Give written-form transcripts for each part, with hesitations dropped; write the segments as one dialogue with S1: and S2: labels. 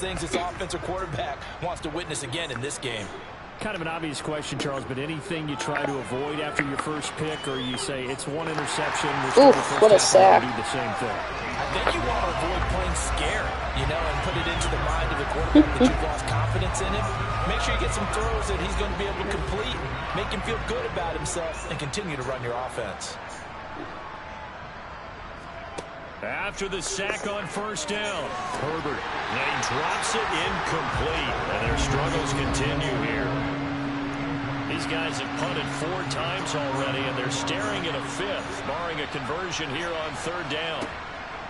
S1: things this offensive quarterback wants to witness again in this game.
S2: Kind of an obvious question, Charles, but anything you try to avoid after your first pick, or you say it's one interception,
S3: Oof, what a sack.
S2: Do the same thing.
S1: I think you want to avoid playing scary, and put it into the mind of the quarterback that you've lost confidence in him. Make sure you get some throws that he's going to be able to complete, make him feel good about himself, and continue to run your offense.
S2: After the sack on first down, Herbert, he drops it incomplete, and their struggles continue here. These guys have punted 4 times already, and they're staring at a 5th, barring a conversion here on third down.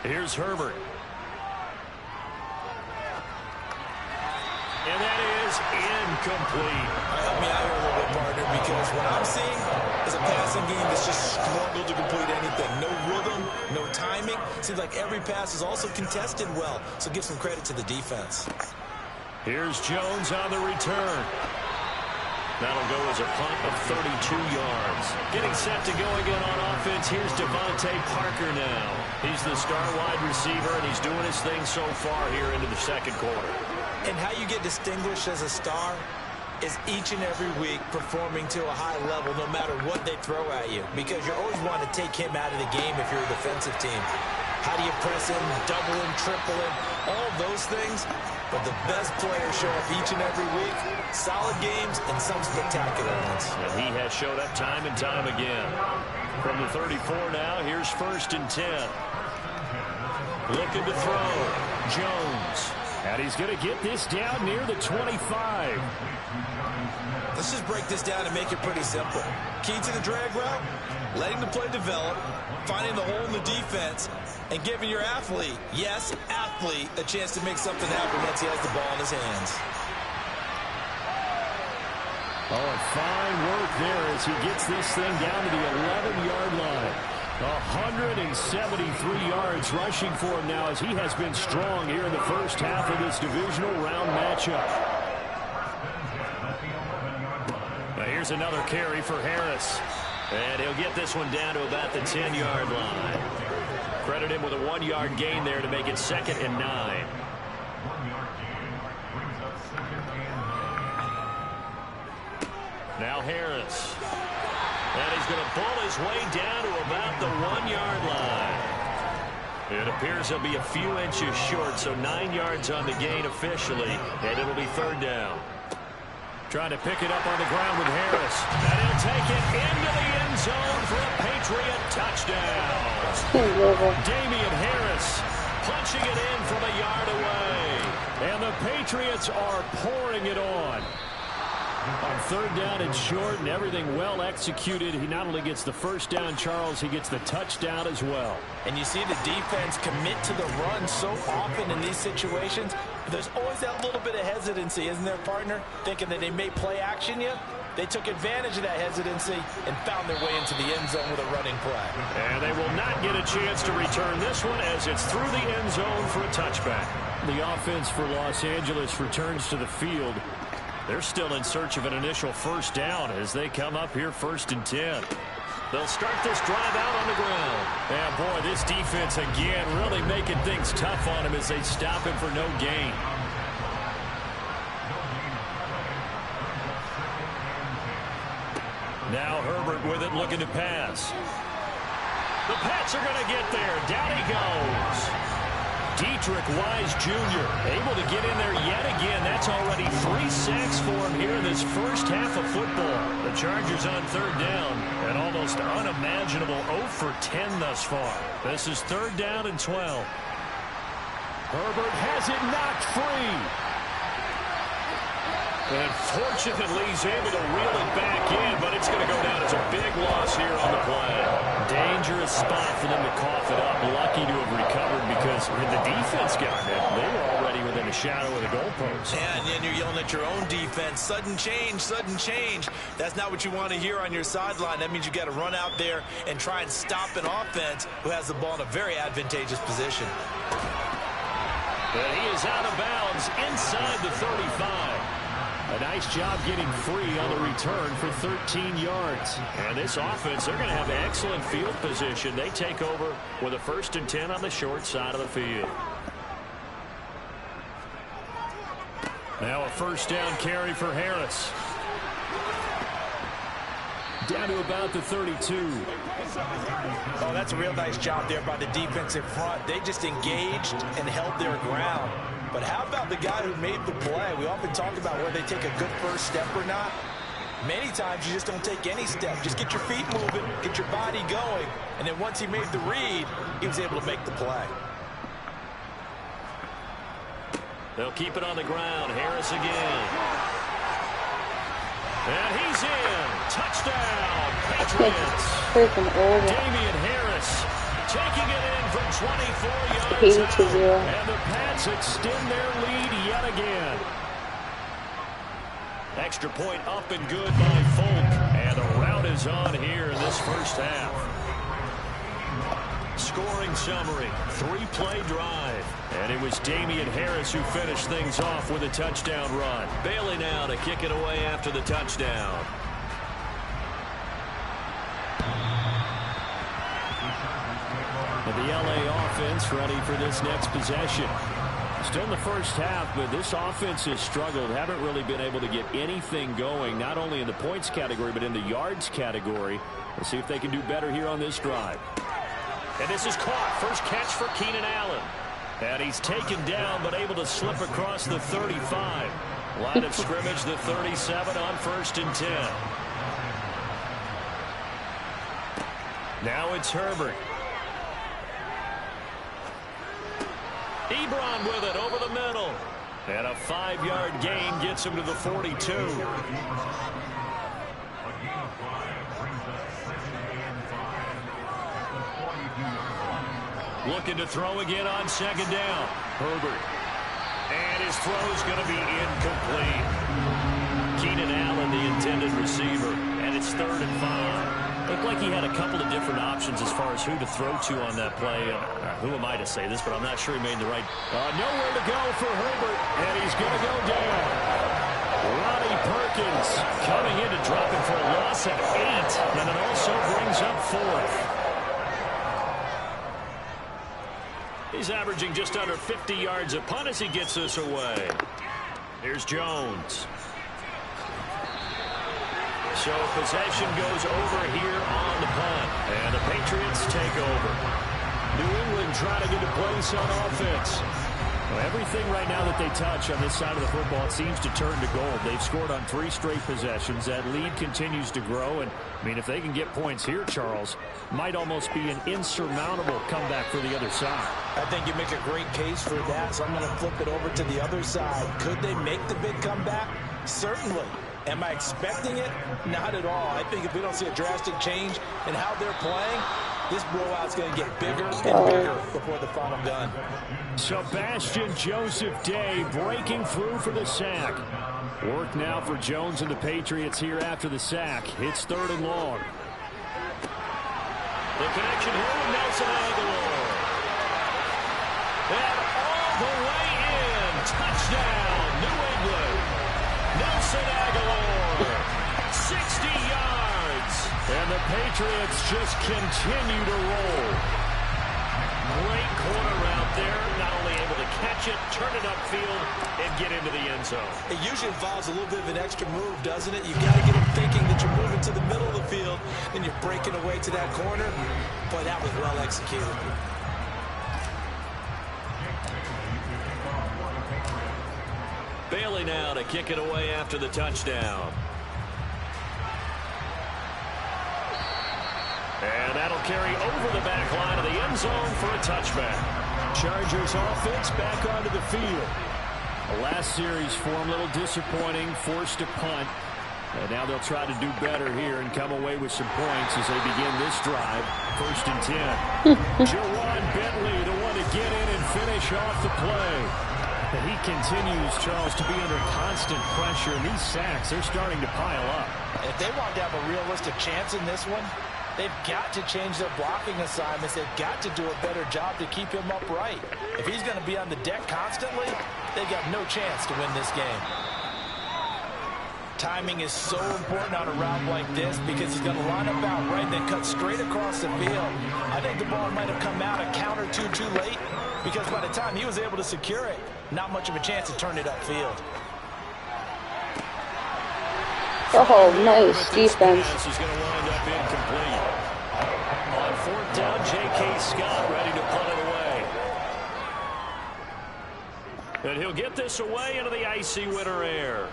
S2: Here's Herbert. And that is incomplete.
S1: Help me out here a little bit, partner, because what I'm seeing is a passing game that's just struggled to complete anything. No rhythm, no timing. Seems like every pass is also contested well, so give some credit to the defense.
S2: Here's Jones on the return. That'll go as a punt of 32 yards. Getting set to go again on offense. Here's Devontae Parker now. He's the star wide receiver, and he's doing his thing so far here into the second quarter.
S1: And how you get distinguished as a star is each and every week performing to a high level no matter what they throw at you, because you always want to take him out of the game if you're a defensive team. How do you press him, double him, triple him, all of those things? But the best players show up each and every week. Solid games and some spectacular ones.
S2: And he has showed up time and time again. From the 34 now, here's 1st and 10. Looking to throw. Jones. And he's going to get this down near the 25.
S1: Let's just break this down and make it pretty simple. Key to the drag route, letting the play develop, finding the hole in the defense, and giving your athlete, yes, athlete, a chance to make something happen once he has the ball in his hands.
S2: Oh, and fine work there as he gets this thing down to the 11-yard line. 173 yards rushing for him now as he has been strong here in the first half of this divisional round matchup. Now here's another carry for Harris. And he'll get this one down to about the 10-yard line. Credit him with a 1-yard gain there to make it 2nd and 9. Now Harris. And he's going to pull his way down to about the 1-yard line. It appears he'll be a few inches short, so 9 yards on the gain officially, and it'll be 3rd down. Trying to pick it up on the ground with Harris. And he'll take it into the end zone for a Patriot touchdown. Damian Harris punching it in from a yard away. And the Patriots are pouring it on. On 3rd down and short, and everything well executed. He not only gets the first down, Charles, he gets the touchdown as well.
S1: And you see the defense commit to the run so often in these situations. There's always that little bit of hesitancy, isn't there, partner? Thinking that they may play action you. They took advantage of that hesitancy and found their way into the end zone with a running play.
S2: And they will not get a chance to return this one as it's through the end zone for a touchback. The offense for Los Angeles returns to the field. They're still in search of an initial first down as they come up here 1st and 10. They'll start this drive out on the ground. And boy, this defense again really making things tough on him as they stop him for no gain. Now Herbert with it, looking to pass. The Pats are going to get there. Down he goes. Dietrich Wise Jr. able to get in there yet again. That's already 3 sacks for him here in this first half of football. The Chargers on 3rd down. An almost unimaginable 0 for 10 thus far. This is 3rd down and 12. Herbert has it knocked free. And fortunately, he's able to reel it back in, but it's going to go down as a big loss here on the play. Dangerous spot for them to cough it up. Lucky to have recovered because when the defense got it, they were already within a shadow of the goalpost.
S1: Yeah, and then you're yelling at your own defense. Sudden change, sudden change. That's not what you want to hear on your sideline. That means you got to run out there and try and stop an offense who has the ball in a very advantageous position.
S2: And he is out of bounds inside the 35. A nice job getting free on the return for 13 yards. And this offense, they're going to have excellent field position. They take over with a 1st and 10 on the short side of the field. Now a first down carry for Harris. Down to about the 32.
S1: Oh, that's a real nice job there by the defensive front. They just engaged and held their ground. But how about the guy who made the play? We often talk about whether they take a good first step or not. Many times you just don't take any step. Just get your feet moving, get your body going. And then once he made the read, he was able to make the play.
S2: They'll keep it on the ground. Harris again. And he's in. Touchdown, Patriots. Damian Harris taking it in from 24 yards out. And the Pats extend their lead yet again. Extra point up and good by Folk. And the rout is on here in this first half. Scoring summary, 3-play drive. And it was Damian Harris who finished things off with a touchdown run. Bailey now to kick it away after the touchdown. And the LA offense ready for this next possession. Still in the first half, but this offense has struggled. Haven't really been able to get anything going, not only in the points category, but in the yards category. Let's see if they can do better here on this drive. And this is caught. First catch for Keenan Allen. And he's taken down, but able to slip across the 35. Line of scrimmage, the 37 on 1st and 10. Now it's Herbert. Ebron with it over the middle. And a 5-yard gain gets him to the 42. Looking to throw again on 2nd down. Herbert. And his throw is going to be incomplete. Keenan Allen, the intended receiver. And it's 3rd and 5. Looked like he had a couple of different options as far as who to throw to on that play. Who am I to say this, but I'm not sure he made the right. Nowhere to go for Herbert. And he's going to go down. Ronnie Perkins coming in to drop him for a loss of 8. And it also brings up 4th. He's averaging just under 50 yards a punt as he gets this away. Here's Jones. So possession goes over here on the punt. And the Patriots take over. New England trying to get a place on offense. Well, everything right now that they touch on this side of the football, it seems to turn to gold. They've scored on 3 straight possessions. That lead continues to grow. And, I mean, if they can get points here, Charles, might almost be an insurmountable comeback for the other side.
S1: I think you make a great case for that, so I'm going to flip it over to the other side. Could they make the big comeback? Certainly. Am I expecting it? Not at all. I think if we don't see a drastic change in how they're playing, this blowout's going to get bigger and bigger before the final gun.
S2: Sebastian Joseph Day breaking through for the sack. Work now for Jones and the Patriots here after the sack. It's 3rd and long. The connection here with Nelson Aguilar. And all the way in. Touchdown, New England. Nelson Aguilar. 60 yards. And the Patriots just continue to roll. Great corner route there. Not only able to catch it, turn it upfield, and get into the end zone.
S1: It usually involves a little bit of an extra move, doesn't it? You've got to get them thinking that you're moving to the middle of the field, and you're breaking away to that corner. Boy, that was well executed.
S2: Bailey now to kick it away after the touchdown. And that'll carry over the back line of the end zone for a touchback. Chargers offense back onto the field. The last series for them, a little disappointing, forced to punt. And now they'll try to do better here and come away with some points as they begin this drive. 1st and 10. Jawan Bentley, the one to get in and finish off the play. And he continues, Charles, to be under constant pressure. And these sacks, they're starting to pile up.
S1: If they want to have a realistic chance in this one, they've got to change their blocking assignments. They've got to do a better job to keep him upright. If he's going to be on the deck constantly, they've got no chance to win this game. Timing is so important on a route like this because he's going to line up out right and then cut straight across the field. I think the ball might have come out a count or two too late because by the time he was able to secure it, not much of a chance to turn it upfield.
S3: Oh, nice defense.
S2: Is going to wind up incomplete. On fourth down, J.K. Scott ready to punt it away. And he'll get this away into the icy winter air.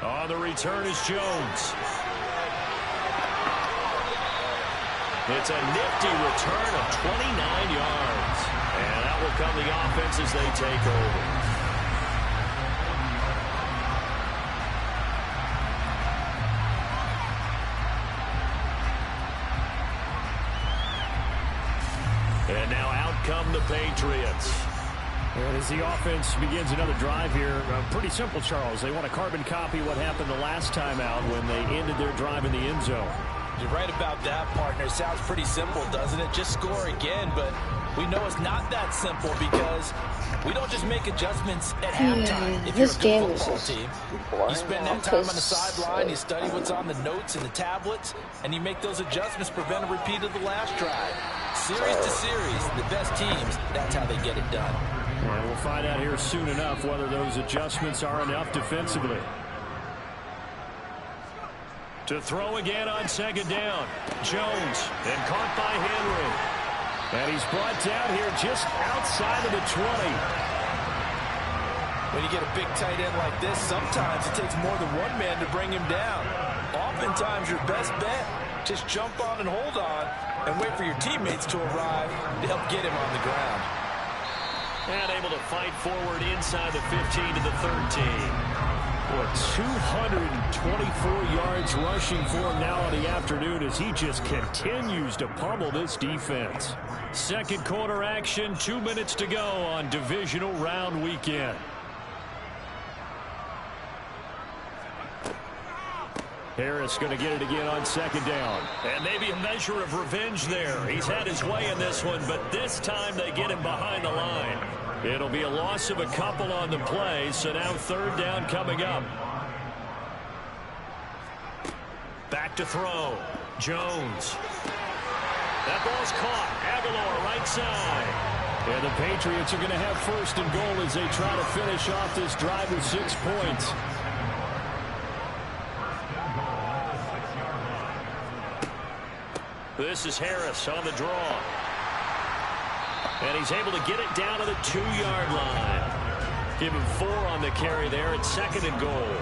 S2: On the return is Jones. It's a nifty return of 29 yards. And that will come the offense as they take over. And now out come the Patriots.
S4: And as the offense begins another drive here, pretty simple, Charles. They want to carbon copy what happened the last time out when they ended their drive in the end zone.
S1: You're right about that, partner. Sounds pretty simple, doesn't it? Just score again, but we know it's not that simple because we don't just make adjustments at halftime. If
S3: This
S1: you're a
S3: game
S1: good
S3: is
S1: football
S3: just
S1: team,
S3: boring.
S1: you spend that time on the sideline, you study what's on the notes and the tablets, and you make those adjustments to prevent a repeat of the last drive. Series to series, the best teams, that's how they get it done.
S4: And we'll find out here soon enough whether those adjustments are enough defensively.
S2: To throw again on second down. Jones, and caught by Henry.
S4: And he's brought down here just outside of the 20.
S1: When you get a big tight end like this, sometimes it takes more than one man to bring him down. Oftentimes, your best bet, just jump on and hold on and wait for your teammates to arrive to help get him on the ground.
S2: And able to fight forward inside the 15 to the 13.
S4: What, 224 yards rushing for him now in the afternoon as he just continues to pummel this defense.
S2: Second quarter action, 2 minutes to go on divisional round weekend.
S4: Harris going to get it again on second down.
S2: And maybe a measure of revenge there. He's had his way in this one, but this time they get him behind the line. It'll be a loss of a couple on the play, so now third down coming up. Back to throw. Jones. That ball's caught. Aguilar right side.
S4: And the Patriots are going to have first and goal as they try to finish off this drive with 6 points.
S2: This is Harris on the draw. And he's able to get it down to the 2-yard line. Give him 4 on the carry there at second and goal.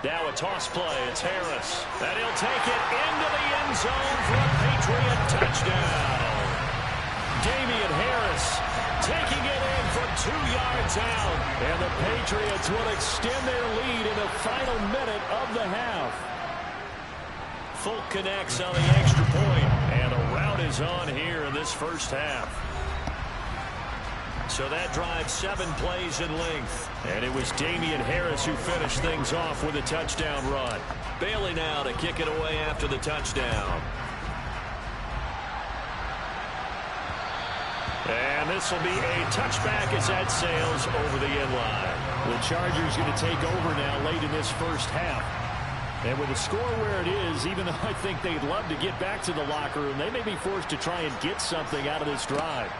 S2: Now a toss play. It's Harris. And he'll take it into the end zone for a Patriot touchdown. Damian Harris taking it in from 2 yards out.
S4: And the Patriots will extend their lead in the final minute of the half.
S2: Folk connects on the extra point. And a rout is on here in this first half. So that drive 7 plays in length.
S4: And it was Damian Harris who finished things off with a touchdown run.
S2: Bailey now to kick it away after the touchdown.
S4: And this will be a touchback as that sails over the end line. The Chargers going to take over now late in this first half. And with the score where it is, even though I think they'd love to get back to the locker room, they may be forced to try and get something out of this drive.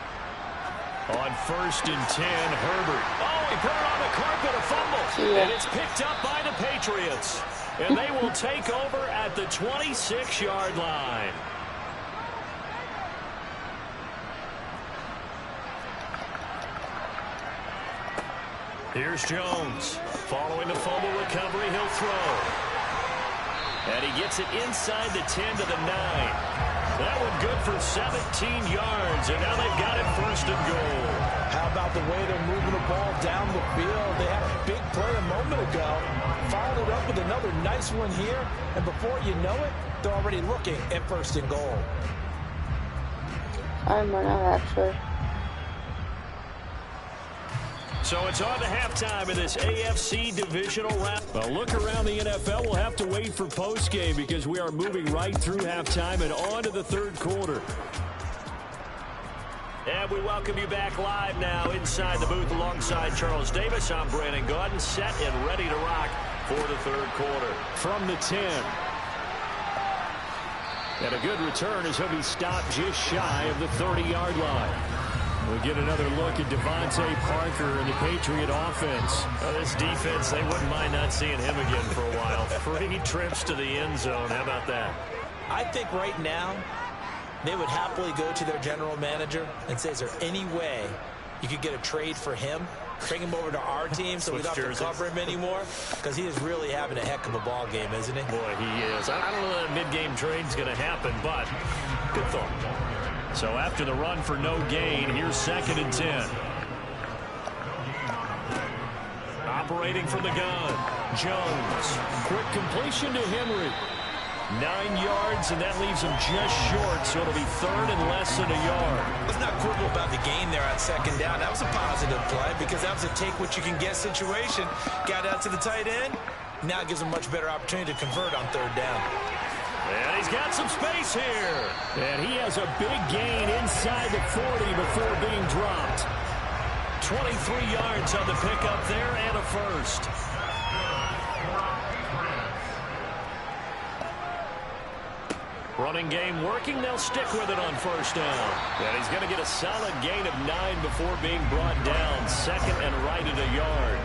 S2: On first and 10, Herbert. Oh, he put it on the carpet, a fumble.
S3: Yeah.
S2: And it's picked up by the Patriots. And they will take over at the 26-yard line. Here's Jones. Following the fumble recovery, he'll throw. And he gets it inside the 10 to the 9. That one good for 17 yards, and now they've got it first and goal.
S1: How about the way they're moving the ball down the field? They had a big play a moment ago, followed it up with another nice one here, and before you know it, they're already looking at first and goal.
S3: I'm running out, actually.
S2: So it's on to halftime in this AFC divisional round.
S4: A look around the NFL. We'll have to wait for postgame because we are moving right through halftime and on to the third quarter.
S2: And And we welcome you back live now inside the booth alongside Charles Davis. I'm Brandon Gaudin, set and ready to rock for the third quarter.
S4: From the 10. And a good return as he'll be stopped just shy of the 30-yard line. We'll get another look at Devontae Parker and the Patriot offense.
S2: Well, this defense, they wouldn't mind not seeing him again for a while. 3 trips to the end zone. How about that?
S1: I think right now they would happily go to their general manager and say, is there any way you could get a trade for him? Bring him over to our team so we don't have to cover him anymore? Because he is really having a heck of a ball game, isn't he?
S2: Boy, he is. I don't know that a mid-game trade's going to happen, but good thought. So after the run for no gain, here's 2nd and 10. Operating from the gun, Jones.
S4: Quick completion to Henry.
S2: 9 yards, and that leaves him just short, so it'll be 3rd and less than a yard.
S1: Let's not quibble about the gain there on 2nd down. That was a positive play because that was a take-what-you-can-get situation. Got out to the tight end. Now it gives him a much better opportunity to convert on 3rd down.
S2: And he's got some space here.
S4: And he has a big gain inside the 40 before being dropped.
S2: 23 yards on the pickup there and a first. Running game working. They'll stick with it on 1st down. And he's going to get a solid gain of 9 before being brought down. 2nd and right at a yard.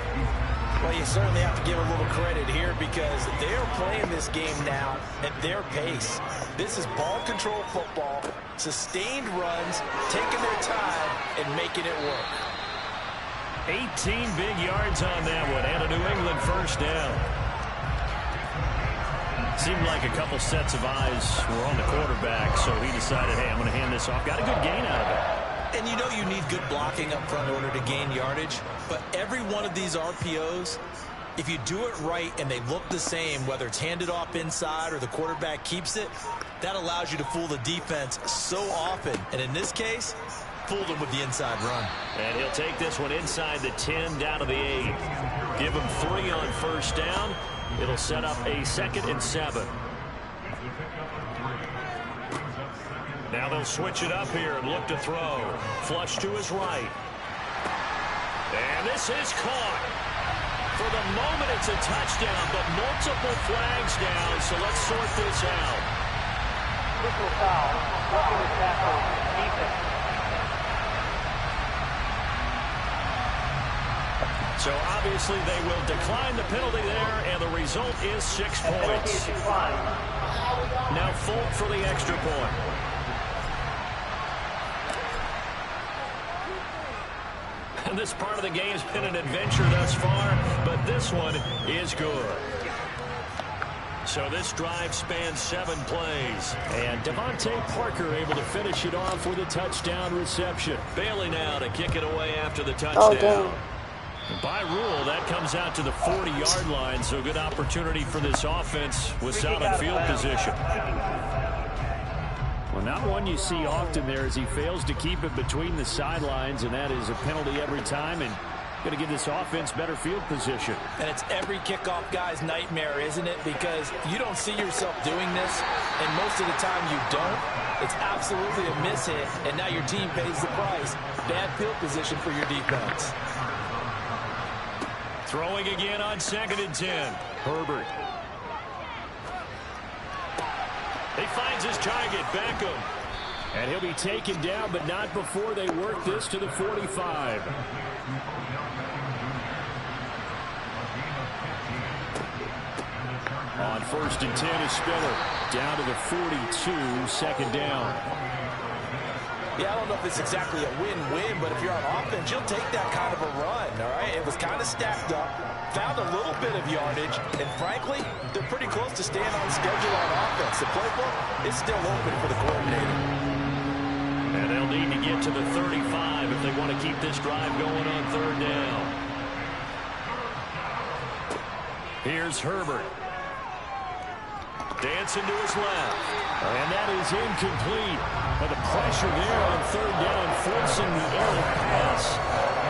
S1: Well, you certainly have to give a little credit here because they're playing this game now at their pace. This is ball control football, sustained runs, taking their time, and making it work.
S2: 18 big yards on that one, and a New England 1st down. Seemed like a couple sets of eyes were on the quarterback, so he decided, hey, I'm going to hand this off. Got a good gain out of it.
S1: And you know you need good blocking up front in order to gain yardage, but every one of these RPOs, if you do it right and they look the same, whether it's handed off inside or the quarterback keeps it, that allows you to fool the defense so often. And in this case, fooled him with the inside run.
S2: And he'll take this one inside the 10 down to the 8. Give him 3 on 1st down. It'll set up a 2nd and 7. Now they'll switch it up here and look to throw. Flush to his right. And this is caught. For the moment, it's a touchdown, but multiple flags down, so let's sort this out.
S5: Personal foul. Roughing the tackle. Defense.
S2: So obviously they will decline the penalty there, and the result is 6 points. Now Folk for the extra point. And this part of the game has been an adventure thus far, but this one is good. So this drive spans 7 plays.
S4: And Devontae Parker able to finish it off with a touchdown reception.
S2: Bailey now to kick it away after the touchdown.
S3: Oh,
S2: By rule, that comes out to the 40-yard line, so good opportunity for this offense with solid field position.
S4: Well, not one you see often there as he fails to keep it between the sidelines, and that is a penalty every time, and going to give this offense better field position.
S1: And it's every kickoff guy's nightmare, isn't it? Because you don't see yourself doing this, and most of the time you don't. It's absolutely a miss hit, and now your team pays the price. Bad field position for your defense.
S2: Throwing again on 2nd and 10. Herbert. He finds his target, Beckham.
S4: And he'll be taken down, but not before they work this to the 45. On 1st and 10 is Spiller. Down to the 42, 2nd down.
S1: Yeah, I don't know if it's exactly a win-win, but if you're on offense, you'll take that kind of a run, all right? It was kind of stacked up, found a little bit of yardage, and frankly, they're pretty close to staying on schedule on offense. The playbook is still open for the coordinator.
S2: And they'll need to get to the 35 if they want to keep this drive going on 3rd down. Here's Herbert. Dancing to his left.
S4: And that is incomplete. But the pressure there on 3rd down, forcing the errant pass.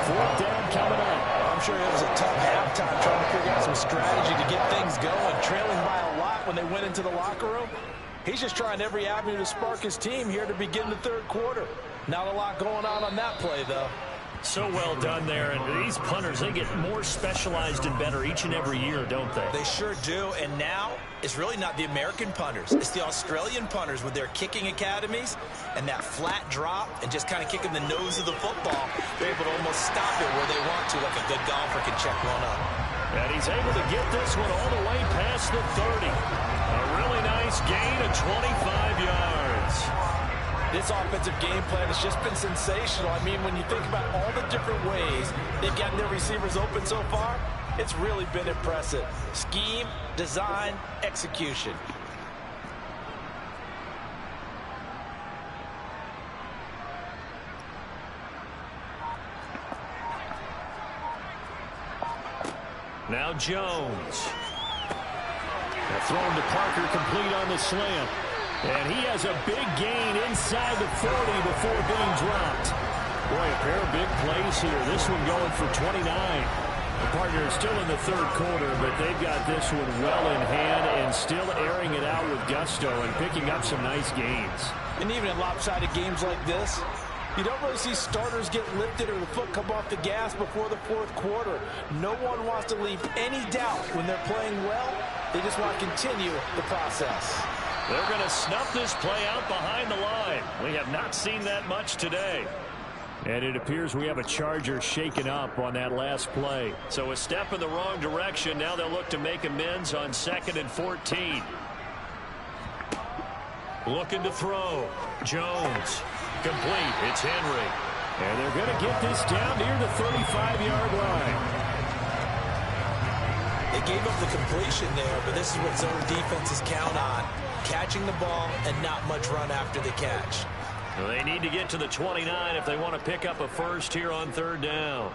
S4: 4th down coming up.
S1: I'm sure it was a tough halftime trying to figure out some strategy to get things going, trailing by a lot when they went into the locker room. He's just trying every avenue to spark his team here to begin the 3rd quarter. Not a lot going on that play, though.
S2: So well done there. And these punters, they get more specialized and better each and every year, don't they?
S1: They sure do. And now it's really not the American punters. It's the Australian punters with their kicking academies and that flat drop and just kind of kicking the nose of the football. They're able to almost stop it where they want to, like a good golfer can check one up.
S2: And he's able to get this one all the way past the 30. A really nice gain of 25 yards.
S1: This offensive game plan has just been sensational. I mean, when you think about all the different ways they've gotten their receivers open so far, it's really been impressive. Scheme, design, execution.
S2: Now Jones. Thrown to Parker, complete on the slant. And he has a big gain inside the 40 before being dropped. Boy, a pair of big plays here. This one going for 29. The partner is still in the third quarter, but they've got this one well in hand and still airing it out with gusto and picking up some nice gains.
S1: And even in lopsided games like this, you don't really see starters get lifted or the foot come off the gas before the fourth quarter. No one wants to leave any doubt when they're playing well. They just want to continue the process.
S2: They're going to snuff this play out behind the line. We have not seen that much today. And it appears we have a Charger shaken up on that last play. So a step in the wrong direction. Now they'll look to make amends on 2nd and 14. Looking to throw. Jones. Complete. It's Henry. And they're going to get this down near the 35-yard line.
S1: They gave up the completion there, but this is what zone defenses count on. Catching the ball and not much run after the catch.
S2: Well, they need to get to the 29 if they want to pick up a first here on 3rd down.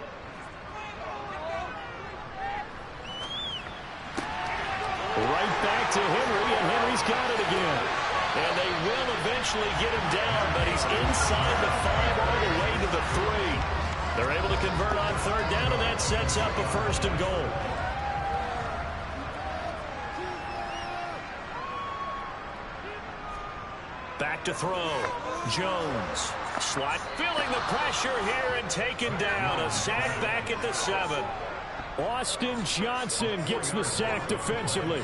S2: Right back to Henry, and Henry's got it again. And they will eventually get him down, but he's inside the 5 all the way to the 3. They're able to convert on 3rd down, and that sets up a 1st and goal. Back to throw. Jones. Slot feeling the pressure here and taken down. A sack back at the 7. Austin Johnson gets the sack defensively.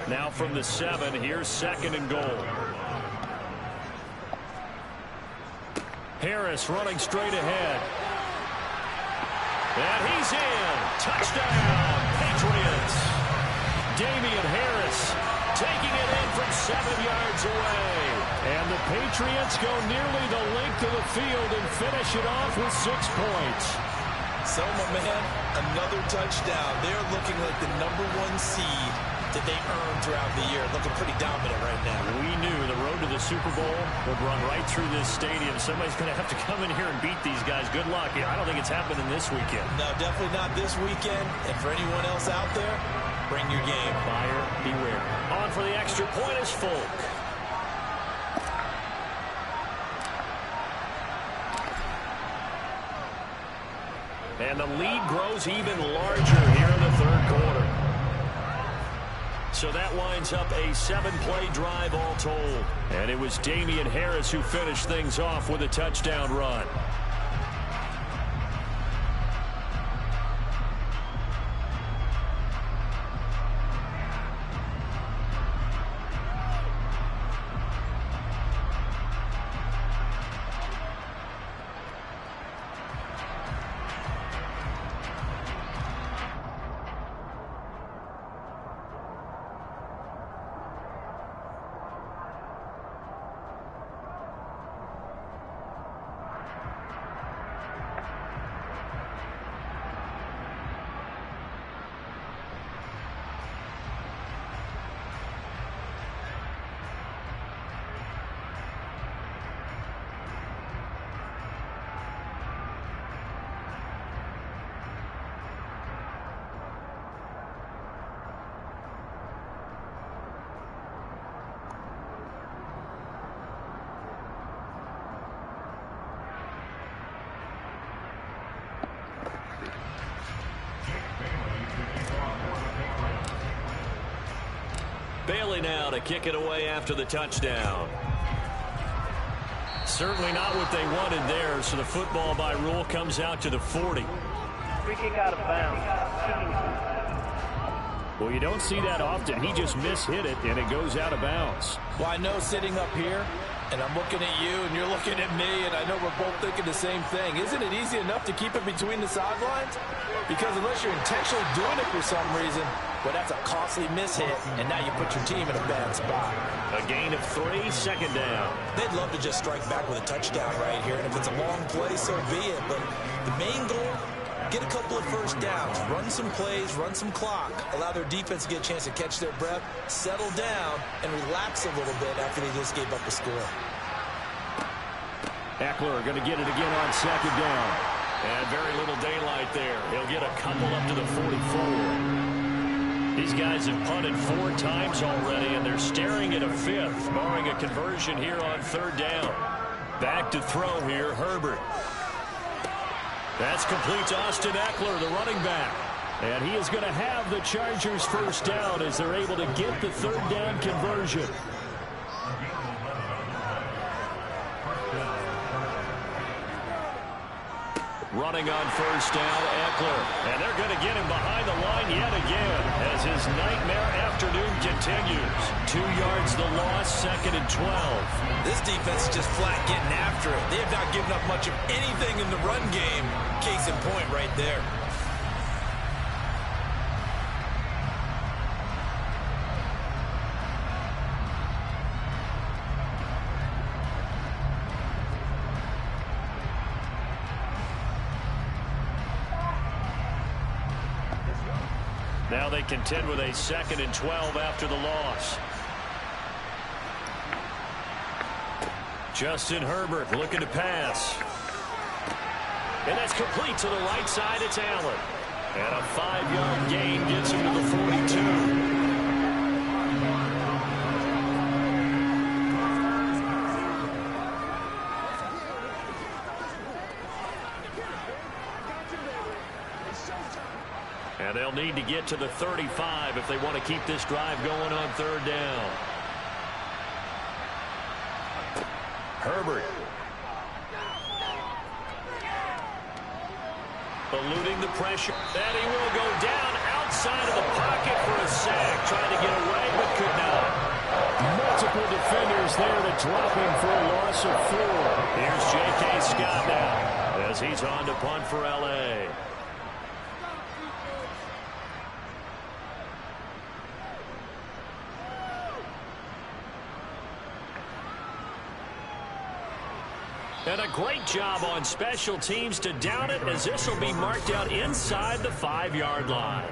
S2: Now from the 7, here's 2nd and goal. Harris running straight ahead. And he's in. Touchdown, Patriots. Damian Harris taking it in from 7 yards away. And the Patriots go nearly the length of the field and finish it off with 6 points.
S1: So, my man, another touchdown. They're looking like the #1 seed that they earned throughout the year. Looking pretty dominant right now.
S2: We knew the road to the Super Bowl would run right through this stadium. Somebody's going to have to come in here and beat these guys. Good luck. I don't think it's happening this weekend.
S1: No, definitely not this weekend. And for anyone else out there, bring your game.
S2: Buyer beware. On for the extra point is Folk. And the lead grows even larger here in the 3rd quarter. So that winds up a 7-play drive all told. And it was Damian Harris who finished things off with a touchdown run. Bailey now to kick it away after the touchdown. Certainly not what they wanted there, so the football by rule comes out to the 40.
S5: Free kick out of bounds.
S4: Well, you don't see that often. He just mishit it, and it goes out of bounds.
S1: Well, I know sitting up here, and I'm looking at you, and you're looking at me, and I know we're both thinking the same thing. Isn't it easy enough to keep it between the sidelines? Because unless you're intentionally doing it for some reason, well, that's a costly mishit, and now you put your team in a bad spot.
S2: A gain of 3, second down.
S1: They'd love to just strike back with a touchdown right here, and if it's a long play, so be it. But the main goal, get a couple of first downs, run some plays, run some clock, allow their defense to get a chance to catch their breath, settle down, and relax a little bit after they just gave up a score.
S4: Eckler going to get it again on second down.
S2: And very little daylight there. He'll get a couple up to the 44. These guys have punted 4 times already, and they're staring at a 5th, barring a conversion here on third down. Back to throw here, Herbert. That's complete to Austin Eckler, the running back.
S4: And he is going to have the Chargers first down as they're able to get the third down conversion.
S2: Running on first down, Eckler. And they're going to get him behind the line yet again as his nightmare afternoon continues. 2 yards the loss, second and 12.
S1: This defense is just flat getting after it. They have not given up much of anything in the run game. Case in point right there.
S2: Now they contend with a second and 12 after the loss. Justin Herbert looking to pass. And that's complete to the right side. It's Allen. And a 5-yard gain gets him to the 42. And they'll need to get to the 35 if they want to keep this drive going on third down. Herbert. Eluding the pressure. And he will go down outside of the pocket for a sack. Trying to get away, but could not.
S4: Multiple defenders there to drop him for a loss of 4.
S2: Here's J.K. Scott now as he's on to punt for L.A. And a great job on special teams to down it, as this will be marked out inside the 5-yard line.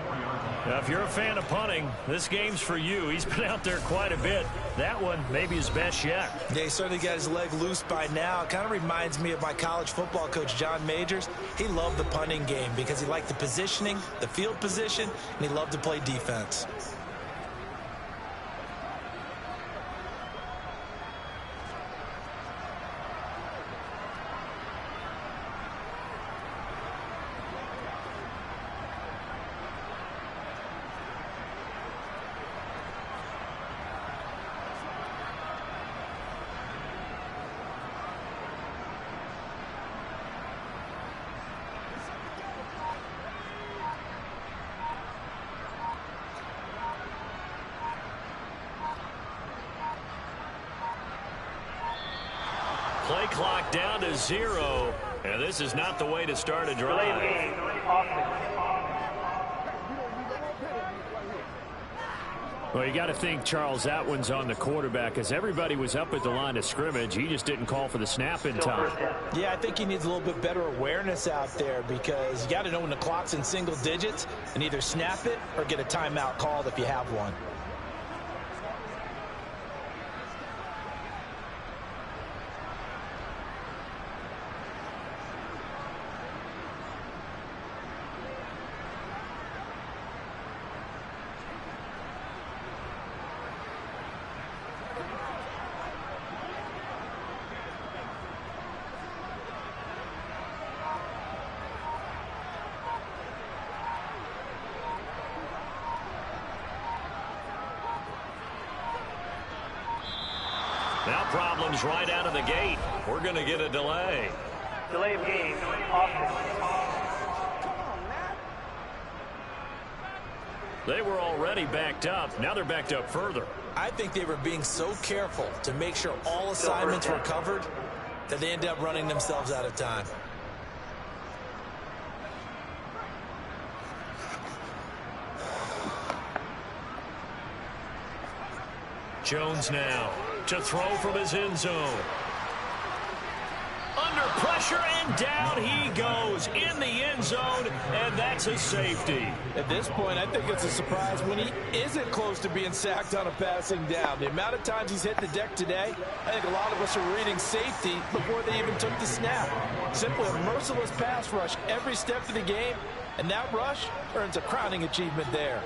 S2: Now, if you're a fan of punting, this game's for you. He's been out there quite a bit. That one maybe his best yet.
S1: Yeah, he certainly got his leg loose by now. It kind of reminds me of my college football coach, John Majors. He loved the punting game because he liked the positioning, the field position, and he loved to play defense.
S2: Play clock down to 0, and this is not the way to start a drive.
S4: Well, you got to think, Charles, that one's on the quarterback, as everybody was up at the line of scrimmage. He just didn't call for the snap in time.
S1: Yeah, I think he needs a little bit better awareness out there, because you got to know when the clock's in single digits and either snap it or get a timeout called if you have one.
S2: Now problems right out of the gate. We're going to get a delay.
S5: Delay of game, offense.
S2: They were already backed up. Now they're backed up further.
S1: I think they were being so careful to make sure all assignments were covered that they end up running themselves out of time.
S2: Jones now to throw from his end zone. Under pressure, and down he goes in the end zone, and that's a safety.
S6: At this point, I think it's a surprise when he isn't close to being sacked on a passing down. The amount of times he's hit the deck today, I think a lot of us are reading safety before they even took the snap. Simply a merciless pass rush every step of the game, and that rush earns a crowning achievement there.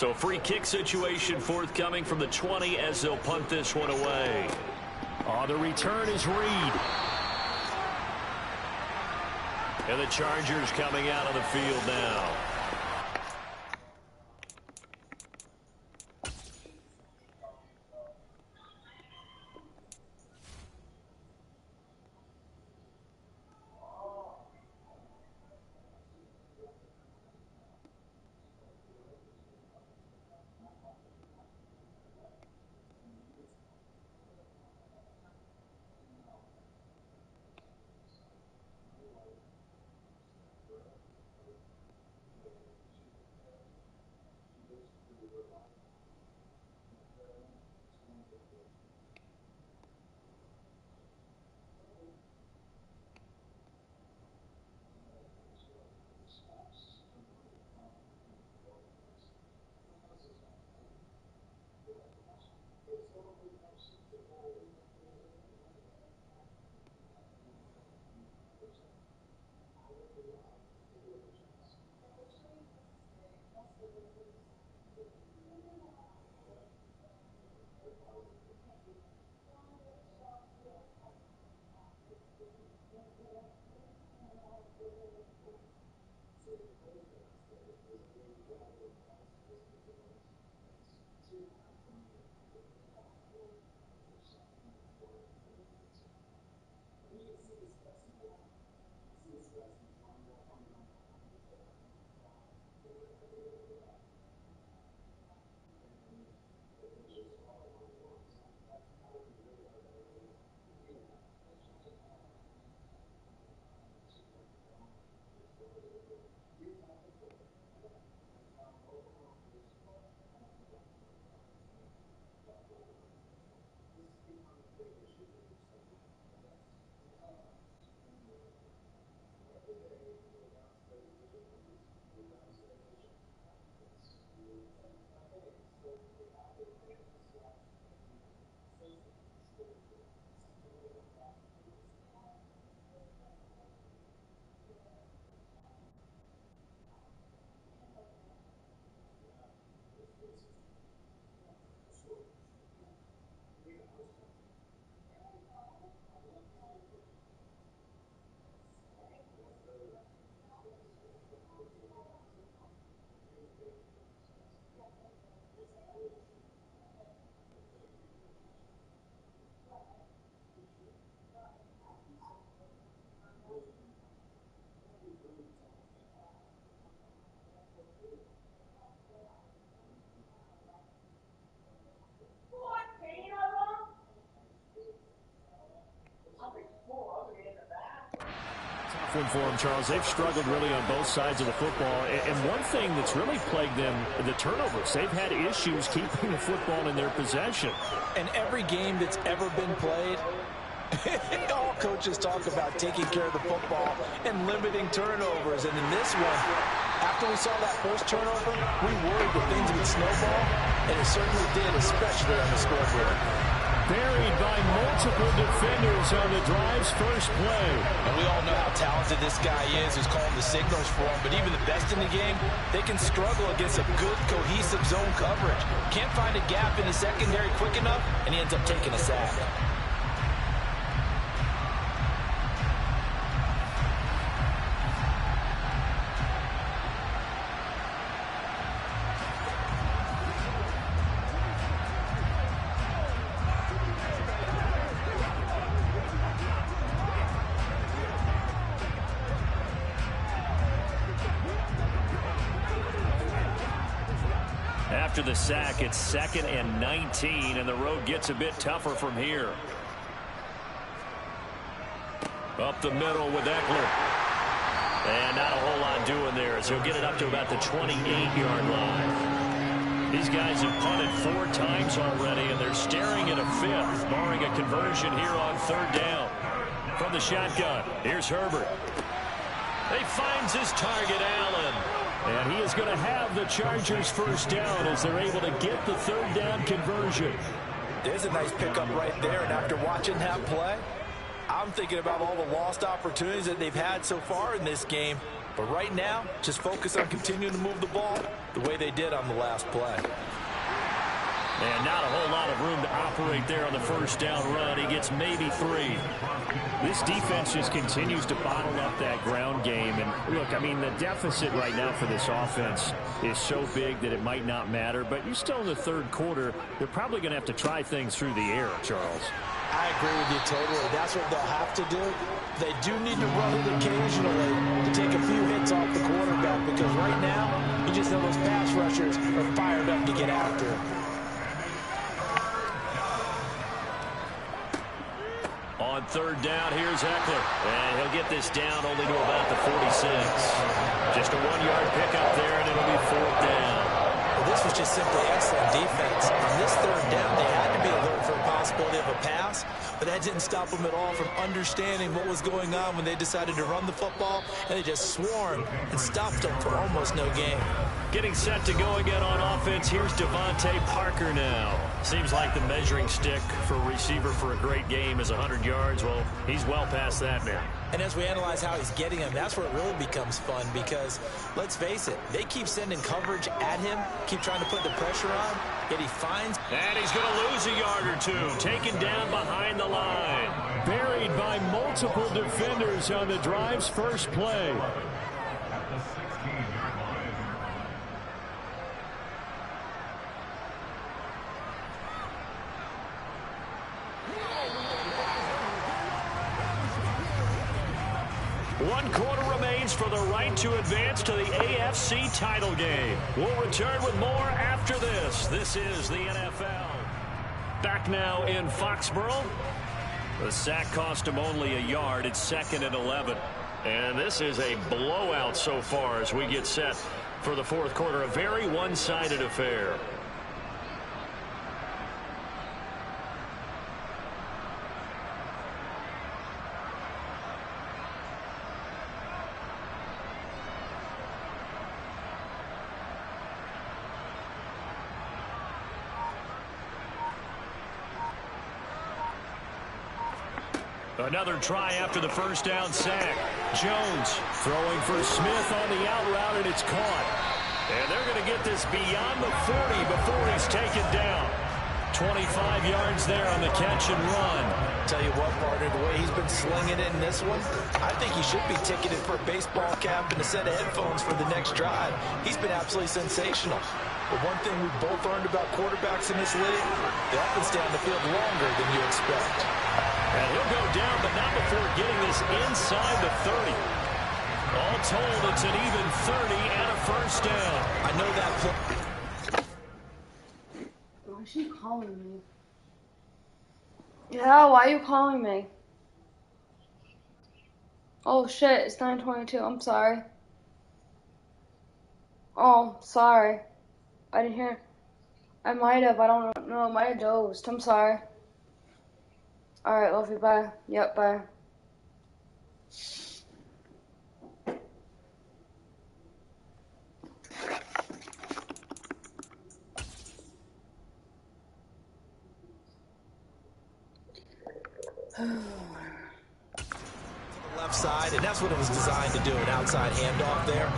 S2: So a free kick situation forthcoming from the 20 as they'll punt this one away.
S4: Oh, the return is Reed.
S2: And the Chargers coming out on the field now.
S4: One for them, Charles. They've struggled really on both sides of the football. And one thing that's really plagued them, the turnovers. They've had issues keeping the football in their possession.
S6: And every game that's ever been played, all coaches talk about taking care of the football and limiting turnovers. And in this one, after we saw that first turnover, we worried that things would snowball, and it certainly did, especially on the scoreboard.
S4: Buried by multiple defenders on the drive's first play.
S6: And we all know how talented this guy is who's calling the signals for him, but even the best in the game, they can struggle against a good, cohesive zone coverage. Can't find a gap in the secondary quick enough, and he ends up taking a sack.
S2: After the sack, it's 2nd and 19, and the road gets a bit tougher from here. Up the middle with Eckler. And not a whole lot doing there as he'll get it up to about the 28-yard line. These guys have punted 4 times already, and they're staring at a 5th, barring a conversion here on 3rd down. From the shotgun, here's Herbert. He finds his target, Allen. And he is going to have the Chargers first down as they're able to get the 3rd down conversion.
S6: There's a nice pickup right there, and after watching that play, I'm thinking about all the lost opportunities that they've had so far in this game. But right now, just focus on continuing to move the ball the way they did on the last play.
S2: And not a whole lot of room to operate there on the first down run. He gets maybe 3.
S4: This defense just continues to bottle up that ground game. And look, I mean, the deficit right now for this offense is so big that it might not matter. But you're still in the third quarter. They're probably going to have to try things through the air, Charles.
S1: I agree with you totally. That's what they'll have to do. They do need to run it occasionally to take a few hits off the quarterback, because right now, you just know those pass rushers are fired up to get after him.
S2: On third down, here's Eckler. And he'll get this down only to about the 46. Just a 1-yard pickup there, and it'll be 4th down.
S1: Well, this was just simply excellent defense. On this third down, they had to be alert for a possibility of a pass, but that didn't stop them at all from understanding what was going on when they decided to run the football, and they just swarmed and stopped them for almost no gain.
S2: Getting set to go again on offense. Here's Devontae Parker now. Seems like the measuring stick for a receiver for a great game is 100 yards. Well, he's well past that now.
S1: And as we analyze how he's getting him, that's where it really becomes fun, because, let's face it, they keep sending coverage at him, keep trying to put the pressure on, yet he finds...
S2: And he's going to lose a yard or two, taken down behind the line.
S4: Buried by multiple defenders on the drive's first play.
S2: One quarter remains for the right to advance to the AFC title game. We'll return with more after this. This is the NFL. Back now in Foxborough. The sack cost him only a yard. It's 2nd and 11. And this is a blowout so far as we get set for the fourth quarter. A very one-sided affair. Another try after the first down sack. Jones throwing for Smith on the out route, and it's caught. And they're going to get this beyond the 40 before he's taken down. 25 yards there on the catch and run.
S1: Tell you what, partner, the way he's been slinging it in this one, I think he should be ticketed for a baseball cap and a set of headphones for the next drive. He's been absolutely sensational. But one thing we've both learned about quarterbacks in this league, they often stay on the field longer than you expect.
S2: And he'll go down, but not before getting this inside the 30. All told, it's an even 30 and a first down.
S1: I know that play.
S3: Why is she calling me? Yeah, why are you calling me? Oh shit, it's 9:22. I'm sorry. Oh, sorry. I didn't hear. I might have. I don't know. I might have dozed. I'm sorry. Alright, love you. Bye. Yep, bye.
S1: Left side, and that's what it was designed to do, an outside handoff there.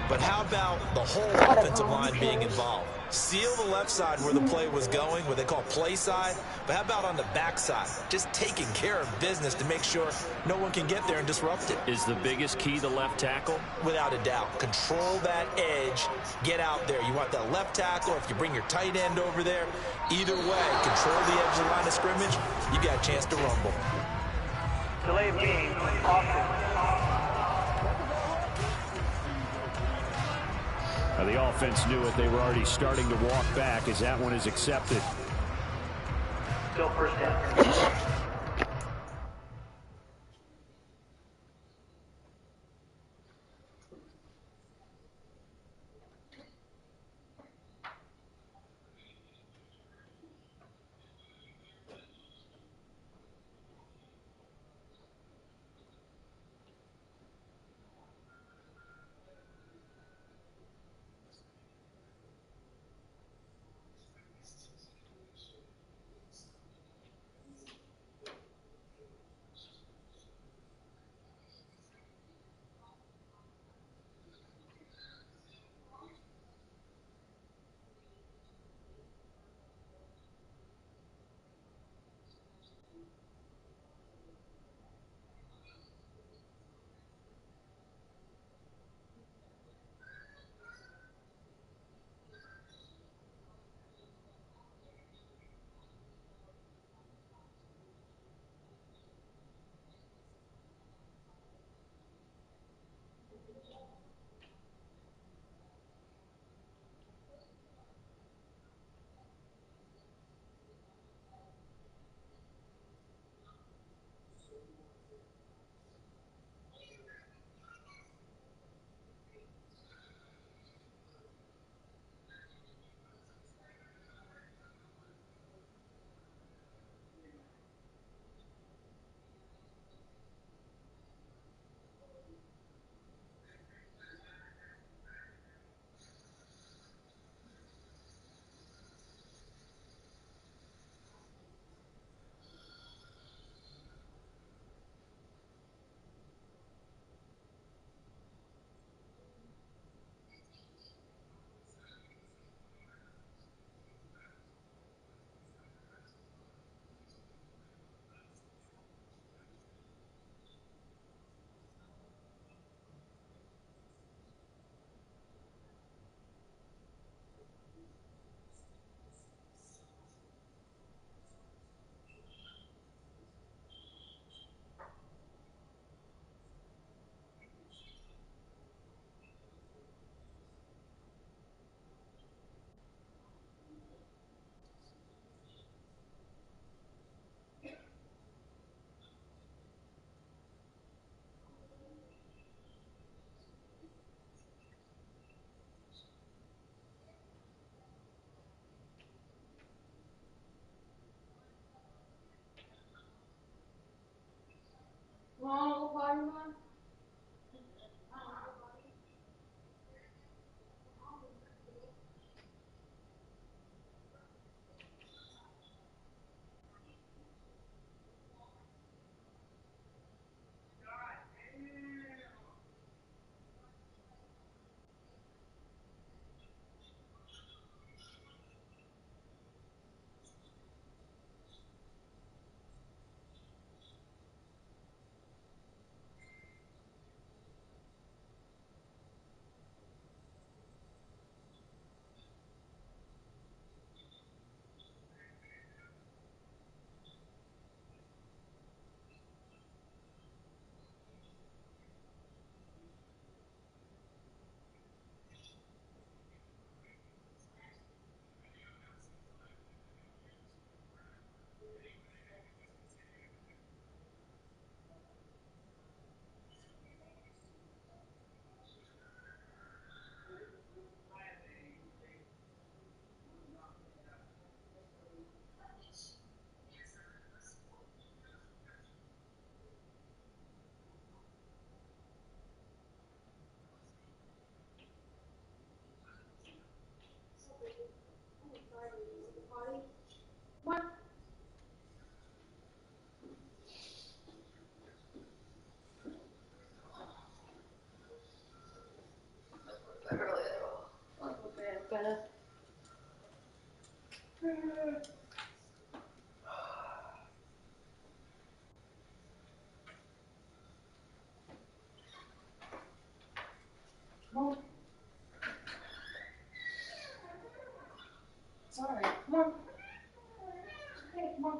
S1: But how about the whole offensive line being involved? Seal the left side where the play was going, what they call play side. But how about on the back side? Just taking care of business to make sure no one can get there and disrupt it.
S2: Is the biggest key the left tackle?
S1: Without a doubt. Control that edge. Get out there. You want that left tackle. If you bring your tight end over there, either way, control the edge of the line of scrimmage. You got a chance to rumble.
S5: Delay of game, offense.
S4: The offense knew it. They were already starting to walk back as that one is accepted.
S5: Still first down.
S3: on. Okay, come on.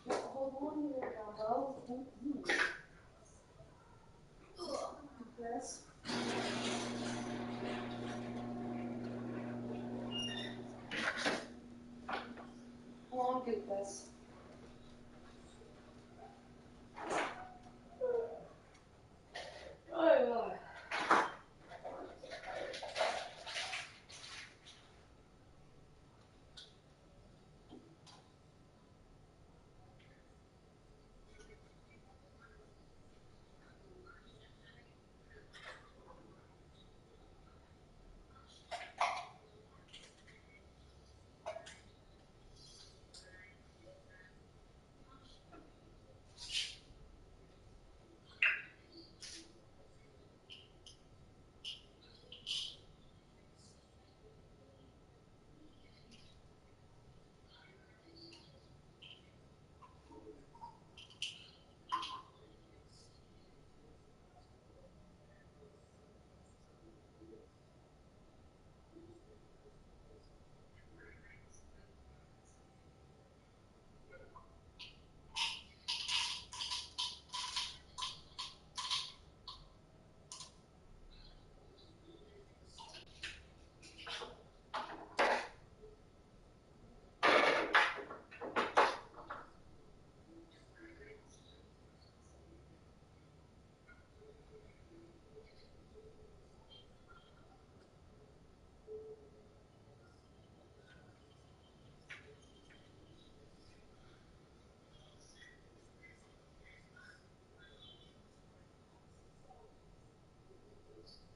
S3: Hold on here, Dumbo. Yes. Hold on, Goofus. Oh,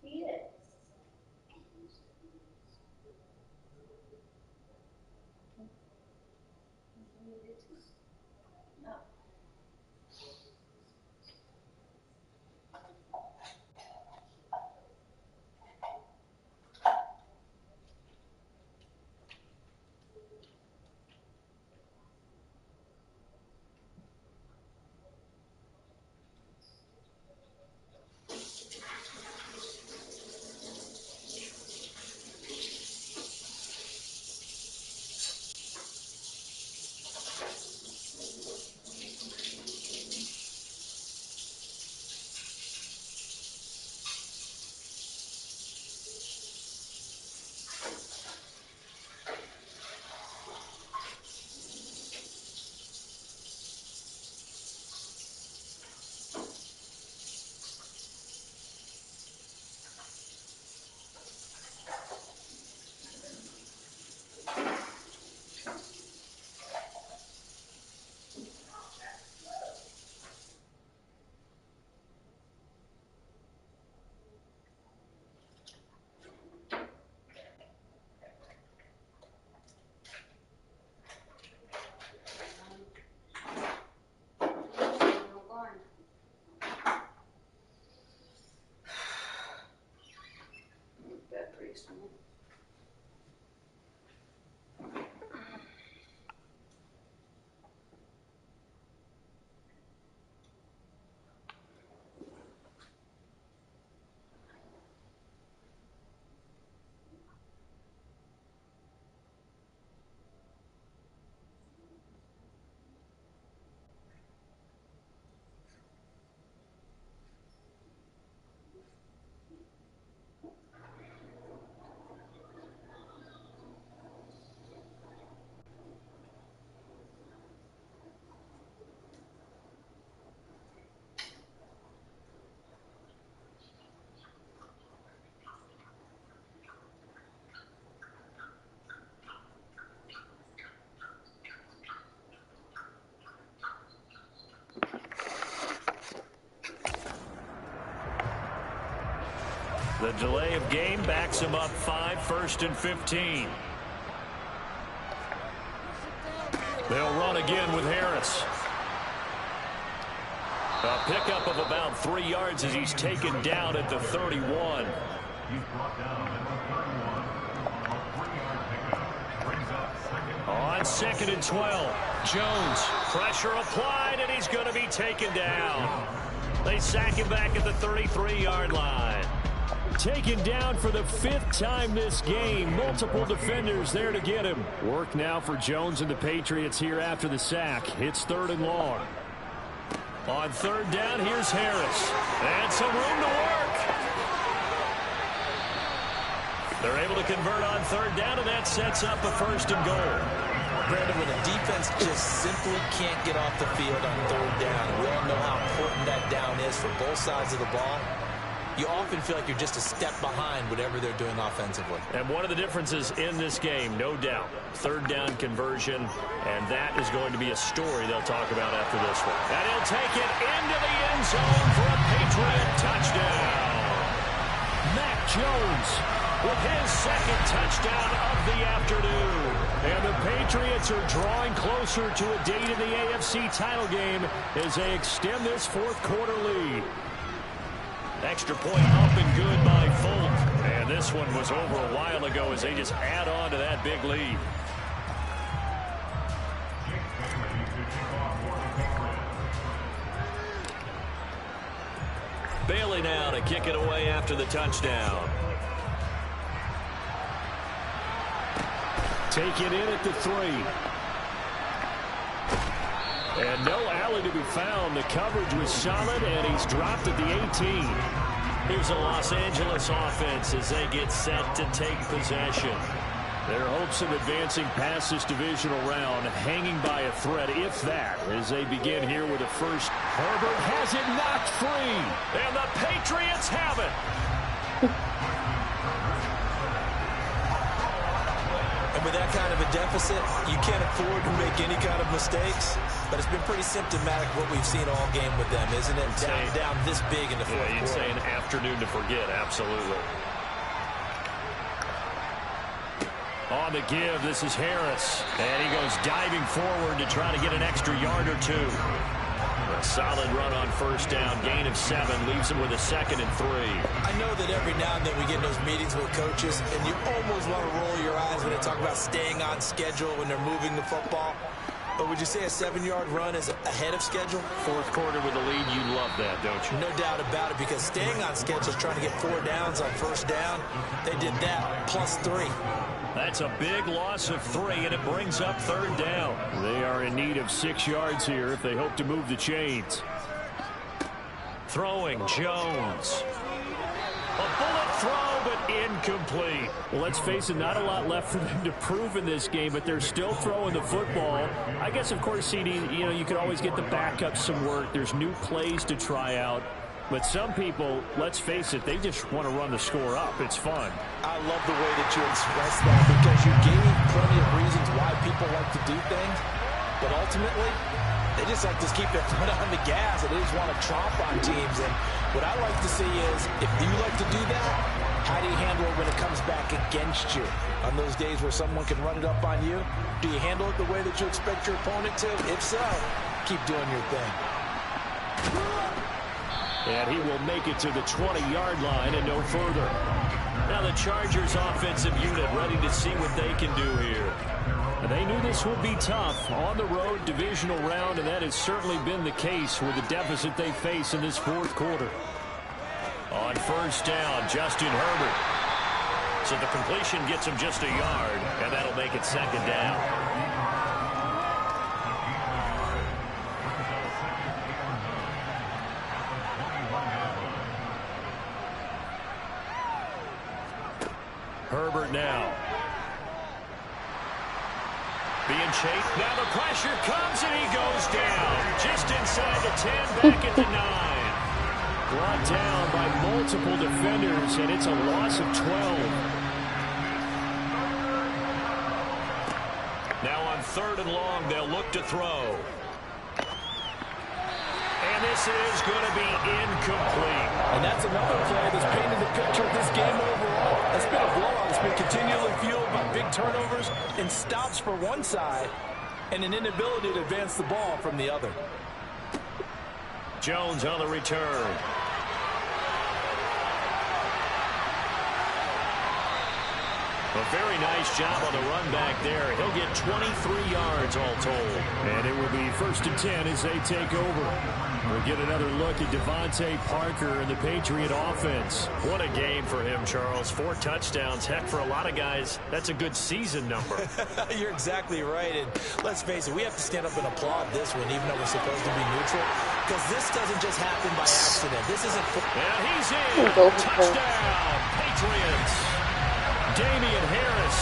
S3: eat it. No.
S2: The delay of game backs him up 5, 1st and 15. They'll run again with Harris. A pickup of about 3 yards as he's taken down at the 31. On 2nd and 12, Jones, pressure applied, and he's going to be taken down. They sack him back at the 33-yard line. Taken down for the 5th time this game. Multiple defenders there to get him. Work now for Jones and the Patriots here after the sack. It's 3rd and long. On 3rd down, here's Harris. And some room to work. They're able to convert on 3rd down, and that sets up a 1st and goal.
S1: Brandon, when a defense just simply can't get off the field on 3rd down, we all know how important that down is for both sides of the ball. You often feel like you're just a step behind whatever they're doing offensively.
S2: And one of the differences in this game, no doubt, 3rd down conversion, and that is going to be a story they'll talk about after this one. And he'll take it into the end zone for a Patriot touchdown. Mac Jones with his 2nd touchdown of the afternoon. And the Patriots are drawing closer to a date in the AFC title game as they extend this 4th quarter lead. Extra point up and good by Fulton. And this one was over a while ago as they just add on to that big lead. Bailey now to kick it away after the touchdown. Take it in at the 3. And no alley to be found. The coverage was solid, and he's dropped at the 18. Here's a Los Angeles offense as they get set to take possession. Their hopes of advancing past this divisional round hanging by a thread, if that, as they begin here with a first. Herbert has it knocked free, and the Patriots have it.
S1: And with that kind of a deficit, you can't afford to make any kind of mistakes. But it's been pretty symptomatic what we've seen all game with them, isn't it? Down this big in the 4th quarter.
S2: You'd say an afternoon to forget, absolutely. On the give, this is Harris. And he goes diving forward to try to get an extra yard or 2. A solid run on 1st down. Gain of 7 leaves him with a 2nd and 3.
S1: I know that every now and then we get in those meetings with coaches, and you almost want to roll your eyes when they talk about staying on schedule when they're moving the football. But would you say a 7-yard run is ahead of schedule?
S2: 4th quarter with a lead, you love that, don't you?
S1: No doubt about it, because staying on schedule is trying to get 4 downs on 1st down. They did that plus 3.
S2: That's a big loss of 3, and it brings up 3rd down. They are in need of 6 yards here if they hope to move the chains. Throwing Jones. A bullet throw, but incomplete. Well, let's face it, not a lot left for them to prove in this game, but they're still throwing the football. I guess, of course, CD, you could always get the backups some work. There's new plays to try out. But some people, let's face it, they just want to run the score up. It's fun.
S1: I love the way that you expressed that, because you gave plenty of reasons why people like to do things. But ultimately, they just like to keep their foot on the gas, and they just want to tromp on teams. And what I like to see is, if you like to do that, how do you handle it when it comes back against you? On those days where someone can run it up on you, do you handle it the way that you expect your opponent to? If so, keep doing your thing.
S2: And he will make it to the 20-yard line and no further. Now the Chargers offensive unit ready to see what they can do here. They knew this would be tough on the road divisional round, and that has certainly been the case with the deficit they face in this 4th quarter. On 1st down, Justin Herbert. So the completion gets him just a yard, and that'll make it 2nd down. Herbert now. Being chased. Now the pressure comes, and he goes down. Just inside the 10, back at the 9. Brought down by multiple defenders, and it's a loss of 12. Now on 3rd and long, they'll look to throw. And And this is going to be incomplete.
S6: And that's another play that's painted the picture of this game overall. It's been a blowout. It's been continually fueled by big turnovers and stops for one side and an inability to advance the ball from the other.
S2: Jones on the return. A very nice job on the run back there. He'll get 23 yards all told.
S4: And it will be 1st and 10 as they take over. We'll get another look at Devontae Parker and the Patriot offense.
S2: What a game for him, Charles. 4 touchdowns. Heck, for a lot of guys, that's a good season number.
S1: You're exactly right. And let's face it, we have to stand up and applaud this one, even though we're supposed to be neutral. Because this doesn't just happen by accident. This isn't...
S2: And he's in. Touchdown, Patriots. Damian Harris,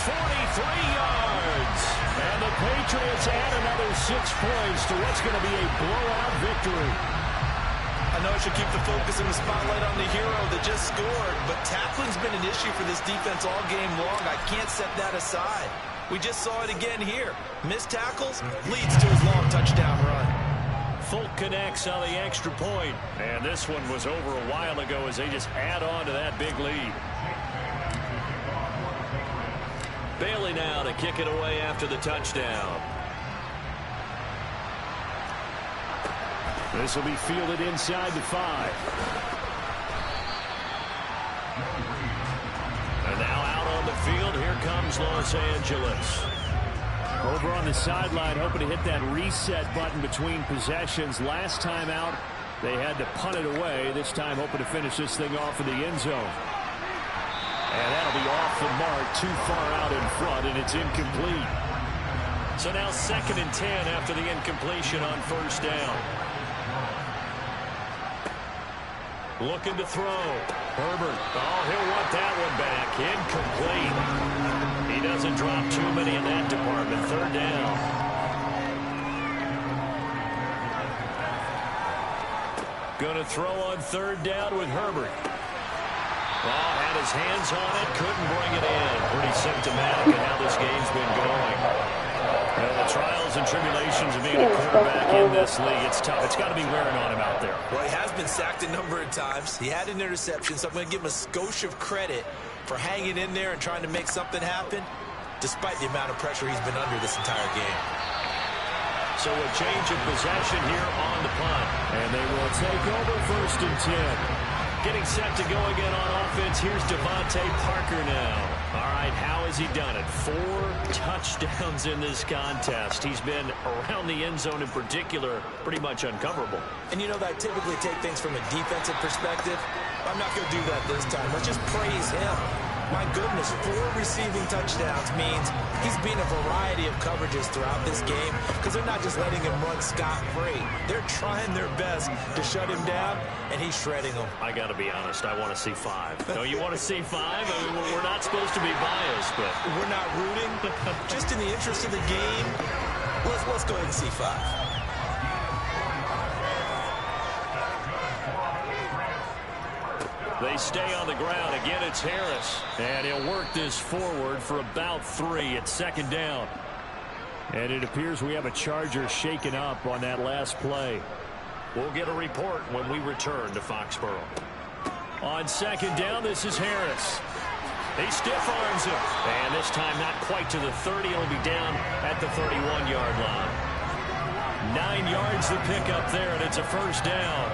S2: 43 yards. And the Patriots add another 6 points to what's going to be a blowout victory.
S6: I know I should keep the focus and the spotlight on the hero that just scored, but tackling's been an issue for this defense all game long. I can't set that aside. We just saw it again here. Missed tackles leads to his long touchdown run.
S2: Folk connects on the extra point. And this one was over a while ago as they just add on to that big lead. Bailey now to kick it away after the touchdown.
S4: This will be fielded inside the 5.
S2: And now out on the field, here comes Los Angeles.
S4: Over on the sideline, hoping to hit that reset button between possessions. Last time out, they had to punt it away. This time hoping to finish this thing off in the end zone. And that'll be off the mark, too far out in front, and it's incomplete.
S2: So now 2nd and 10 after the incompletion on 1st down. Looking to throw. Herbert. Oh, he'll want that one back. Incomplete. He doesn't drop too many in that department. 3rd down. Going to throw on 3rd down with Herbert. Oh, had his hands on it, couldn't bring it in. Pretty symptomatic of how this game's been going. Well, the trials and tribulations of being a quarterback in this league, it's tough. It's got to be wearing on him out there.
S1: Well, he has been sacked a number of times. He had an interception, so I'm going to give him a skosh of credit for hanging in there and trying to make something happen, despite the amount of pressure he's been under this entire game.
S2: So a change of possession here on the punt.
S4: And they will take over 1st and 10.
S2: Getting set to go again on offense. Here's Devontae Parker now. All right, how has he done it? 4 touchdowns in this contest. He's been around the end zone in particular, pretty much uncoverable.
S1: And you know that I typically take things from a defensive perspective. I'm not going to do that this time. Let's just praise him. My goodness, 4 receiving touchdowns means he's been a variety of coverages throughout this game because they're not just letting him run scot-free. They're trying their best to shut him down, and he's shredding them.
S2: I got to be honest, I want to see 5. No, you want to see 5? I mean, we're not supposed to be biased, but...
S1: We're not rooting. Just in the interest of the game, let's go ahead and see 5.
S2: They stay on the ground. Again, it's Harris. And he'll work this forward for about 3 at 2nd down.
S4: And it appears we have a Charger shaken up on that last play.
S2: We'll get a report when we return to Foxborough. On 2nd down, this is Harris. He stiff arms him. And this time not quite to the 30. He'll be down at the 31-yard line. 9 yards to pick up there, and it's a 1st down.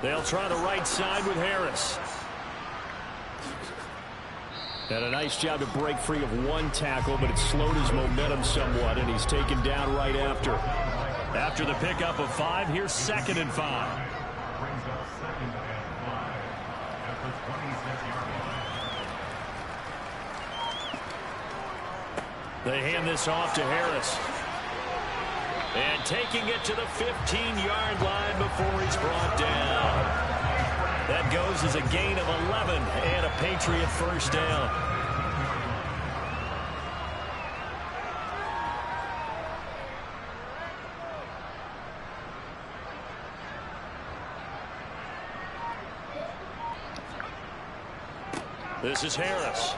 S2: They'll try the right side with Harris.
S4: And a nice job to break free of 1 tackle, but it slowed his momentum somewhat, and he's taken down right after.
S2: After the pickup of 5, here's 2nd and 5. They hand this off to Harris. And taking it to the 15-yard line before he's brought down. That goes as a gain of 11 and a Patriot 1st down. This is Harris.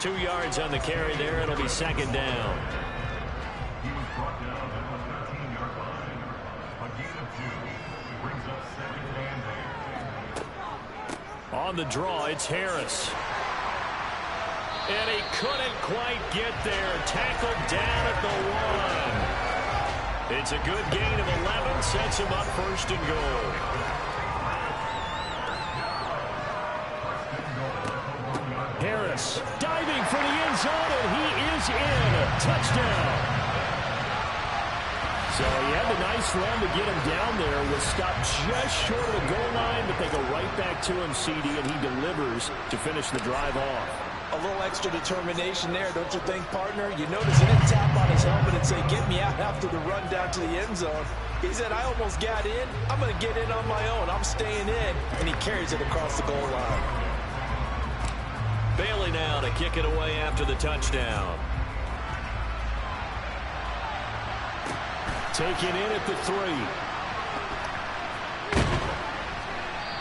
S2: 2 yards on the carry there. It'll be second down. On the draw, it's Harris. And he couldn't quite get there. Tackled down at the 1. It's a good gain of 11. Sets him up first and goal. Harris diving for the end zone, and he is in. Touchdown. So he had a nice run to get him down there. Was stopped just short of the goal line, but they go right back to him, CD, and he delivers to finish the drive off.
S6: A little extra determination there, don't you think, partner? You notice he didn't tap on his helmet and say, get me out after the run down to the end zone. He said, I almost got in. I'm going to get in on my own. I'm staying in. And he carries it across the goal line.
S2: Bailey now to kick it away after the touchdown. Taken in at the 3.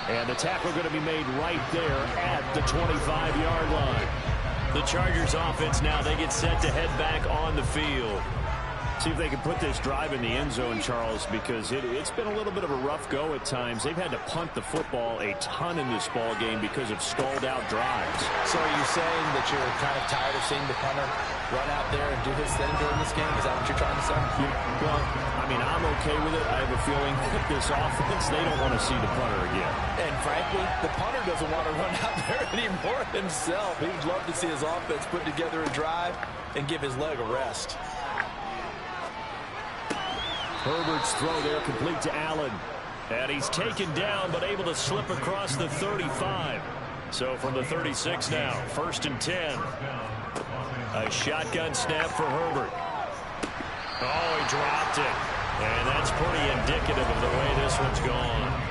S2: And the tackle going to be made right there at the 25-yard line. The Chargers offense now, they get set to head back on the field. See if they can put this drive in the end zone, Charles, because it's been a little bit of a rough go at times. They've had to punt the football a ton in this ball game because of stalled-out drives.
S1: So are you saying that you're kind of tired of seeing the punter run out there and do his thing during this game? Is that what you're trying to say?
S2: Yeah, well, I mean, I'm okay with it. I have a feeling that this offense, they don't want to see the punter again.
S6: And frankly, the punter doesn't want to run out there anymore himself. He'd love to see his offense put together a drive and give his leg a rest.
S2: Herbert's throw there complete to Allen. And he's taken down but able to slip across the 35. So from the 36 now, 1st and 10. A shotgun snap for Herbert. Oh, he dropped it. And that's pretty indicative of the way this one's gone.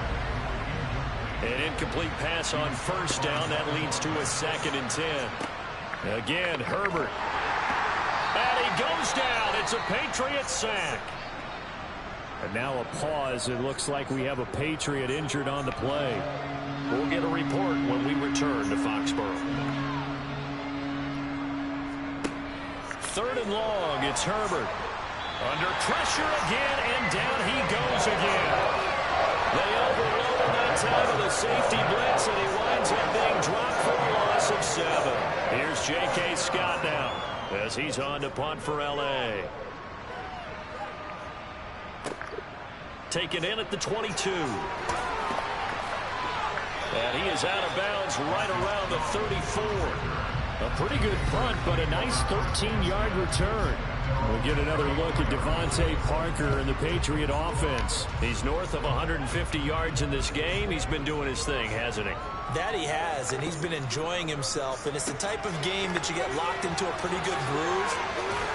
S2: An incomplete pass on 1st down. That leads to a 2nd and 10. Again, Herbert. And he goes down. It's a Patriot sack. And now a pause. It looks like we have a Patriot injured on the play. We'll get a report when we return to Foxborough. 3rd and long. It's Herbert. Under pressure again, and down he goes again. They overloaded that time with a safety blitz, and he winds up being dropped for a loss of 7. Here's J.K. Scott now as he's on to punt for L.A. Taken in at the 22. And he is out of bounds right around the 34. A pretty good punt, but a nice 13-yard return. We'll get another look at Devontae Parker and the Patriot offense. He's north of 150 yards in this game. He's been doing his thing, hasn't he?
S1: That he has, and he's been enjoying himself. And it's the type of game that you get locked into a pretty good groove.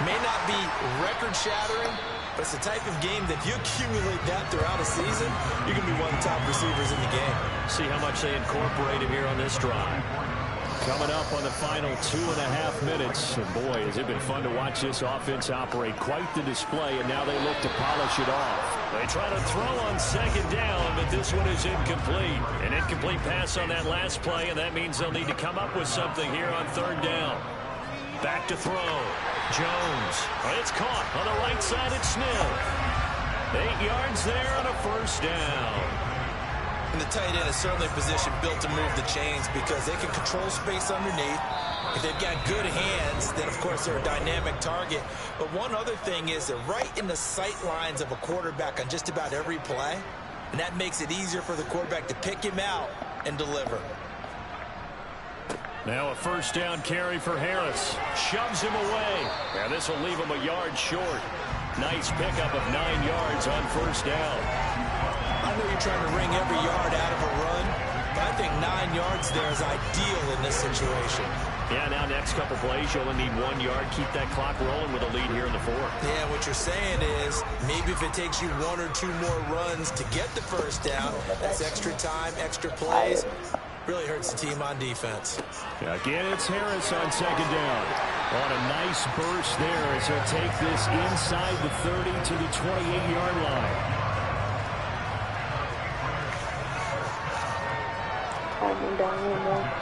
S1: May not be record-shattering, but it's the type of game that if you accumulate that throughout a season, you can be one of the top receivers in the game.
S2: See how much they incorporate him here on this drive. Coming up on the final 2.5 minutes. And boy, has it been fun to watch this offense operate. Quite the display, and now they look to polish it off. They try to throw on 2nd down, but this one is incomplete. An incomplete pass on that last play, and that means they'll need to come up with something here on 3rd down. Back to throw. Jones. It's caught on the right side. It's Smith. 8 yards there on a 1st down.
S1: And the tight end is certainly a position built to move the chains because they can control space underneath. If they've got good hands, then, of course, they're a dynamic target. But one other thing is they're right in the sight lines of a quarterback on just about every play. And that makes it easier for the quarterback to pick him out and deliver.
S2: Now a 1st down carry for Harris. Shoves him away. Now this will leave him a yard short. Nice pickup of 9 yards on 1st down.
S1: I know you're trying to wring every yard out of a run, but I think 9 yards there is ideal in this situation.
S2: Yeah, now next couple plays, you'll only need 1 yard. Keep that clock rolling with a lead here in the 4th.
S1: Yeah, what you're saying is maybe if it takes you 1 or 2 more runs to get the 1st down, that's extra time, extra plays. Really hurts the team on defense.
S2: Again, it's Harris on 2nd down. On a nice burst there as he'll take this inside the 30 to the 28-yard line.
S3: him down a little more.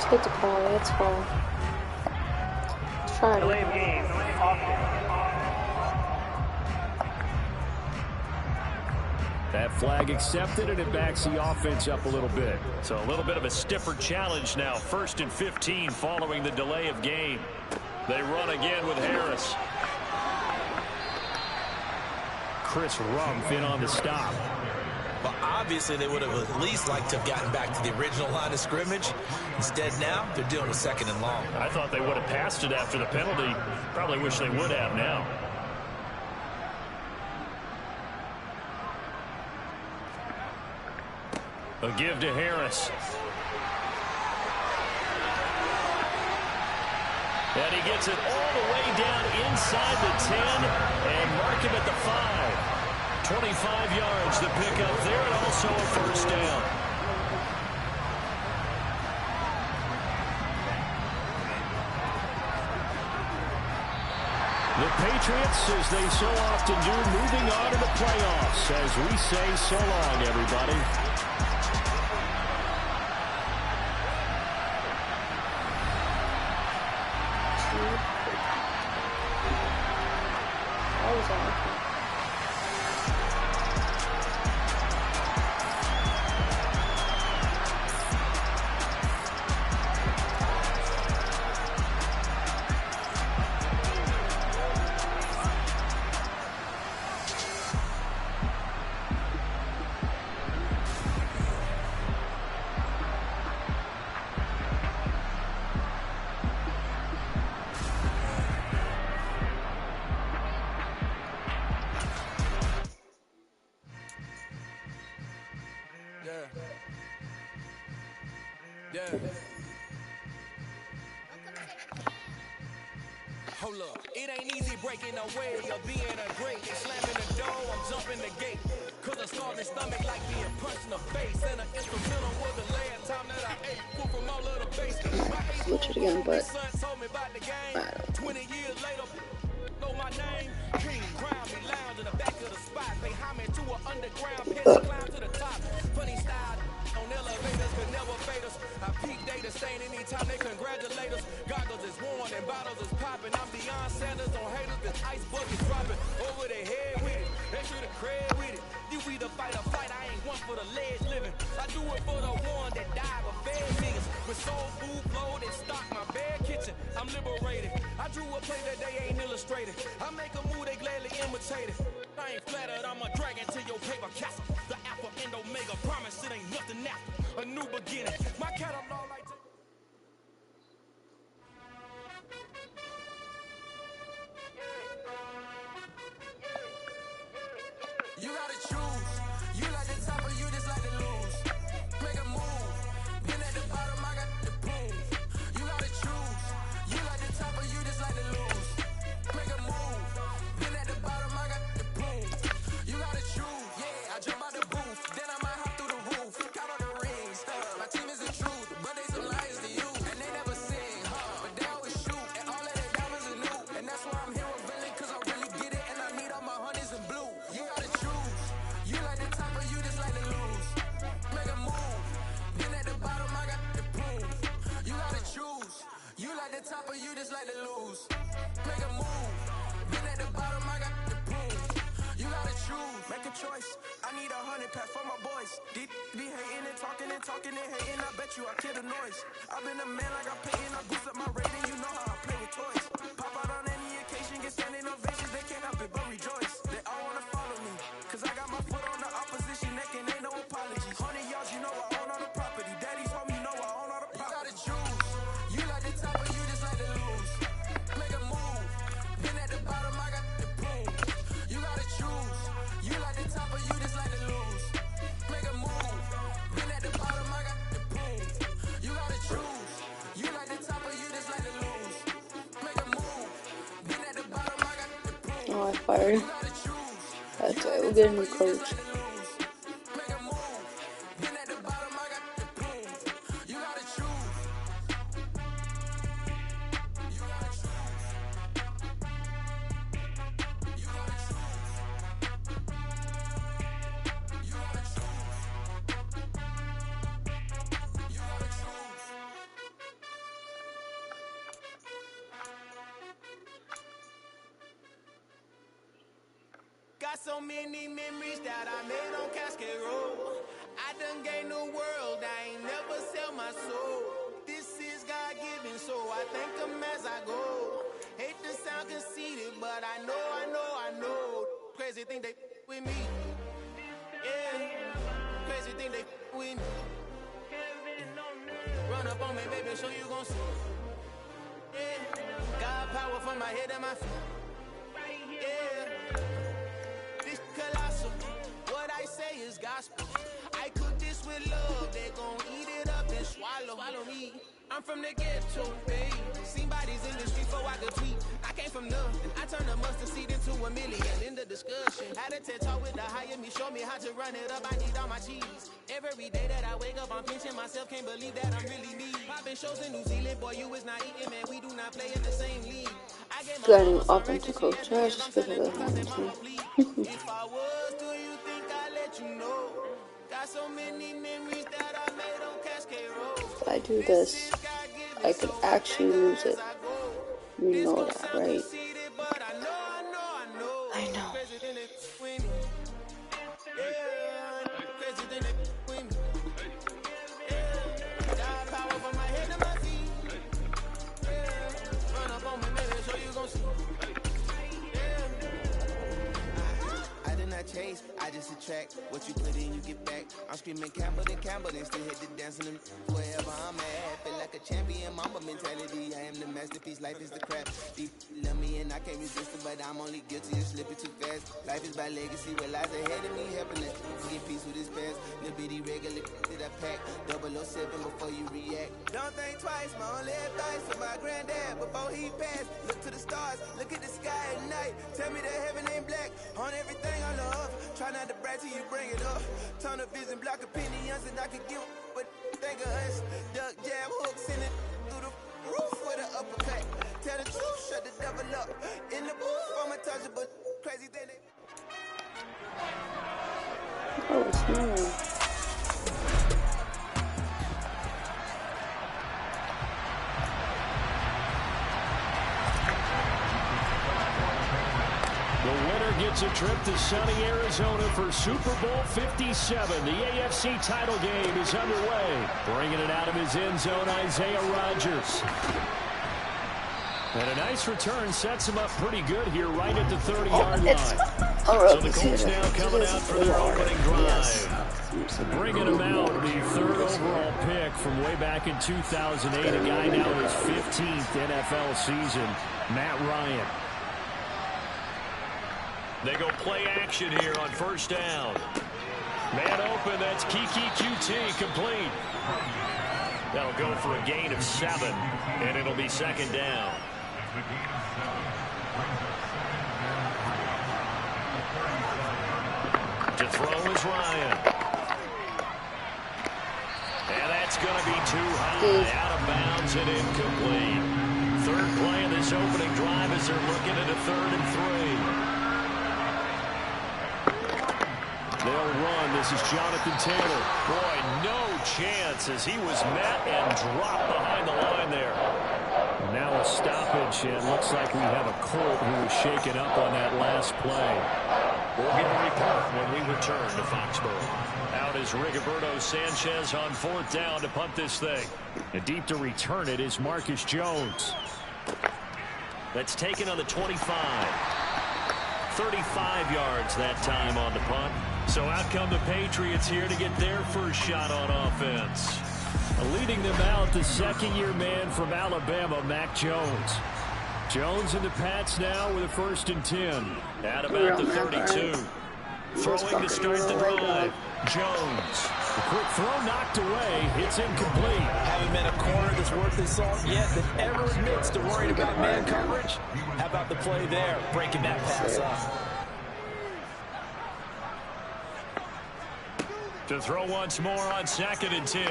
S3: It's a call, it's fine. Try
S5: Delay of game,
S4: That flag accepted, and it backs the offense up a little bit.
S2: So a little bit of a stiffer challenge now. 1st and 15 following the delay of game. They run again with Harris.
S4: Chris Rumpf in on the stop.
S1: Well, obviously, they would have at least liked to have gotten back to the original line of scrimmage. Instead, now, they're dealing with 2nd and long.
S2: I thought they would have passed it after the penalty. Probably wish they would have now. A give to Harris. And he gets it all the way down inside the 10 and mark him at the 5. 25 yards the pickup there, and also a first down.
S4: The Patriots, as they so often do, moving on to the playoffs. As we say so long, everybody.
S7: Hold up, it ain't easy breaking away or being a great. Slamming the door, I'm jumping the gate. Cause a starving stomach like being punched in the face. And an instrumental was the last time that I ate. Food from all of the base.
S3: Switch it again, but
S7: son told me about the game. 20 years later, know my name. King Crown, me lounge in the back of the spot. Pay homage to an underground pit, climb to the top. Funny style on elevators could never fade us. I peak data stain anytime they congratulate us. Goggles is worn and bottles is popping. I'm beyond Sanders on haters, this ice bucket dropping over their head with it. They should have cred with it. You either fight or flight, I ain't one for the ledge living. I do it for the one that died but fed niggas. With soul food flowed and stock my bad kitchen. I'm liberated. I drew a play that they ain't illustrated. I make a move, they gladly imitate it. I ain't flattered, I'm a dragon to your paper castle. The alpha and omega, promise it ain't nothing after. A new beginning. My catalog like you gotta choose. You like the top or you just like to lose. Make a move. Then at the bottom I got the boom. You gotta choose. You like the top or you just like to lose. Make a move. Then at the bottom I got the boom. You gotta choose. Yeah, I jump out the booth. Then I might hop through the roof. Count on the rings. My team is the truth, but they some liars to you. And they never sing, but they always shoot. And all of their diamonds are new. And that's why I'm here with villain, cause I really get it. And I need all my honeys in blue. You gotta choose. You like the top or you just like to lose. Make a move. Then at the bottom I got the boom. You gotta choose. You like the top or you just like to lose. Make a move. Then at the bottom I got the boom. You gotta choose. Make a choice. I need 100 pack for my boys. Be hating and talking and talking and hating. I bet you I kill the noise. I've been a man like I'm paying. I boost up my rating. You know how I play with toys. Pop out on any occasion. Get standing ovations. They can't help it but rejoice. They all wanna follow me. Cause I got my foot on the opposition neck and ain't no apologies. 100 yards, you know I own all the property. Daddy's home, you know I own all the property. You gotta choose. You like the top or you just like to lose. Make a move. Then at the bottom I got the boom. You gotta choose. You like the top or you just like to lose. Make a move. Then at the bottom I got the boom. You gotta choose. You like the top or you just like to lose.
S3: I fired him. That's right, we'll get a new coach.
S7: Got so many memories that I made on Cascade Road. I done gained the world, I ain't never sell my soul. This is God-given, so I thank him as I go. Hate to sound conceited, but I know. Crazy thing they with me. Yeah, crazy thing they with me. Run up on me, baby, so you gon' see. Yeah, God power from my head and my feet. Yeah. Colossal. What I say is gospel. I cook this with love. They gon' eat it up and swallow me. I'm from the ghetto, babe. Seen bodies in the street before I could tweet. I came from nothing. I turned a mustard seed into $1 million. In the discussion, had a TED talk with the higher me. Show me how to run it up. I need all my cheese. Every day that I wake up, I'm pinching myself. Can't believe that I'm really me. Popping shows in New Zealand, boy, you is not eating, man. We do not play in the same league.
S3: Got a new offensive coach. I just figured that out.
S7: If I was, do you think I'd let you know? Got so many memories that I made on Cascade Road.
S3: If I do this, I could actually lose it. You know that, right? I know.
S7: Chase, I just attract what you put in, you get back. I'm screaming Campbell, then still hit the dance in them. Wherever I'm at, feel like a champion, mamba mentality. I am the masterpiece, life is the crap. Deep love me and I can't resist it, but I'm only guilty of slipping too fast. Life is by legacy, what lies ahead of me, helping us get peace with this past. Little bitty regular that I pack, 007 before you react. Don't think twice, my only advice for my granddad before he passed. Look to the stars, look at the sky at night. Tell me that heaven ain't black on everything I love. Try not to brag till you bring it up. Turn of vision, block opinions, and I can give but think of us. Duck, jab, hook, send it through the roof with an uppercut. Tell the truth, shut the devil up. In the booth, I'm untouchable. Crazy thing they...
S3: Oh, snap.
S2: The winner gets a trip to sunny Arizona for Super Bowl 57. The AFC title game is underway. Bringing it out of his end zone, Isaiah Rodgers. And a nice return sets him up pretty good here right at the 30-yard line. So the Colts now coming out for their opening drive. Bringing him out, the third overall pick from way back in 2008. A guy now in his 15th NFL season, Matt Ryan. They go play action here on first down. Man open, that's Kiki QT complete. That'll go for a gain of 7, and it'll be second down. To throw is Ryan. And that's going to be too high, out of bounds and incomplete. Third play of this opening drive as they're looking at a 3rd and 3. They'll run. This is Jonathan Taylor. Boy, no chance as he was met and dropped behind the line there. Now a stoppage, and looks like we have a Colt who was shaken up on that last play. We'll get a report when we return to Foxborough. Out is Rigoberto Sanchez on 4th down to punt this thing. And deep to return it is Marcus Jones. That's taken on the 25. 35 yards that time on the punt. So out come the Patriots here to get their first shot on offense. Leading them out, the second-year man from Alabama, Mac Jones. Jones and the Pats now with a 1st and 10. At about the 32. Throwing to start the drive. Jones. The quick throw knocked away. It's incomplete.
S6: Haven't been a corner that's worth his salt yet that ever admits to worrying about man coverage. How about the play there, breaking that pass up?
S2: To throw once more on 2nd and 10.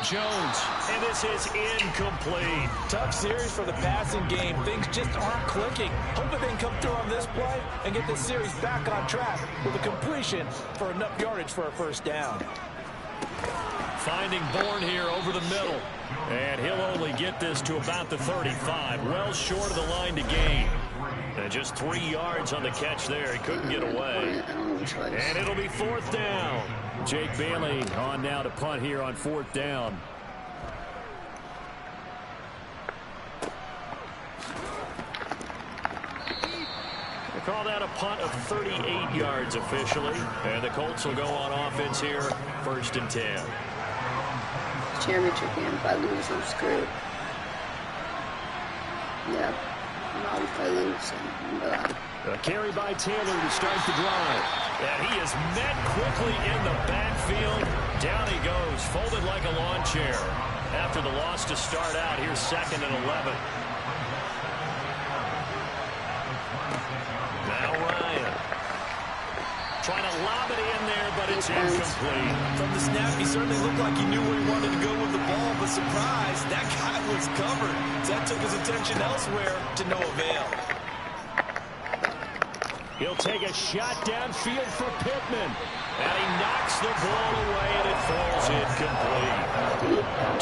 S2: Jones, and this is incomplete.
S6: Tough series for the passing game. Things just aren't clicking. Hoping they can come through on this play and get this series back on track with a completion for enough yardage for a first down.
S2: Finding Bourne here over the middle. And he'll only get this to about the 35. Well short of the line to gain. And just 3 yards on the catch there. He couldn't get away. And it'll be 4th down.
S4: Jake Bailey on now to punt here on 4th down.
S2: They call that a punt of 38 yards officially. And the Colts will go on offense here, 1st and 10.
S3: Championship game. If I lose, I'm screwed. Yeah. No, if I lose, I'm done.
S2: A carry by Taylor to start the drive. And he is met quickly in the backfield. Down he goes, folded like a lawn chair. After the loss to start out, here's 2nd and 11. Now Ryan. Trying to lob it in there, but it's incomplete.
S6: From the snap, he certainly looked like he knew where he wanted to go with the ball, but surprise, that guy was covered. So that took his attention elsewhere to no avail.
S2: He'll take a shot downfield for Pittman. And he knocks the ball away, and it falls incomplete.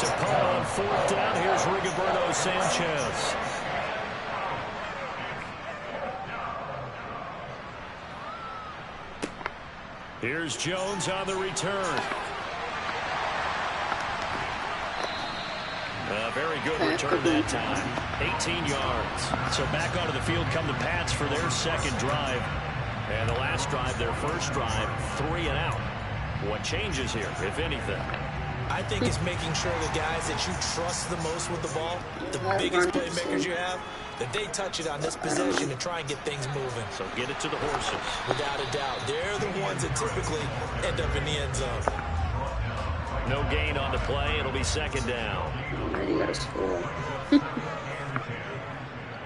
S2: To punt on 4th down, here's Rigoberto Sanchez. Here's Jones on the return. A very good return that time. 18 yards. So back onto the field come the Pats for their 2nd drive. And the last drive, their 1st drive, 3 and out. What changes here, if anything?
S6: I think it's making sure the guys that you trust the most with the ball, the biggest playmakers you have, that they touch it on this possession and try and get things moving.
S2: So get it to the horses.
S6: Without a doubt. They're the ones that typically end up in the end zone.
S2: No gain on the play. It'll be 2nd down.
S3: You gotta score.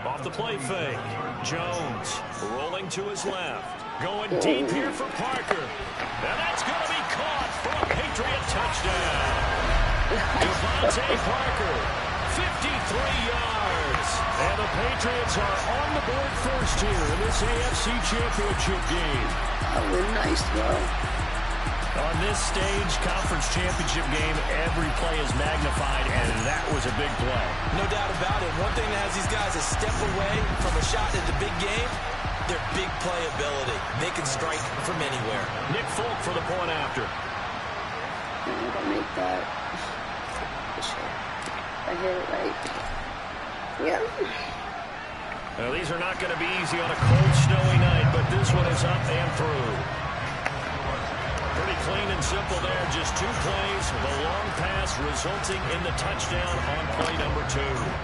S2: Off the play fake. Jones rolling to his left. Going deep here for Parker. And that's going to be caught for a Patriot touchdown. Devontae Parker, 53 yards. And the Patriots are on the board first here in this AFC Championship game.
S3: That was nice, bro.
S2: On this stage, conference championship game, every play is magnified, and that was a big play.
S6: No doubt about it. One thing that has these guys a step away from a shot at the big game, their big play ability. They can strike from anywhere.
S2: Nick Folk for the point after.
S3: I'm gonna make that. I hit it right. Yeah.
S2: Now, these are not going to be easy on a cold, snowy night, but this one is up and through. Pretty clean and simple there. Just 2 plays. The long pass resulting in the touchdown on play number 2.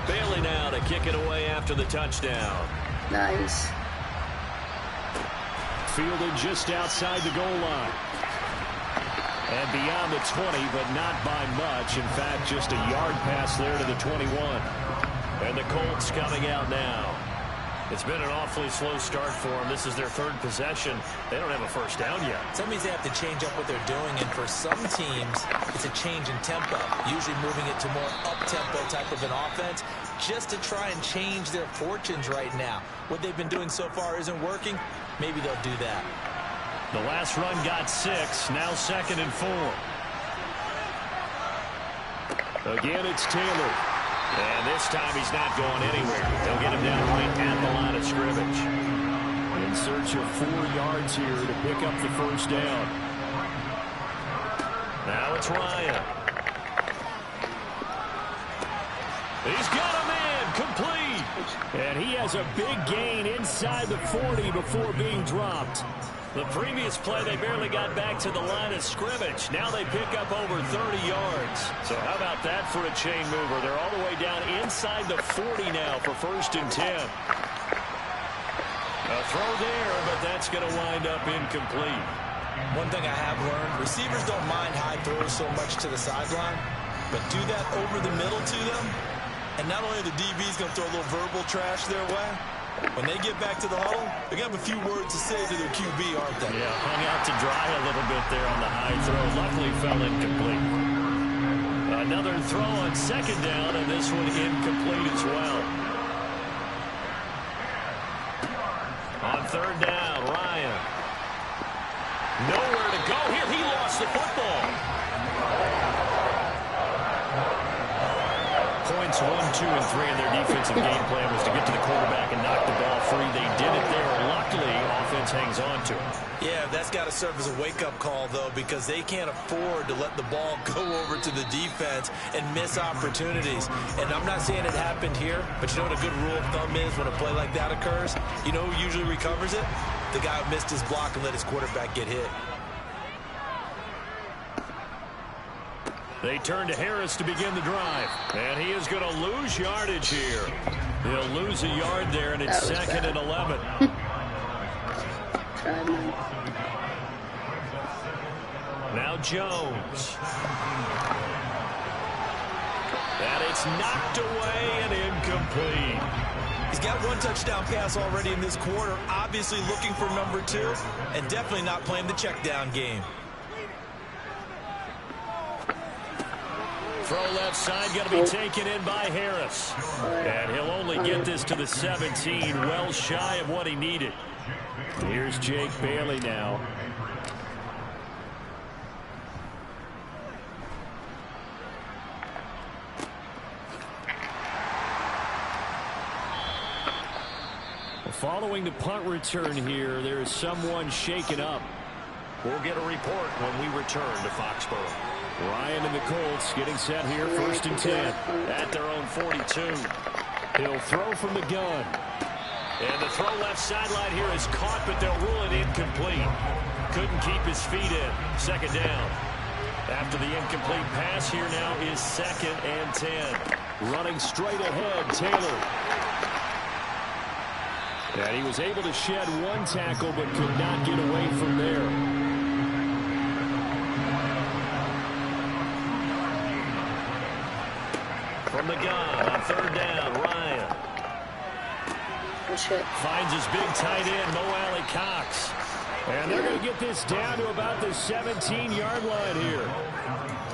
S2: Bailey now to kick it away after the touchdown.
S3: Nice.
S2: Fielded just outside the goal line. And beyond the 20, but not by much. In fact, just a yard pass there to the 21. And the Colts coming out now. It's been an awfully slow start for them. This is their 3rd possession. They don't have a first down yet.
S6: That means they have to change up what they're doing, and for some teams, it's a change in tempo, usually moving it to more up-tempo type of an offense, just to try and change their fortunes right now. What they've been doing so far isn't working. Maybe they'll do that.
S2: The last run got 6, now 2nd and 4. Again, it's Taylor. And this time he's not going anywhere. They'll get him down right at the line of scrimmage. In search of 4 yards here to pick up the first down. Now it's Ryan. He's got a man complete. And he has a big gain inside the 40 before being dropped. The previous play, they barely got back to the line of scrimmage. Now they pick up over 30 yards. So how about that for a chain mover? They're all the way down inside the 40 now for 1st and 10. A throw there, but that's going to wind up incomplete.
S1: One thing I have learned, receivers don't mind high throws so much to the sideline, but do that over the middle to them, and not only are the DBs going to throw a little verbal trash their way, when they get back to the huddle, they're going to have a few words to say to their QB, aren't they?
S2: Yeah, hung out to dry a little bit there on the high throw. Luckily fell incomplete. Another throw on second down, and this one incomplete as well. On third down, Ryan. Nowhere to go here. He lost the football. Points 1, 2, and 3 in their defensive game plan was to get to the quarterback and knock the ball free. They did it there. Luckily, offense hangs on to it.
S1: Yeah, that's got to serve as a wake-up call, though, because they can't afford to let the ball go over to the defense and miss opportunities. And I'm not saying it happened here, but you know what a good rule of thumb is when a play like that occurs? You know who usually recovers it? The guy who missed his block and let his quarterback get hit.
S2: They turn to Harris to begin the drive. And he is going to lose yardage here. He'll lose a yard there, and it's second and 11. Now Jones. And it's knocked away and incomplete.
S1: He's got one touchdown pass already in this quarter, obviously looking for number 2, and definitely not playing the check down game.
S2: Throw left side, going to be taken in by Harris. And he'll only get this to the 17, well shy of what he needed. Here's Jake Bailey now. Following the punt return here, there is someone shaken up. We'll get a report when we return to Foxborough. Ryan and the Colts getting set here, 1st and 10 at their own 42. He'll throw from the gun. And the throw left sideline here is caught, but they'll rule it incomplete. Couldn't keep his feet in. Second down. After the incomplete pass, here now is 2nd and 10. Running straight ahead, Taylor. And he was able to shed one tackle, but could not get away from there. From the gun on 3rd down, Ryan. Finds his big tight end, Mo Alley Cox. And they're going to get this down to about the 17-yard line here.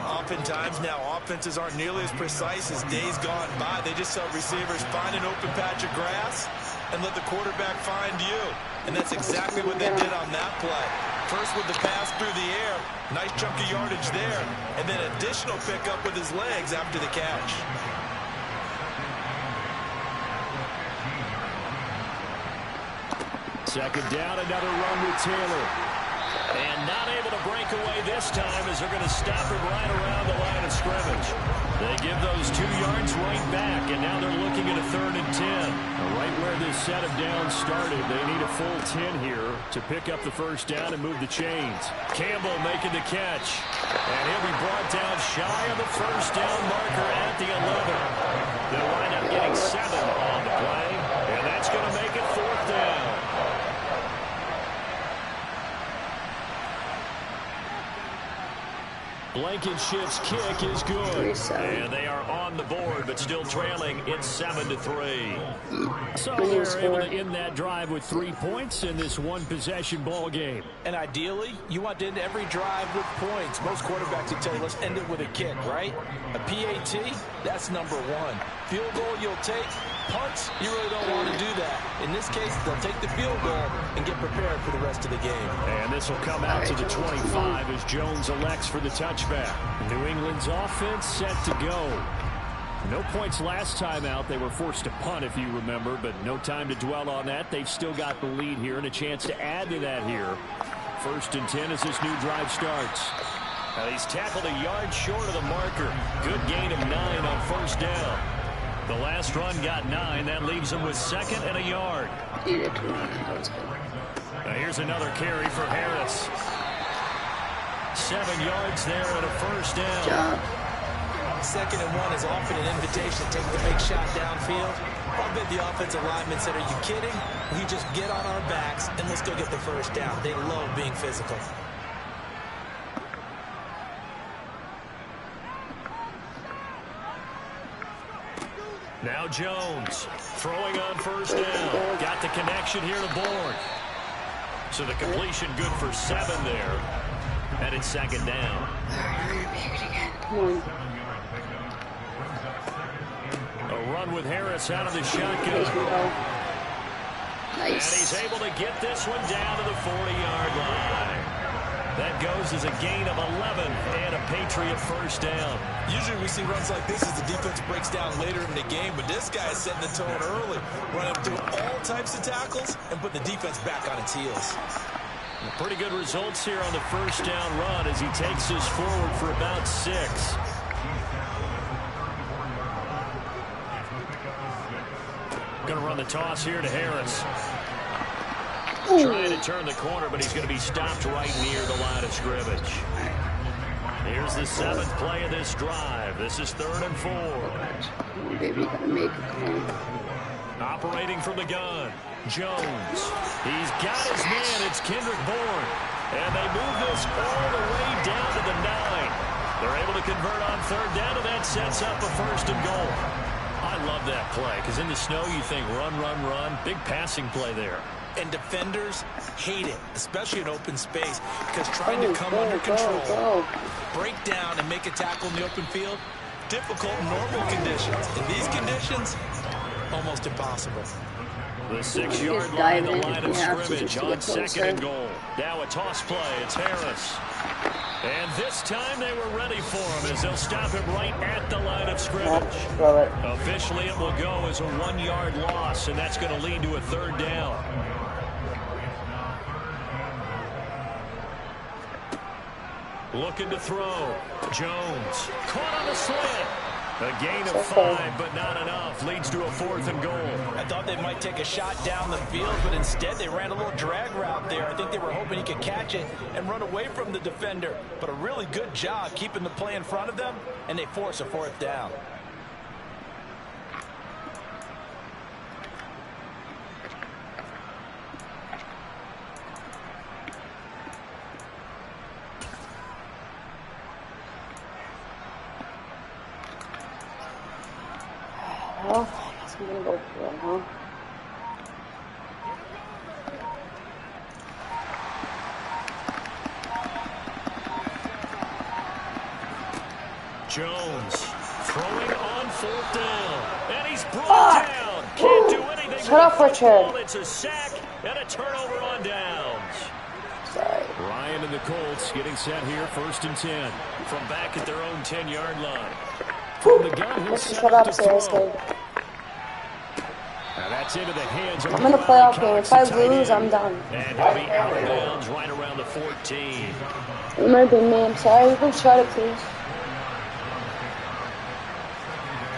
S1: Oftentimes now offenses aren't nearly as precise as days gone by. They just tell receivers, find an open patch of grass and let the quarterback find you. And that's exactly what they did on that play. First with the pass through the air, nice chunk of yardage there, and then additional pickup with his legs after the catch.
S2: Second down, another run with Taylor. And not able to break away this time as they're going to stop him right around the line of scrimmage. They give those 2 yards right back, and now they're looking at a 3rd and 10. Right where this set of downs started, they need a full 10 here to pick up the first down and move the chains. Campbell making the catch. And he'll be brought down shy of the first down marker at the 11. They'll wind up getting 7 on the play, and that's going to make it 4th down. Blankenship's kick is good. And they are on the board, but still trailing. It's 7-3. So they're able to end that drive with 3 points in this one-possession ball game.
S6: And ideally, you want to end every drive with points. Most quarterbacks would tell you, let's end it with a kick, right? A PAT, that's number 1. Field goal you'll take. Punts, you really don't want to do that. In this case, they'll take the field goal and get prepared for the rest of the game.
S2: And this will come out to the 25 as Jones elects for the touchback. New England's offense set to go. No points last time out. They were forced to punt, if you remember, but no time to dwell on that. They've still got the lead here and a chance to add to that here. 1st and 10 as this new drive starts. Now he's tackled a yard short of the marker. Good gain of 9 on 1st down. The last run got 9. That leaves him with 2nd and a yard. Now here's another carry for Harris. 7 yards there and a first down.
S1: 2nd and 1 is often an invitation to take the big shot downfield. I bet the offensive lineman said, are you kidding? We just get on our backs and let's go get the first down. They love being physical.
S2: Now Jones throwing on first down. Got the connection here to Bourne. So the completion good for 7 there. And it's second down.
S3: Come on.
S2: A run with Harris out of the shotgun.
S3: Nice.
S2: And he's able to get this one down to the 40-yard line. That goes as a gain of 11 and a Patriot first down.
S1: Usually we see runs like this as the defense breaks down later in the game, but this guy is setting the tone early, running through all types of tackles and putting the defense back on its heels.
S2: Pretty good results here on the first down run as he takes us forward for about 6. Going to run the toss here to Harris. Trying to turn the corner, but he's going to be stopped right near the line of scrimmage. Here's the 7th play of this drive. This is 3rd and 4.
S3: Baby, gotta make it clean.
S2: Operating from the gun, Jones. He's got his man. It's Kendrick Bourne. And they move this all the way down to the 9. They're able to convert on 3rd down, and that sets up a 1st and goal. I love that play, because in the snow you think run, run, run. Big passing play there.
S1: And defenders hate it, especially in open space, because trying to come under control, break down, and make a tackle in the open field, difficult in normal conditions. In these conditions, almost impossible.
S2: The 6-yard line, the line of scrimmage on 2nd and goal. Now a toss play. It's Harris. And this time they were ready for him as they'll stop him right at the line of scrimmage. Officially it will go as a 1-yard loss, and that's going to lead to a 3rd down. Looking to throw. Jones caught on the slant. A gain of 5, but not enough. Leads to a 4th and goal.
S1: I thought they might take a shot down the field, but instead they ran a little drag route there. I think they were hoping he could catch it and run away from the defender. But a really good job keeping the play in front of them, and they force a 4th down.
S3: Well, I guess I'm gonna go for it, huh?
S2: Jones throwing on 4th down, and he's brought down. Can't do anything.
S3: Shut up, Richard.
S2: It's a sack and a turnover on downs.
S3: Sorry.
S2: Ryan and the Colts getting set here, 1st and 10 from back at their own 10-yard line. From the gun, he'll set up to throw. Now that's into the hands of
S3: I'm in a playoff game. If I lose, I'm done.
S2: And he'll be out of bounds right around the 14.
S3: It might be me. I'm sorry. You can shut it, please.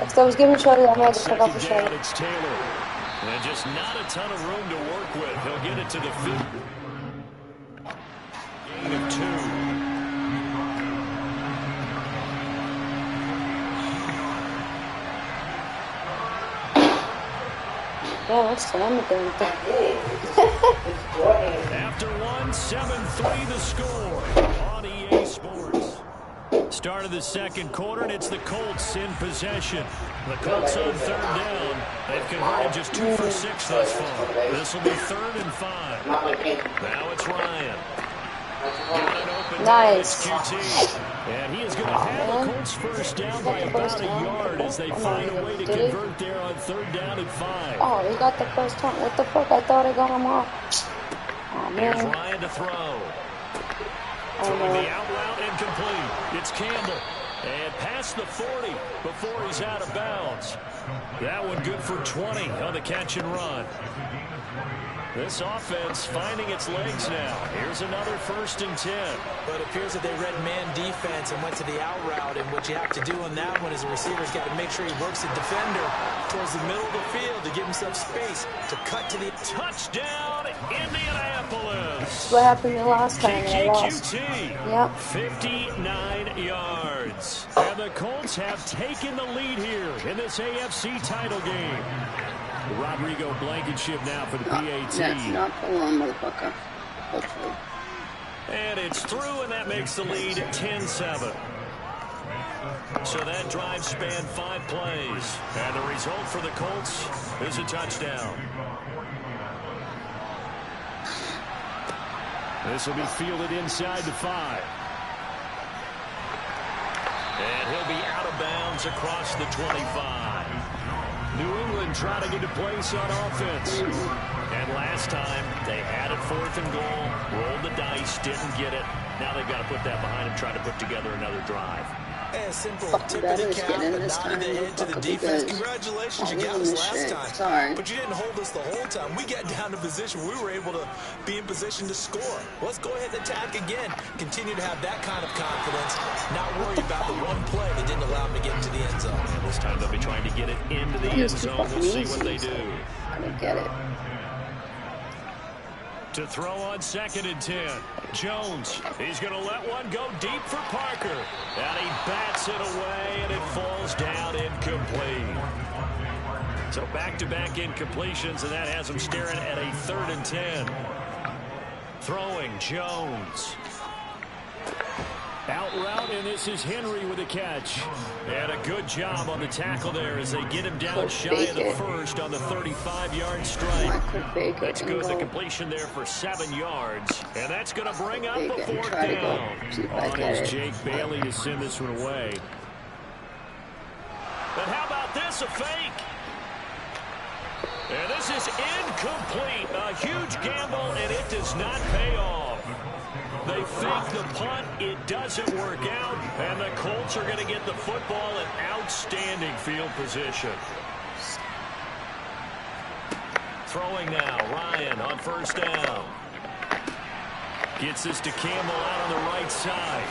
S3: If I was giving shut it, I might just pick up the shot.
S2: It's Taylor. And just not a ton of room to work with. He'll get it to the 5th. Gain of 2.
S3: Yeah, that's the one thing.
S2: After 1, 7-3 the score on EA Sports. Start of the 2nd quarter, and it's the Colts in possession. The Colts on 3rd down. They've converted just 2 for 6 thus far. This will be 3rd and 5. Now it's Ryan. Got an open
S3: Nice.
S2: QT. And he is going to have the Colts first down by about a yard as they find a way to convert there on 3rd down and 5.
S3: Oh, he got the first one. What the fuck? I thought I got him off. Oh,
S2: Here's
S3: man.
S2: Ryan to throw. Throwing the out route incomplete. It's Campbell. And past the 40 before he's out of bounds. That one good for 20 on the catch and run. This offense finding its legs now. Here's another 1st and 10.
S1: But it appears that they read man defense and went to the out route. And what you have to do on that one is the receiver's got to make sure he works the defender towards the middle of the field to give himself space to cut to the
S2: touchdown, Indianapolis.
S3: That's what happened the last time I lost.
S2: Yep. 59 yards. And the Colts have taken the lead here in this AFC title game. Rodrigo Blankenship now for the PAT.
S3: That's not the one, motherfucker. Hopefully.
S2: And it's through, and that makes the lead 10-7. So that drive spanned 5 plays. And the result for the Colts is a touchdown. This will be fielded inside the 5. And he'll be out of bounds across the 25. New England trying to get a place on offense. And last time, they had it 4th and goal, rolled the dice, didn't get it. Now they've got to put that behind them, trying to put together another drive.
S1: A simple tip of the cap, a nod of the head to the defense. Congratulations, you got us last time.
S3: Sorry.
S1: But you didn't hold us the whole time. We got down to position. We were able to be in position to score. Let's go ahead and attack again. Continue to have that kind of confidence. Not worry about the one play that didn't allow them to get into the end zone.
S2: And this time they'll be trying to get it into the end zone. We'll see what they do.
S3: I don't get it.
S2: To throw on 2nd and 10. Jones, he's going to let one go deep for Parker. And he bats it away, and it falls down incomplete. So back-to-back incompletions, and that has him staring at a 3rd and 10. Throwing, Jones. Out route, and this is Henry with a catch. And a good job on the tackle there as they get him down shy of the 1st on the 35-yard strike. That's good. The completion there for 7 yards. And that's going to bring up a 4th down. On is Jake Bailey to send this one away. But how about this, a fake? And this is incomplete. A huge gamble, and it does not pay off. They fake the punt. It doesn't work out. And the Colts are going to get the football in outstanding field position. Throwing now. Ryan on 1st down. Gets this to Campbell out on the right side.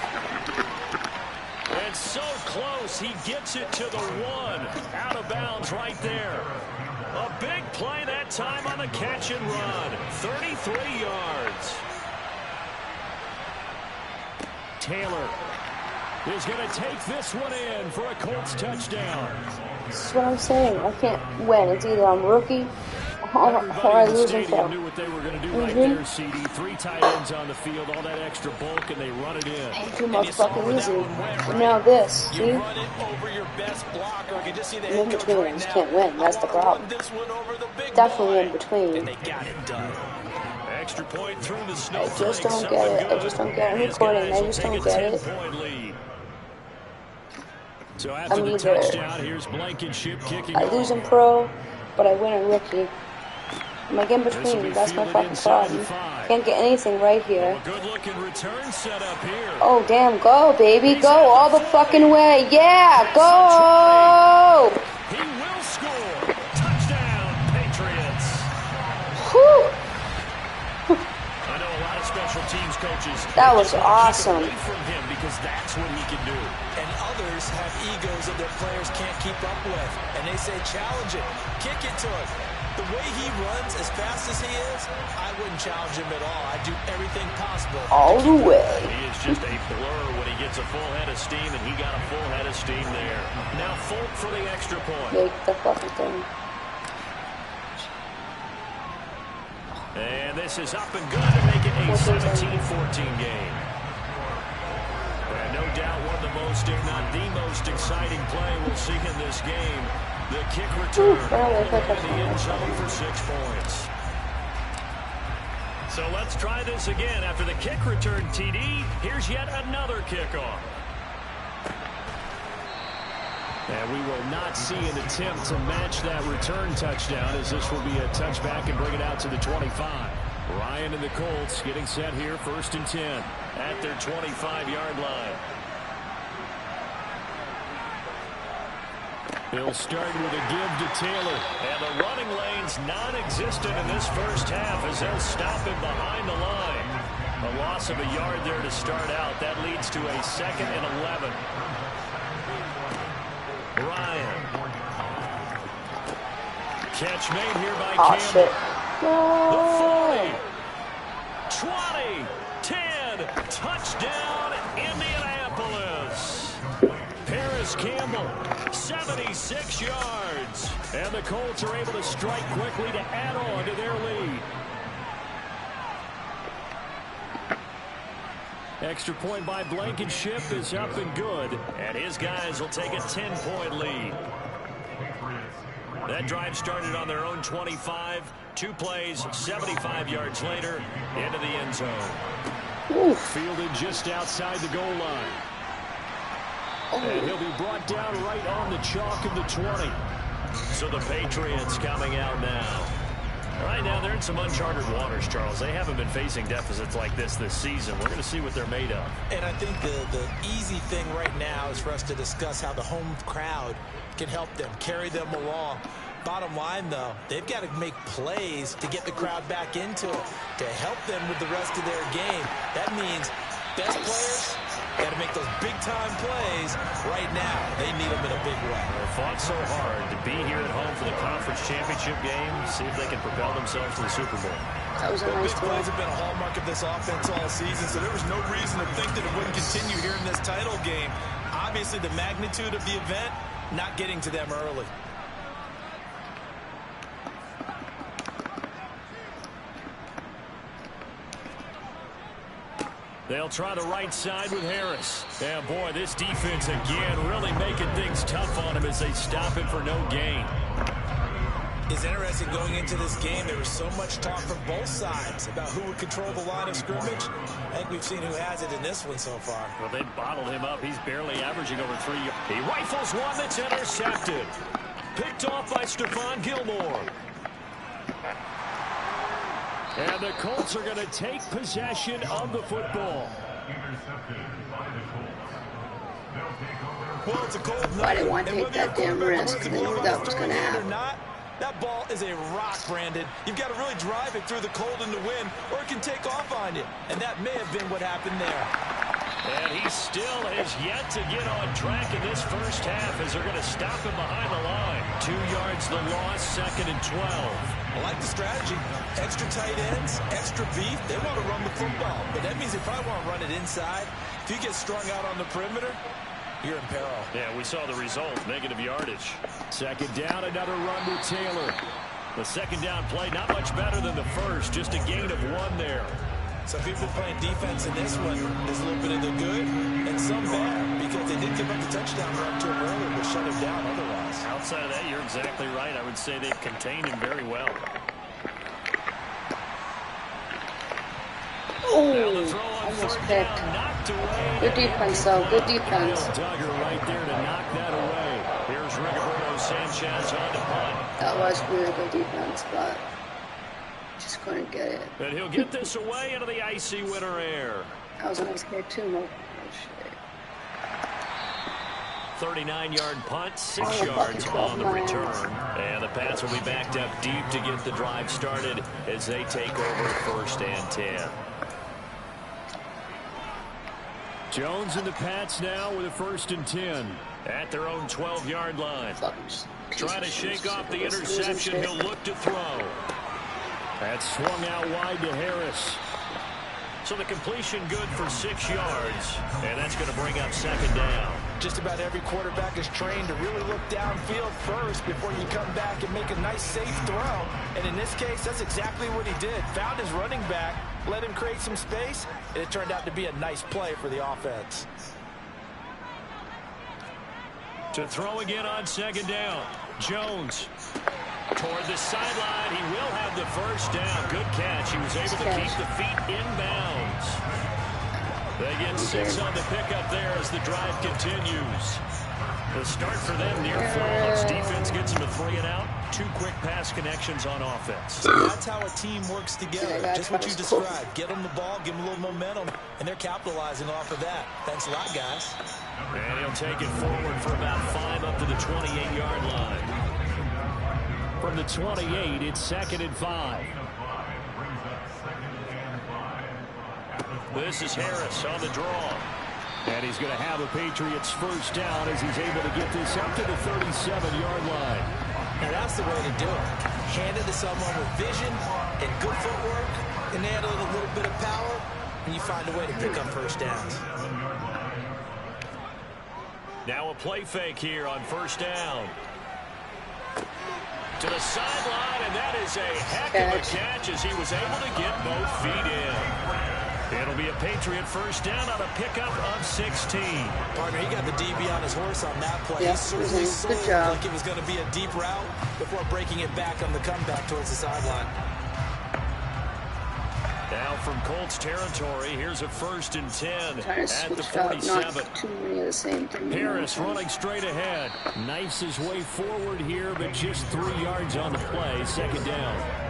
S2: And so close. He gets it to the 1. Out of bounds right there. A big play that time on the catch and run. 33 yards. Taylor is going to take this one in for a Colts touchdown.
S3: This is what I'm saying. I can't win. It's either I'm rookie or I lose and fail.
S2: Knew what they were going to do right there, CD. 3 tight ends on the field, all that extra bulk, and they run it in.
S3: Ain't too much fucking easy. But now this, see?
S1: You run it over your best blocker. You just see the
S3: In
S1: head coach
S3: between,
S1: right
S3: I just
S1: now.
S3: can't win. That's the problem.
S1: This one over the big
S3: Definitely
S1: boy.
S3: in between.
S1: And they got it done.
S2: Extra point through the
S3: I
S2: snowflakes.
S3: just don't get it. I just don't get it. I'm recording. I just don't get it.
S2: So after the touchdown, here's Blankenship kicking
S3: I lose in pro, but I win in rookie. I'm like in between. That's my fucking problem. Can't get anything right here.
S2: Good-looking return set up here.
S3: Oh, damn. Go, baby. Go all the fucking way. Yeah, go!
S2: He will score. Touchdown, Patriots.
S3: Whew.
S2: I know a lot of special teams coaches.
S3: That was awesome.
S2: Keep away from him because that's what he can do.
S1: And others have egos that their players can't keep up with. And they say, challenge it. Kick it to him. The way he runs as fast as he is, I wouldn't challenge him at all. I'd do everything possible.
S3: All the way.
S2: He is just a blur when he gets a full head of steam, and he got a full head of steam there. Now Folk for the extra point.
S3: Make the fucking thing.
S2: And this is up and good to make it a 17-14 game. And no doubt one of the most, if not the most exciting play we'll see in this game. The kick return in the end zone for 6 points. So let's try this again. After the kick return, TD, here's yet another kickoff. And we will not see an attempt to match that return touchdown, as this will be a touchback and bring it out to the 25. Ryan and the Colts getting set here, 1st and 10 at their 25-yard line. He'll start with a give to Taylor. And the running lane's non-existent in this first half as they'll stop him behind the line. A loss of a yard there to start out. That leads to a 2nd and 11. Ryan. Catch made here by Campbell.
S3: Shit.
S2: The 40, 20, 10, touchdown, Indianapolis. Paris Campbell, 76 yards. And the Colts are able to strike quickly to add on to their lead. Extra point by Blankenship is up and good. And his guys will take a 10-point lead. That drive started on their own 25. 2 plays, 75 yards later, into the end zone.
S3: Oof.
S2: Fielded just outside the goal line. And he'll be brought down right on the chalk of the 20. So the Patriots coming out now. Right now, they're in some uncharted waters, Charles. They haven't been facing deficits like this season. We're going to see what they're made of.
S1: And I think the easy thing right now is for us to discuss how the home crowd can help them, carry them along. Bottom line, though, they've got to make plays to get the crowd back into it, to help them with the rest of their game. That means best players got to make those big-time plays right now. They need them in a big way.
S2: They fought so hard to be here at home for the conference championship game, see if they can propel themselves to the Super Bowl.
S3: That was a nice
S6: big plays have been a hallmark of this offense all season, so there was no reason to think that it wouldn't continue here in this title game. Obviously, the magnitude of the event not getting to them early.
S2: They'll try the right side with Harris. And boy, this defense again really making things tough on him as they stop him for no gain.
S1: It's interesting going into this game. There was so much talk from both sides about who would control the line of scrimmage. I think we've seen who has it in this one so far.
S2: Well, they bottled him up. He's barely averaging over 3 yards. He rifles one that's intercepted. Picked off by Stephon Gilmore. And the Colts are going to take possession of the football.
S1: Well, it's a cold night.
S3: I didn't want to take that damn risk. I knew that was going to happen.
S1: That ball is a rock, Brandon. You've got to really drive it through the cold and the wind, or it can take off on you. And that may have been what happened there.
S2: And he still has yet to get on track in this first half as they're going to stop him behind the line. 2 yards the loss, 2nd and 12.
S1: I like the strategy. Extra tight ends, extra beef. They want to run the football, but that means they probably want to run it inside. If you get strung out on the perimeter, you're in peril.
S2: Yeah, we saw the result, negative yardage. 2nd down, another run with Taylor. The 2nd down play, not much better than the first, just a gain of 1 there.
S1: Some people playing defense in this one is a little bit of the good and some bad because they did give up the touchdown run to him earlier but shut him down otherwise.
S2: Outside of that, you're exactly right. I would say they've contained him very well.
S3: Oh, almost picked. Good defense, though. Good defense.
S2: Duggar right there to knock that away. Here's Rigoberto Sanchez on the punt.
S3: That was really good defense, but just couldn't get it.
S2: And he'll get this away into the icy winter air.
S3: That was a nice kick, too. Oh, shit.
S2: 39-yard punt, 6 yards on the return. And the Pats will be backed up deep to get the drive started as they take over 1st and 10. Jones and the Pats now with a 1st and 10 at their own 12-yard line. Trying to shake off the interception. He'll look to throw. That's swung out wide to Harris. So the completion good for 6 yards, and that's going to bring up 2nd down.
S6: Just about every quarterback is trained to really look downfield first before you come back and make a nice, safe throw. And in this case, that's exactly what he did. Found his running back, let him create some space, and it turned out to be a nice play for the offense.
S2: To throw again on 2nd down. Jones toward the sideline. He will have the 1st down. Good catch. He was able to keep the feet inbounds. They get 6 on the pickup there as the drive continues. The start for them near flawless. Defense gets them to 3 and out. 2 quick pass connections on offense.
S1: So that's how a team works together. Just what you described. Get them the ball, give them a little momentum, and they're capitalizing off of that. Thanks a lot, guys.
S2: And he'll take it forward for about 5 up to the 28-yard line. From the 28, it's 2nd and 5. This is Harris on the draw. And he's going to have a Patriots 1st down as he's able to get this up to the 37-yard line.
S1: And that's the way to do it. Hand it to someone with vision and good footwork, and add a little bit of power, and you find a way to pick up 1st downs.
S2: Now a play fake here on 1st down. To the sideline, and that is a heck of a catch as he was able to get both feet in. It'll be a Patriot first down on a pickup of 16.
S1: Partner, he got the DB on his horse on that play.
S3: Yeah,
S1: he certainly sold
S3: good job.
S1: like it was going to be a deep route before breaking it back on the comeback towards the sideline.
S2: Now from Colts territory, here's a 1st and 10
S3: Trying to
S2: at the
S3: switch up,
S2: 47.
S3: not too many of the same thing.
S2: Harris running straight ahead. Knifes his way forward here, but just 3 yards on the play. 2nd down.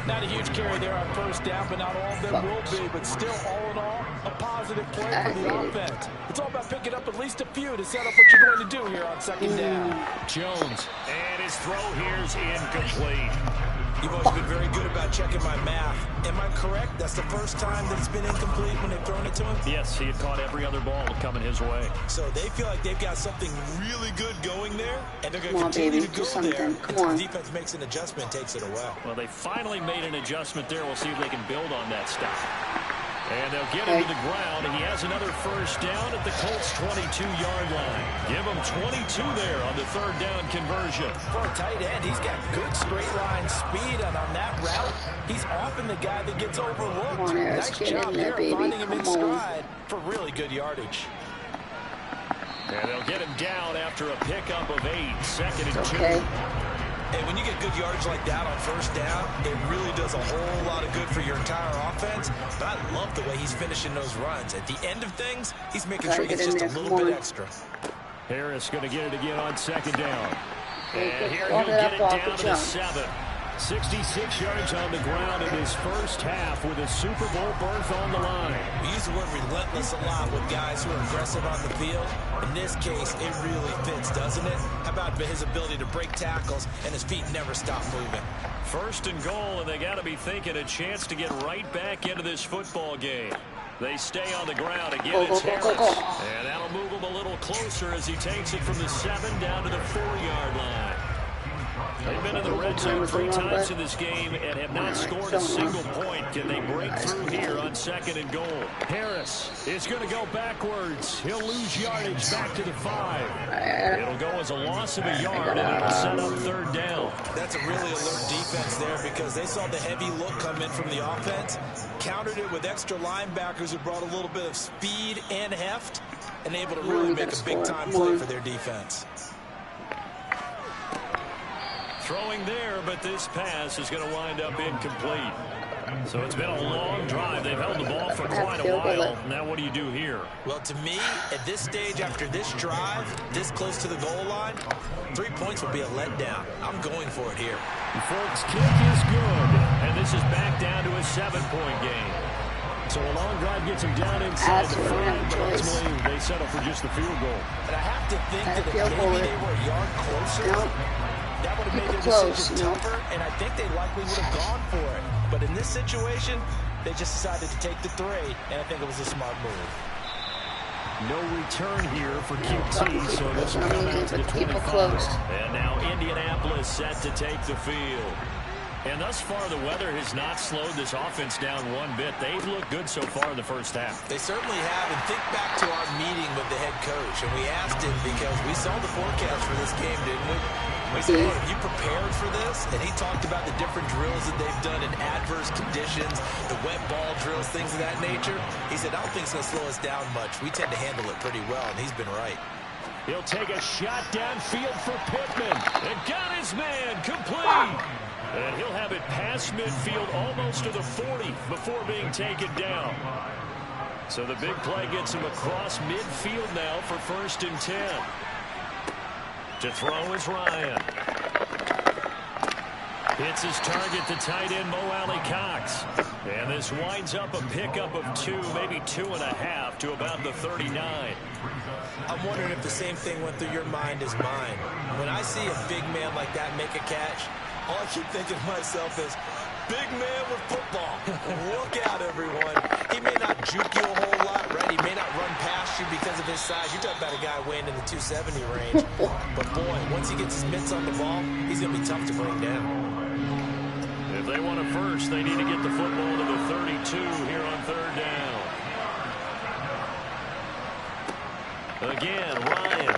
S6: Not a huge carry there on 1st down, but not all of them will be. But still, all in all, a positive play for the offense. It's all about picking up at least a few to set up what you're going to do here on 2nd down.
S2: Jones, and his throw here's incomplete.
S1: You've always been very good about checking my math. Am I correct? That's the first time that it's been incomplete when they've thrown it to him?
S2: Yes, he had caught every other ball coming his way.
S1: So they feel like they've got something really good going there, and they're going to continue
S3: baby,
S1: to
S3: do
S1: go
S3: something.
S1: there
S3: Come
S1: until
S3: on.
S1: the defense makes an adjustment, takes it away.
S2: Well, they finally made an adjustment there. We'll see if they can build on that stop. And they'll get him to the ground, and he has another 1st down at the Colts' 22-yard line. Give him 22 there on the 3rd down conversion.
S6: For a tight end, he's got good straight line speed, and on that route, he's often the guy that gets overlooked.
S3: Come on, Harris,
S6: Nice
S3: get
S6: job
S3: in there,
S6: here
S3: baby.
S6: finding him in
S3: Come on.
S6: stride for really good yardage.
S2: And they'll get him down after a pickup of 8, 2nd and 2.
S3: Okay.
S1: And when you get good yardage like that on 1st down, it really does a whole lot of good for your entire offense. But I love the way he's finishing those runs. At the end of things, he's making sure he gets just a little bit extra.
S2: Harris going to get it again on 2nd down. And here
S3: Walk
S2: he'll
S3: it
S2: get
S3: up,
S2: it
S3: walk
S2: down
S3: it
S2: to
S3: jump.
S2: 7. 66 yards on the ground in his 1st half with a Super Bowl berth on the line.
S1: We use the word relentless a lot with guys who are aggressive on the field. In this case, it really fits, doesn't it? How about his ability to break tackles and his feet never stop moving?
S2: 1st and goal, and they got to be thinking a chance to get right back into this football game. They stay on the ground. Again, it's Harris. And that'll move him a little closer as he takes it from the 7 down to the 4-yard line. They've been in the red zone 3 times in this game and have not scored a single point. Can they break through here on 2nd and goal? Harris is going to go backwards. He'll lose yardage back to the 5. It'll go as a loss of a yard, and it'll set up 3rd down.
S1: That's a really alert defense there because they saw the heavy look come in from the offense, countered it with extra linebackers who brought a little bit of speed and heft, and able to really make a big-time play for their defense.
S2: Throwing there, but this pass is going to wind up incomplete. So it's been a long drive. They've held the ball for quite a while. Now what do you do here?
S1: Well, to me, at this stage, after this drive, this close to the goal line, 3 points would be a letdown. I'm going for it here.
S2: The Folks kick is good, and this is back down to a 7-point game. So a long drive gets him down inside the 5, but ultimately they settle for just the field goal.
S1: And I have to think that if maybe they were a yard closer, that would have made their decision tougher, and I think they likely would have gone for it. But in this situation, they just decided to take the 3, and I think it was a smart move.
S2: No return here for QT, so this will come out to the 25. And now Indianapolis set to take the field. And thus far, the weather has not slowed this offense down one bit. They've looked good so far in the 1st half.
S1: They certainly have. And think back to our meeting with the head coach. And we asked him because we saw the forecast for this game, didn't we? We said, "Look, are you prepared for this?" And he talked about the different drills that they've done in adverse conditions, the wet ball drills, things of that nature. He said, "I don't think it's going to slow us down much. We tend to handle it pretty well," and he's been right.
S2: He'll take a shot downfield for Pittman. And got his man complete. And he'll have it past midfield almost to the 40 before being taken down. So the big play gets him across midfield now for 1st and 10. To throw is Ryan. Hits his target, the tight end, Mo Alley-Cox. And this winds up a pickup of 2, maybe 2.5 to about the 39.
S1: I'm wondering if the same thing went through your mind as mine. When I see a big man like that make a catch, all I keep thinking to myself is, big man with football. Look out, everyone. He may not juke you a whole lot, right? He may not run past you because of his size. You're talking about a guy weighing in the 270 range. But, boy, once he gets his mitts on the ball, he's going to be tough to bring down.
S2: If they want a first, they need to get the football to the 32 here on 3rd down. Again, Ryan.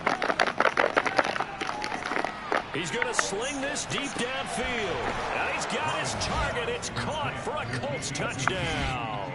S2: He's going to sling this deep downfield. Now he's got his target. It's caught for a Colts touchdown.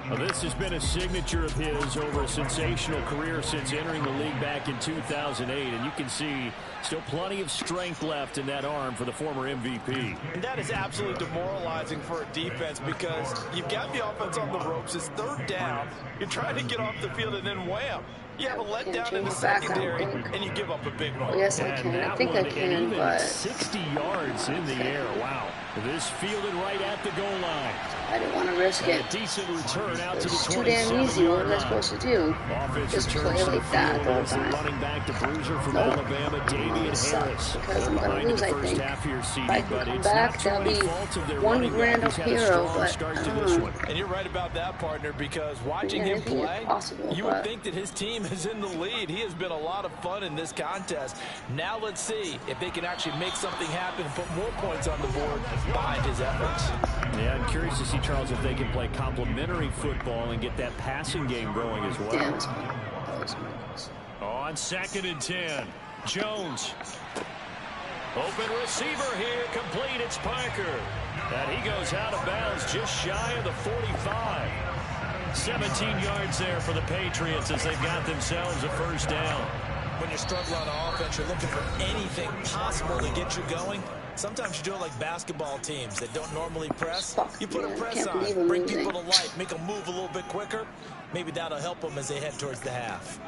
S4: Well, this has been a signature of his over a sensational career since entering the league back in 2008. And you can see still plenty of strength left in that arm for the former MVP.
S6: And that is absolutely demoralizing for a defense because you've got the offense on the ropes. It's third down. You're trying to get off the field and then wham. You have a letdown in the secondary, and you give up a big one.
S3: Yes, I can. I think I can, but
S4: 60 yards in the air. Wow. This fielded right at the goal line.
S3: I didn't want to risk it.
S4: A decent return out to the
S3: It's too damn easy. What was I supposed to do? Just play like that the whole time.
S4: Running back to bruiser from
S3: Nope.
S4: Alabama, Damian Harris.
S3: Because I'm going to lose, I think. If I can come back, that'll be $1,000 up hero, but I don't know.
S6: And you're right about that, partner, because watching him play, you would think that his team is in the lead. He has been a lot of fun in this contest. Now let's see if they can actually make something happen and put more points on the board behind his efforts.
S4: Yeah, I'm curious to see, Charles, if they can play complementary football and get that passing game going as well.
S3: Damn.
S2: On 2nd and 10, Jones. Open receiver here, complete, it's Parker. And he goes out of bounds just shy of the 45. 17 yards there for the Patriots as they've got themselves a first down.
S1: When you're struggling on offense, you're looking for anything possible to get you going. Sometimes you do it like basketball teams that don't normally press. You put a press on, bring people to life, make them move a little bit quicker. Maybe that'll help them as they head towards the half.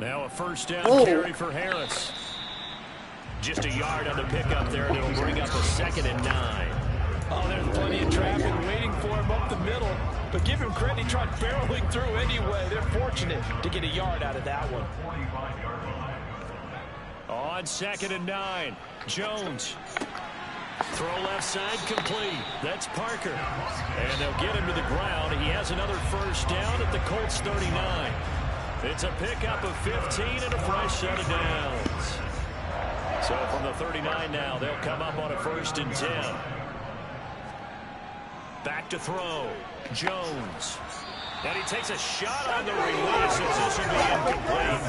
S2: Now a first down carry for Harris. Just a yard on the pickup there, and it'll bring up a 2nd and 9.
S6: Oh, there's plenty of traffic waiting for him up the middle. But give him credit, he tried barreling through anyway. They're fortunate to get a yard out of that one.
S2: On 2nd and 9, Jones. Throw left side complete. That's Parker. And they'll get him to the ground. He has another first down at the Colts 39. It's a pickup of 15 and a fresh set of downs. So from the 39 now, they'll come up on a 1st and 10. Back to throw. Jones. And he takes a shot on the release. It's just going to be incomplete.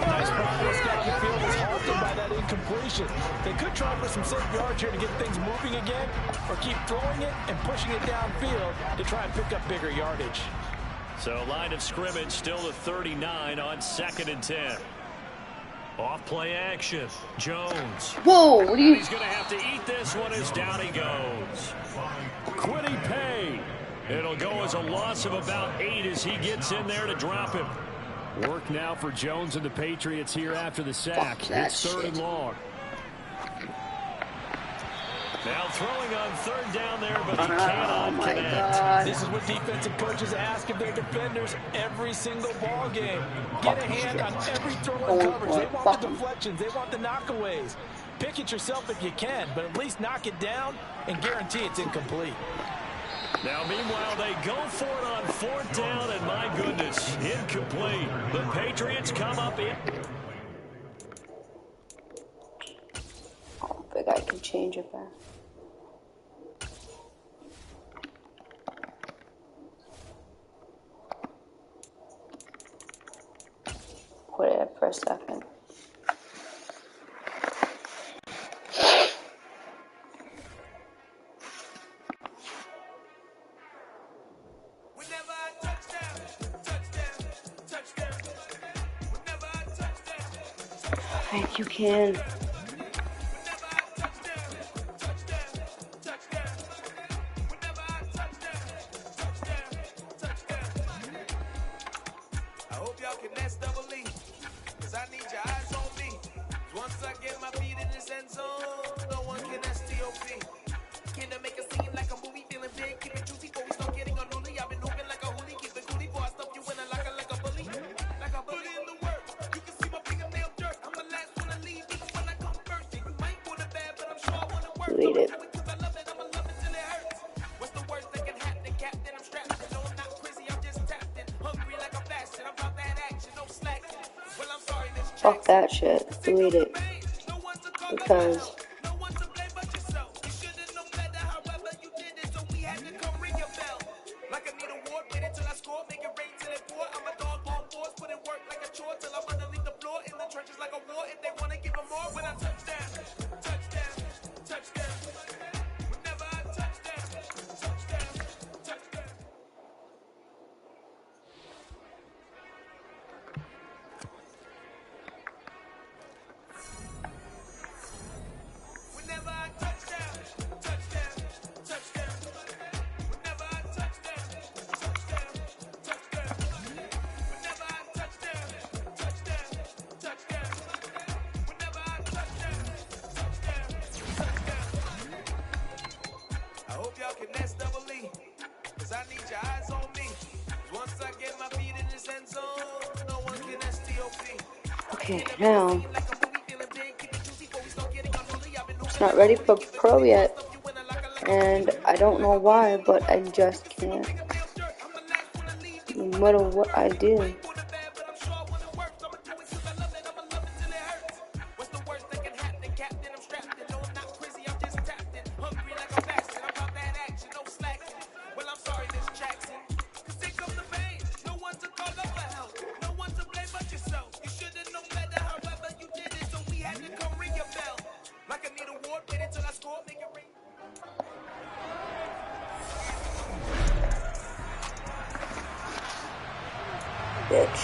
S6: Nice progress down the field is halted by that incompletion. They could try for some safe yards here to get things moving again, or keep throwing it and pushing it downfield to try and pick up bigger yardage.
S2: So line of scrimmage still to 39 on 2nd and 10. Off play action. Jones.
S3: Whoa, what are you?
S2: He's going to have to eat this one as down he goes. Quiddy Pay. It'll go as a loss of about 8 as he gets in there to drop him. Work now for Jones and the Patriots here after the sack. It's 3rd and long. Now throwing on 3rd down there, but he cannot connect.
S6: This is what defensive coaches ask of their defenders every single ball game. Get a hand on every throw and coverage. They want the deflections. They want the knockaways. Pick it yourself if you can, but at least knock it down and guarantee it's incomplete.
S2: Now, meanwhile, they go for it on 4th down, and my goodness, incomplete. The Patriots come up in.
S3: I don't think I can change it back. Put it up for a second. I think you can. Delete it. Fuck that shit. Delete it. Because
S7: can that's double E. Cause I need your eyes on me. Once I get my feet in this end zone, no one can STOP.
S3: Okay, now it's not ready for pro yet, and I don't know why, but I just can't. No matter what I do. Bitch.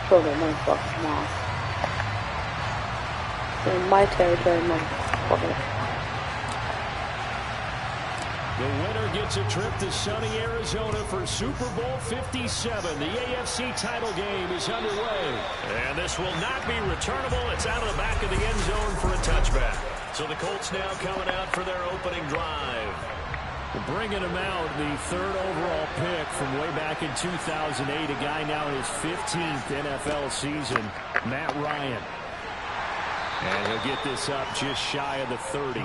S3: Throw that motherfucker's mouth. In my territory, motherfucker.
S2: The winner gets a trip to sunny Arizona for Super Bowl 57. The AFC title game is underway. And this will not be returnable. It's out of the back of the end zone for a touchback. So the Colts now coming out for their opening drive. Bringing him out, the third overall pick from way back in 2008. A guy now in his 15th NFL season, Matt Ryan. And he'll get this up just shy of the 30.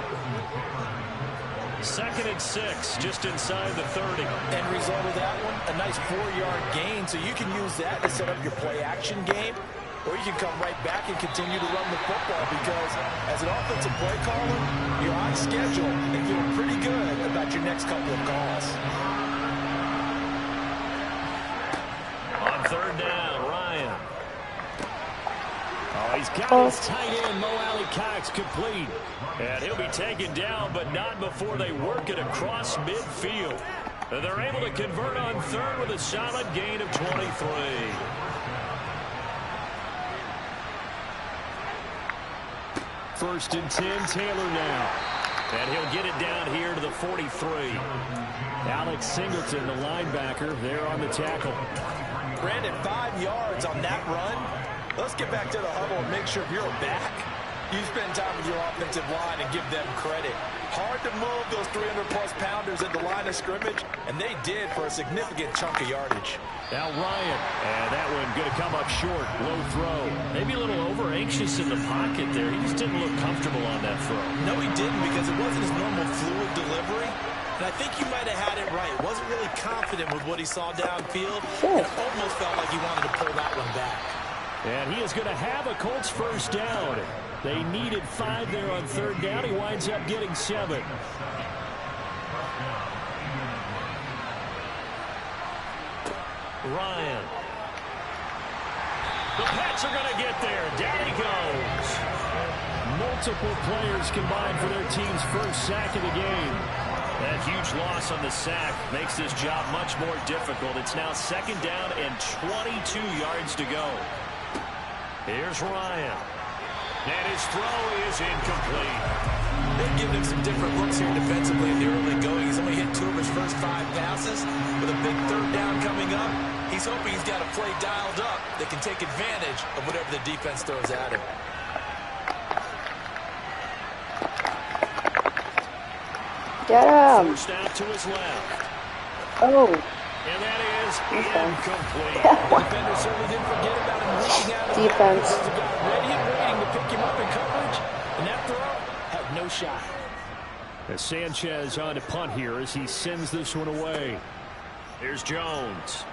S2: 2nd and 6, just inside the 30.
S1: End result of that one, a nice 4-yard gain. So you can use that to set up your play-action game. Or you can come right back and continue to run the football because as an offensive play caller, you're on schedule and feeling pretty good about your next couple of calls.
S2: On 3rd down, Ryan. Oh, he's got his tight end, Mo Alley Cox, complete. And he'll be taken down, but not before they work it across midfield. And they're able to convert on 3rd with a solid gain of 23. 1st and 10, Taylor now. And he'll get it down here to the 43. Alex Singleton, the linebacker, there on the tackle.
S1: Brandon, 5 yards on that run. Let's get back to the huddle and make sure if you're a back, you spend time with your offensive line and give them credit. Hard to move those 300-plus pounders at the line of scrimmage, and they did for a significant chunk of yardage.
S2: Now Ryan, and that one going to come up short, low throw. Maybe a little over-anxious in the pocket there. He just didn't look comfortable on that throw.
S1: No, he didn't because it wasn't his normal fluid delivery. And I think you might have had it right. Wasn't really confident with what he saw downfield. And it almost felt like he wanted to pull that one back.
S2: And he is going to have a Colts first down. They needed 5 there on 3rd down. He winds up getting 7. Ryan. The Pats are going to get there. Down he goes. Multiple players combined for their team's first sack of the game. That huge loss on the sack makes this job much more difficult. It's now 2nd down and 22 yards to go. Here's Ryan. And his throw is incomplete.
S1: They've given him some different looks here defensively in the early going. He's only hit 2 of his first 5 passes. With a big 3rd down coming up, he's hoping he's got a play dialed up that can take advantage of whatever the defense throws at him.
S3: Get him!
S2: First out to his left.
S3: Oh.
S2: And that is incomplete.
S1: The defender certainly didn't forget about him reaching out.
S3: Defense.
S1: He got ready and waiting to pick him up in coverage. And that throw had no shot.
S2: As Sanchez on to punt here as he sends this one away. Here's Jones.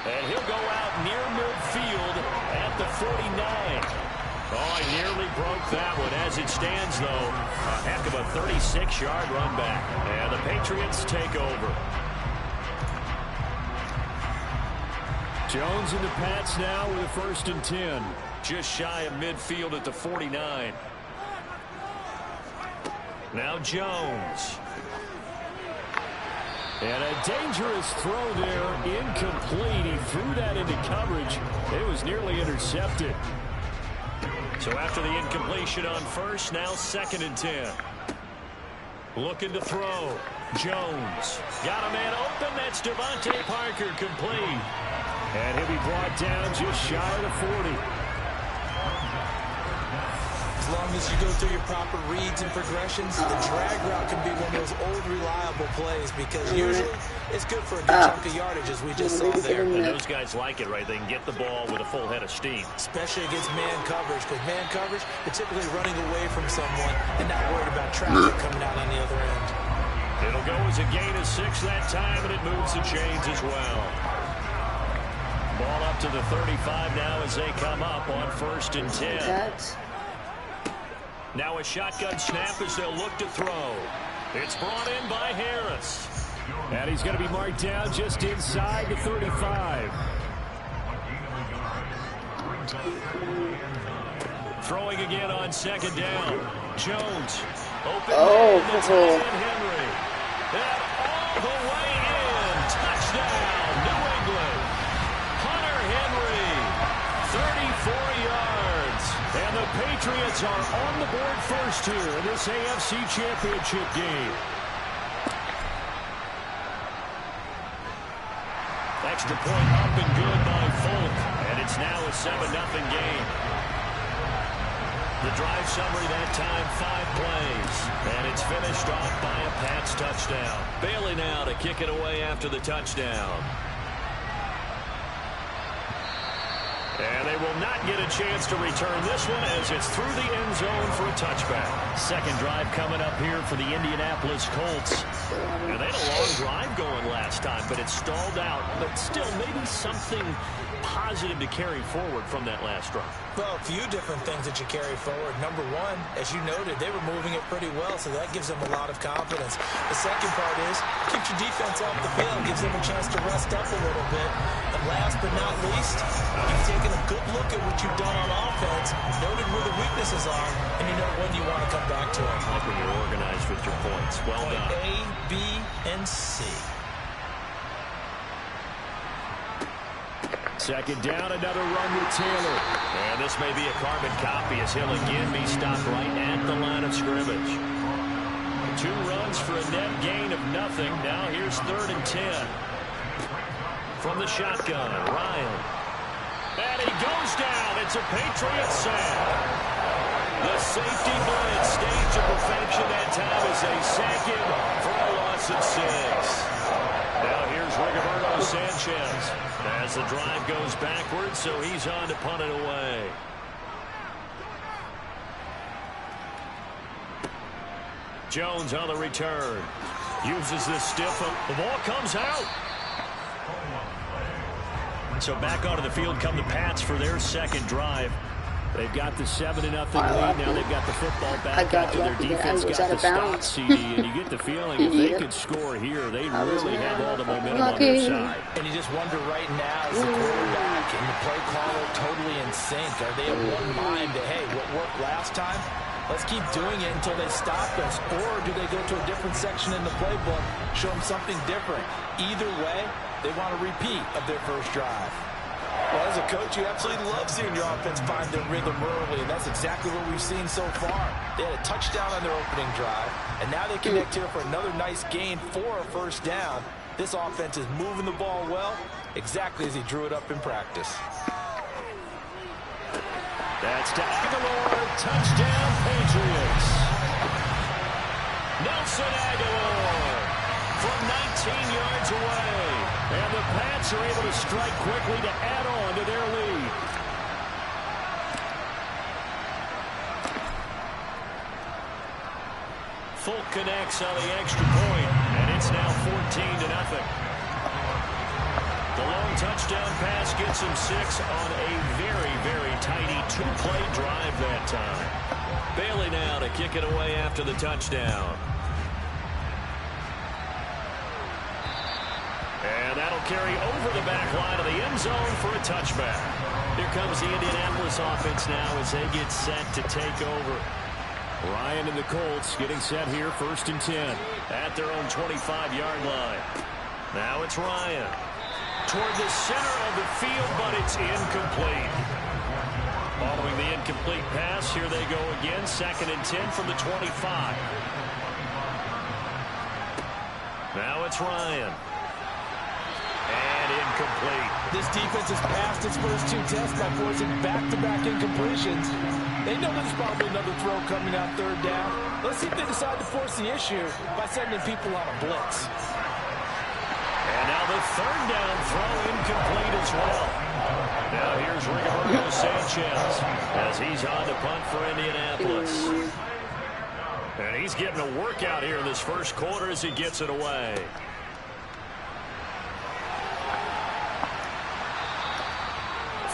S2: And he'll go out near midfield at the 49. Oh, he nearly broke that one. As it stands, though, a heck of a 36-yard run back. And the Patriots take over. Jones and the Pats now with a 1st and 10. Just shy of midfield at the 49. Now Jones. And a dangerous throw there, incomplete. He threw that into coverage. It was nearly intercepted. So after the incompletion on 1st, now 2nd and 10. Looking to throw. Jones. Got a man open. That's Devontae Parker, complete. And he'll be brought down just shy of the 40.
S1: As long long as you go through your proper reads and progressions, the drag route can be one of those old reliable plays because usually it's good for a good chunk of yardage, as we just saw there.
S2: And those guys like it, right? They can get the ball with a full head of steam.
S1: Especially against man coverage, because man coverage, they're typically running away from someone and not worried about traffic coming out on the other end.
S2: It'll go as a gain of 6 that time, and it moves the chains as well. Ball up to the 35 now as they come up on 1st and 10. Now a shotgun snap as they'll look to throw. It's brought in by Harris.
S4: And he's going to be marked down just inside the 35.
S2: Throwing again on 2nd down. Jones. Open
S3: Oh,
S2: Henry. And all the way in. Touchdown, New England. Hunter Henry, 34 yards. And the Patriots are on the board first here in this AFC Championship game. Extra point up and good by Folk. And it's now a 7-0 game. The drive summary that time, 5 plays. And it's finished off by a Pats touchdown. Bailey now to kick it away after the touchdown. And they will not get a chance to return this one as it's through the end zone for a touchback. Second drive coming up here for the Indianapolis Colts. And they had a long drive going last time, but it stalled out. But still, maybe something positive to carry forward from that last drive.
S1: Well, a few different things that you carry forward. Number one, as you noted, they were moving it pretty well, so that gives them a lot of confidence. The second part is, keeps your defense off the field, gives them a chance to rest up a little bit. And last but not least, you've taken a good look at what you've done on offense, noted where the weaknesses are, and you know when you want to come back to them.
S2: Like when you're organized with your points. Well done.
S1: A, B, and C.
S2: Second down, another run with Taylor. And this may be a carbon copy as he'll again be stopped right at the line of scrimmage. 2 runs for a net gain of nothing. Now here's 3rd and 10. From the shotgun, Ryan. And he goes down. It's a Patriot sack. The safety blitz staged to perfection that time as they sack him for a loss of 6. Now here's Rigoberto Sanchez as the drive goes backwards, so he's on to punt it away. Jones on the return. Uses the stiff. The ball comes out. So back onto the field come the Pats for their second drive. They've got the 7-0 lead. Now they've got the football back after their defense got the stop CD. And you get the feeling if they could score here, they really have all the momentum on their side.
S6: And you just wonder right now, is the quarterback and the play caller totally in sync? Are they of one mind that, hey, what worked last time? Let's keep doing it until they stop us. Or do they go to a different section in the playbook, show them something different? Either way, they want a repeat of their first drive. Well, as a coach, you absolutely love seeing your offense find their rhythm early, and that's exactly what we've seen so far. They had a touchdown on their opening drive, and now they connect here for another nice gain for a first down. This offense is moving the ball well, exactly as he drew it up in practice.
S2: That's to Aguilar. Touchdown, Patriots. Nelson Aguilar from 19 yards away. And the Pats are able to strike quickly to add on to their lead. Folk connects on the extra point, and it's now 14-0. The long touchdown pass gets him 6 on a very, very tidy 2-play drive that time. Bailey now to kick it away after the touchdown. And that'll carry over the back line of the end zone for a touchback. Here comes the Indianapolis offense now as they get set to take over.
S4: Ryan and the Colts getting set here, 1st and 10.
S2: At their own 25-yard line. Now it's Ryan. Toward the center of the field, but it's incomplete. Following the incomplete pass, here they go again. 2nd and 10 from the 25. Now it's Ryan. And incomplete.
S6: This defense has passed its first 2 tests by forcing back-to-back incompletions. They know there's probably another throw coming on 3rd down. Let's see if they decide to force the issue by sending people on a blitz.
S2: And now the 3rd down throw incomplete as well. Now here's Rigoberto Sanchez as he's on to punt for Indianapolis. And he's getting a workout here in this first quarter as he gets it away.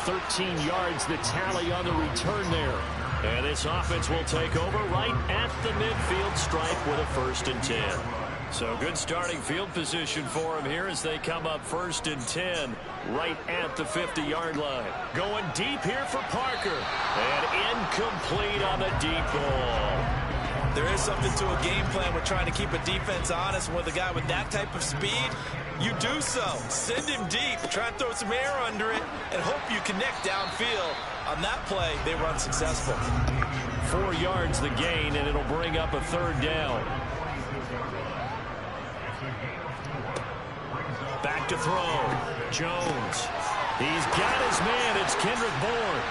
S2: .13 yards the tally on the return there. And this offense will take over right at the midfield stripe with a 1st and 10. So good starting field position for him here as they come up 1st and 10 right at the 50-yard line. Going deep here for Parker. And incomplete on the deep ball.
S6: There is something to a game plan with trying to keep a defense honest. And with a guy with that type of speed, you do so. Send him deep. Try and throw some air under it and hope you connect downfield. On that play, they were unsuccessful.
S2: 4 yards the gain, and it'll bring up a 3rd down. Back to throw. Jones. He's got his man. It's Kendrick Bourne.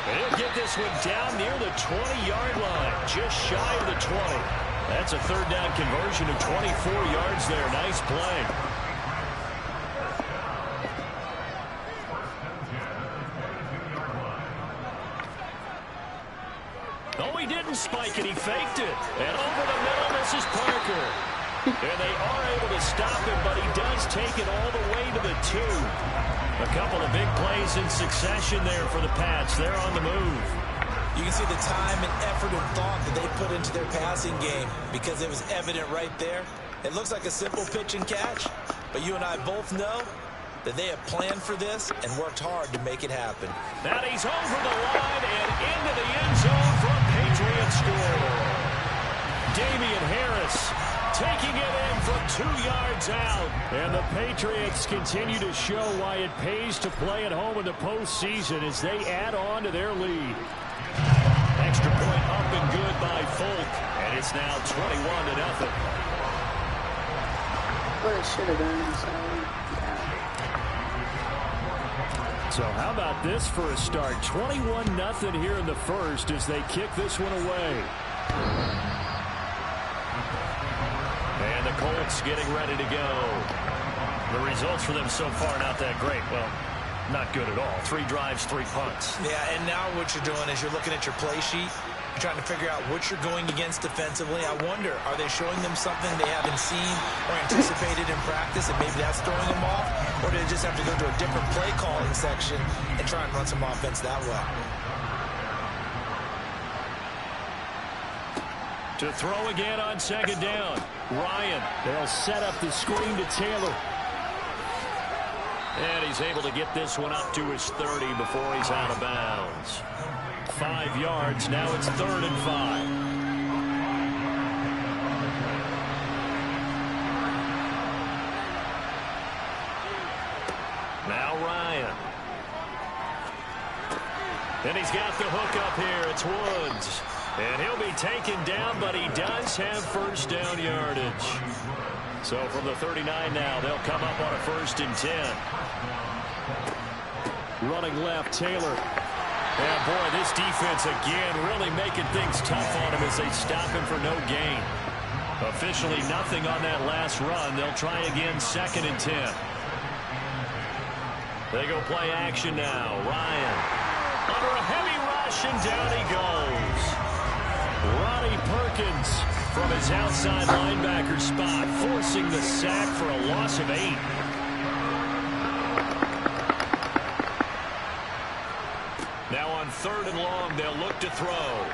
S2: And he'll get this one down near the 20-yard line, just shy of the 20. That's a 3rd down conversion of 24 yards there. Nice play. Oh, he didn't spike it. He faked it. And over the middle, this is Parker. And they are able to stop him, but he does take it all the way to the 2. A couple of big plays in succession there for the Pats. They're on the move.
S6: You can see the time and effort and thought that they put into their passing game because it was evident right there. It looks like a simple pitch and catch, but you and I both know that they have planned for this and worked hard to make it happen.
S2: And he's over the line and into the end zone for a Patriot score. Damian Harris taking it in from 2 yards out. And the Patriots continue to show why it pays to play at home in the postseason as they add on to their lead. Extra point up and good by Folk. And it's now 21-0.
S3: What it should have been, so, yeah.
S2: So how about this for a start? 21-0 here in the first as they kick this one away. And the Colts getting ready to go. The results for them so far not that great. Well, not good at all. 3 drives, 3 punts.
S6: Yeah, and now what you're doing is you're looking at your play sheet. You're trying to figure out what you're going against defensively. I wonder, are they showing them something they haven't seen or anticipated in practice, and maybe that's throwing them off? Or do they just have to go to a different play calling section and try and run some offense that way?
S2: To throw again on 2nd down. Ryan, they'll set up the screen to Taylor. And he's able to get this one up to his 30 before he's out of bounds. 5 yards, now it's 3rd and 5. Now Ryan. And he's got the hook up here. It's Woods. And he'll be taken down, but he does have 1st down yardage. So from the 39 now, they'll come up on a 1st and 10. Running left, Taylor. And boy, this defense again really making things tough on him as they stop him for no gain. Officially nothing on that last run. They'll try again 2nd and 10. They go play action now. Ryan under a heavy rush, and down he goes. Ronnie Perkins from his outside linebacker spot, forcing the sack for a loss of 8. Now on 3rd and long, they'll look to throw.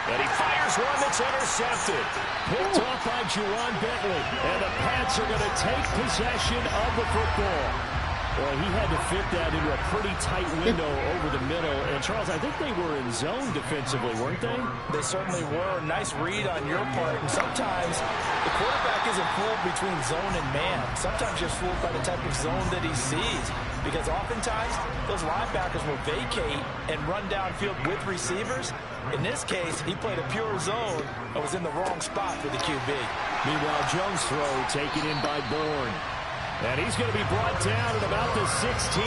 S2: And he fires one that's intercepted. Picked off by Juwan Bentley. And the Pats are going to take possession of the football. Well, he had to fit that into a pretty tight window over the middle. And, Charles, I think they were in zone defensively, weren't they?
S6: They certainly were. Nice read on your part. And sometimes the quarterback isn't fooled between zone and man. Sometimes you're fooled by the type of zone that he sees. Because oftentimes, those linebackers will vacate and run downfield with receivers. In this case, he played a pure zone and was in the wrong spot for the QB.
S2: Meanwhile, Jones' throw taken in by Bourne.
S4: And he's going to be brought down at about the 16.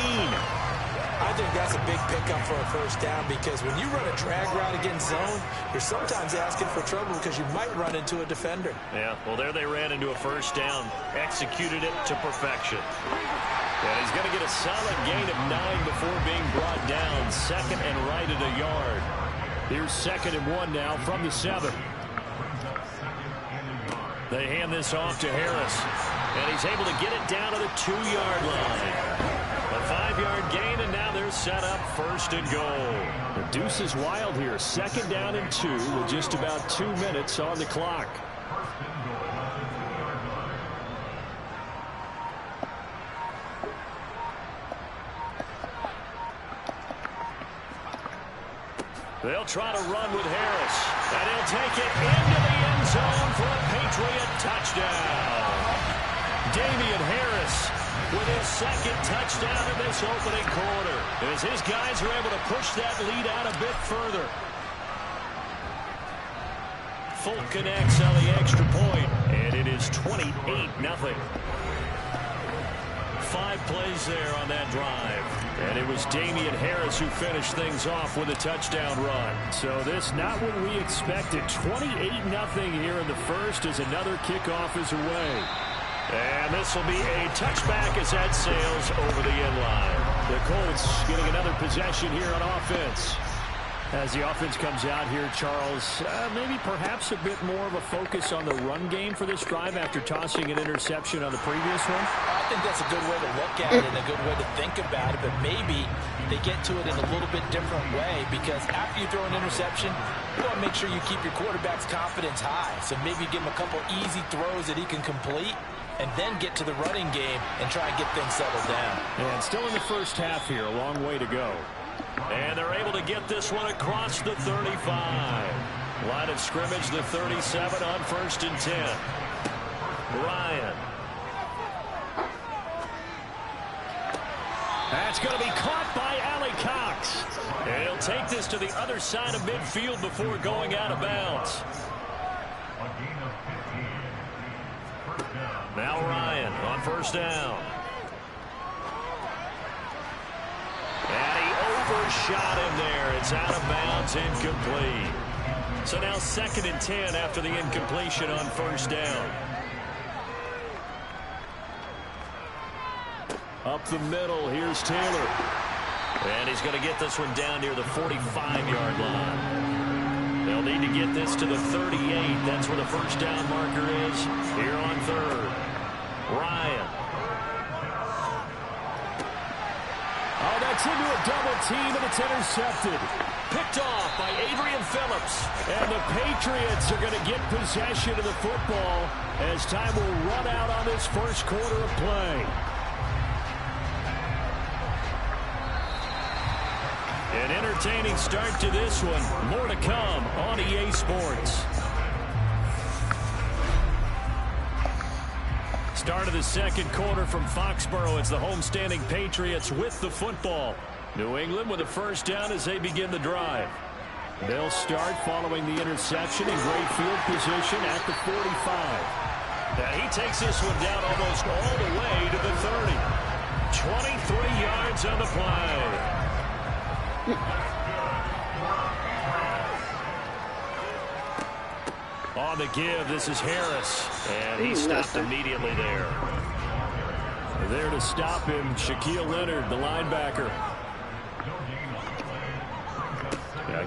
S1: I think that's a big pickup for a first down because when you run a drag route against zone, you're sometimes asking for trouble because you might run into a defender.
S2: Yeah, well, there they ran into a first down, executed it to perfection. And he's going to get a solid gain of 9 before being brought down. Second and right at a yard.
S4: Here's 2nd and 1 now from the 7.
S2: They hand this off to Harris. And he's able to get it down to the 2-yard line. A 5-yard gain, and now they're set up 1st and goal.
S4: The deuce is wild here. 2nd down and 2 with just about 2 minutes on the clock.
S2: They'll try to run with Harris. And he'll take it into the end zone for a Patriot touchdown. Damian Harris with his 2nd touchdown in this opening quarter, as his guys are able to push that lead out a bit further. Folk connects on the extra point, and it is 28-0. 5 plays there on that drive.
S4: And it was Damian Harris who finished things off with a touchdown run. So this not what we expected. 28-0 here in the first as another kickoff is away.
S2: And this will be a touchback as that sails over the end line.
S4: The Colts getting another possession here on offense. As the offense comes out here, Charles, maybe perhaps a bit more of a focus on the run game for this drive after tossing an interception on the previous one?
S6: I think that's a good way to look at it and a good way to think about it, but maybe they get to it in a little bit different way because after you throw an interception, you want to make sure you keep your quarterback's confidence high. So maybe give him a couple easy throws that he can complete and then get to the running game and try and get things settled down.
S4: And still in the first half here, a long way to go.
S2: And they're able to get this one across the 35. Line of scrimmage, the 37 on 1st and 10. Ryan.
S4: That's going to be caught by Allie Cox.
S2: And he'll take this to the other side of midfield before going out of bounds. Now Ryan on 1st down. And he overshot him there. It's out of bounds, incomplete. So now 2nd and 10 after the incompletion on 1st down.
S4: Up the middle, here's Taylor.
S2: And he's going to get this one down near the 45-yard line. They'll need to get this to the 38. That's where the 1st down marker is here on 3rd. Ryan.
S4: Oh, that's into a double team, and it's intercepted.
S2: Picked off by Adrian Phillips.
S4: And the Patriots are going to get possession of the football as time will run out on this first quarter of play.
S2: An entertaining start to this one. More to come on EA Sports. Start of the second quarter from Foxborough. It's the homestanding Patriots with the football. New England with a 1st down as they begin the drive.
S4: They'll start following the interception in great field position at the 45.
S2: And he takes this one down almost all the way to the 30. 23 yards on the play. On the give, this is Harris. And he stopped immediately there.
S4: There to stop him, Shaquille Leonard, the linebacker.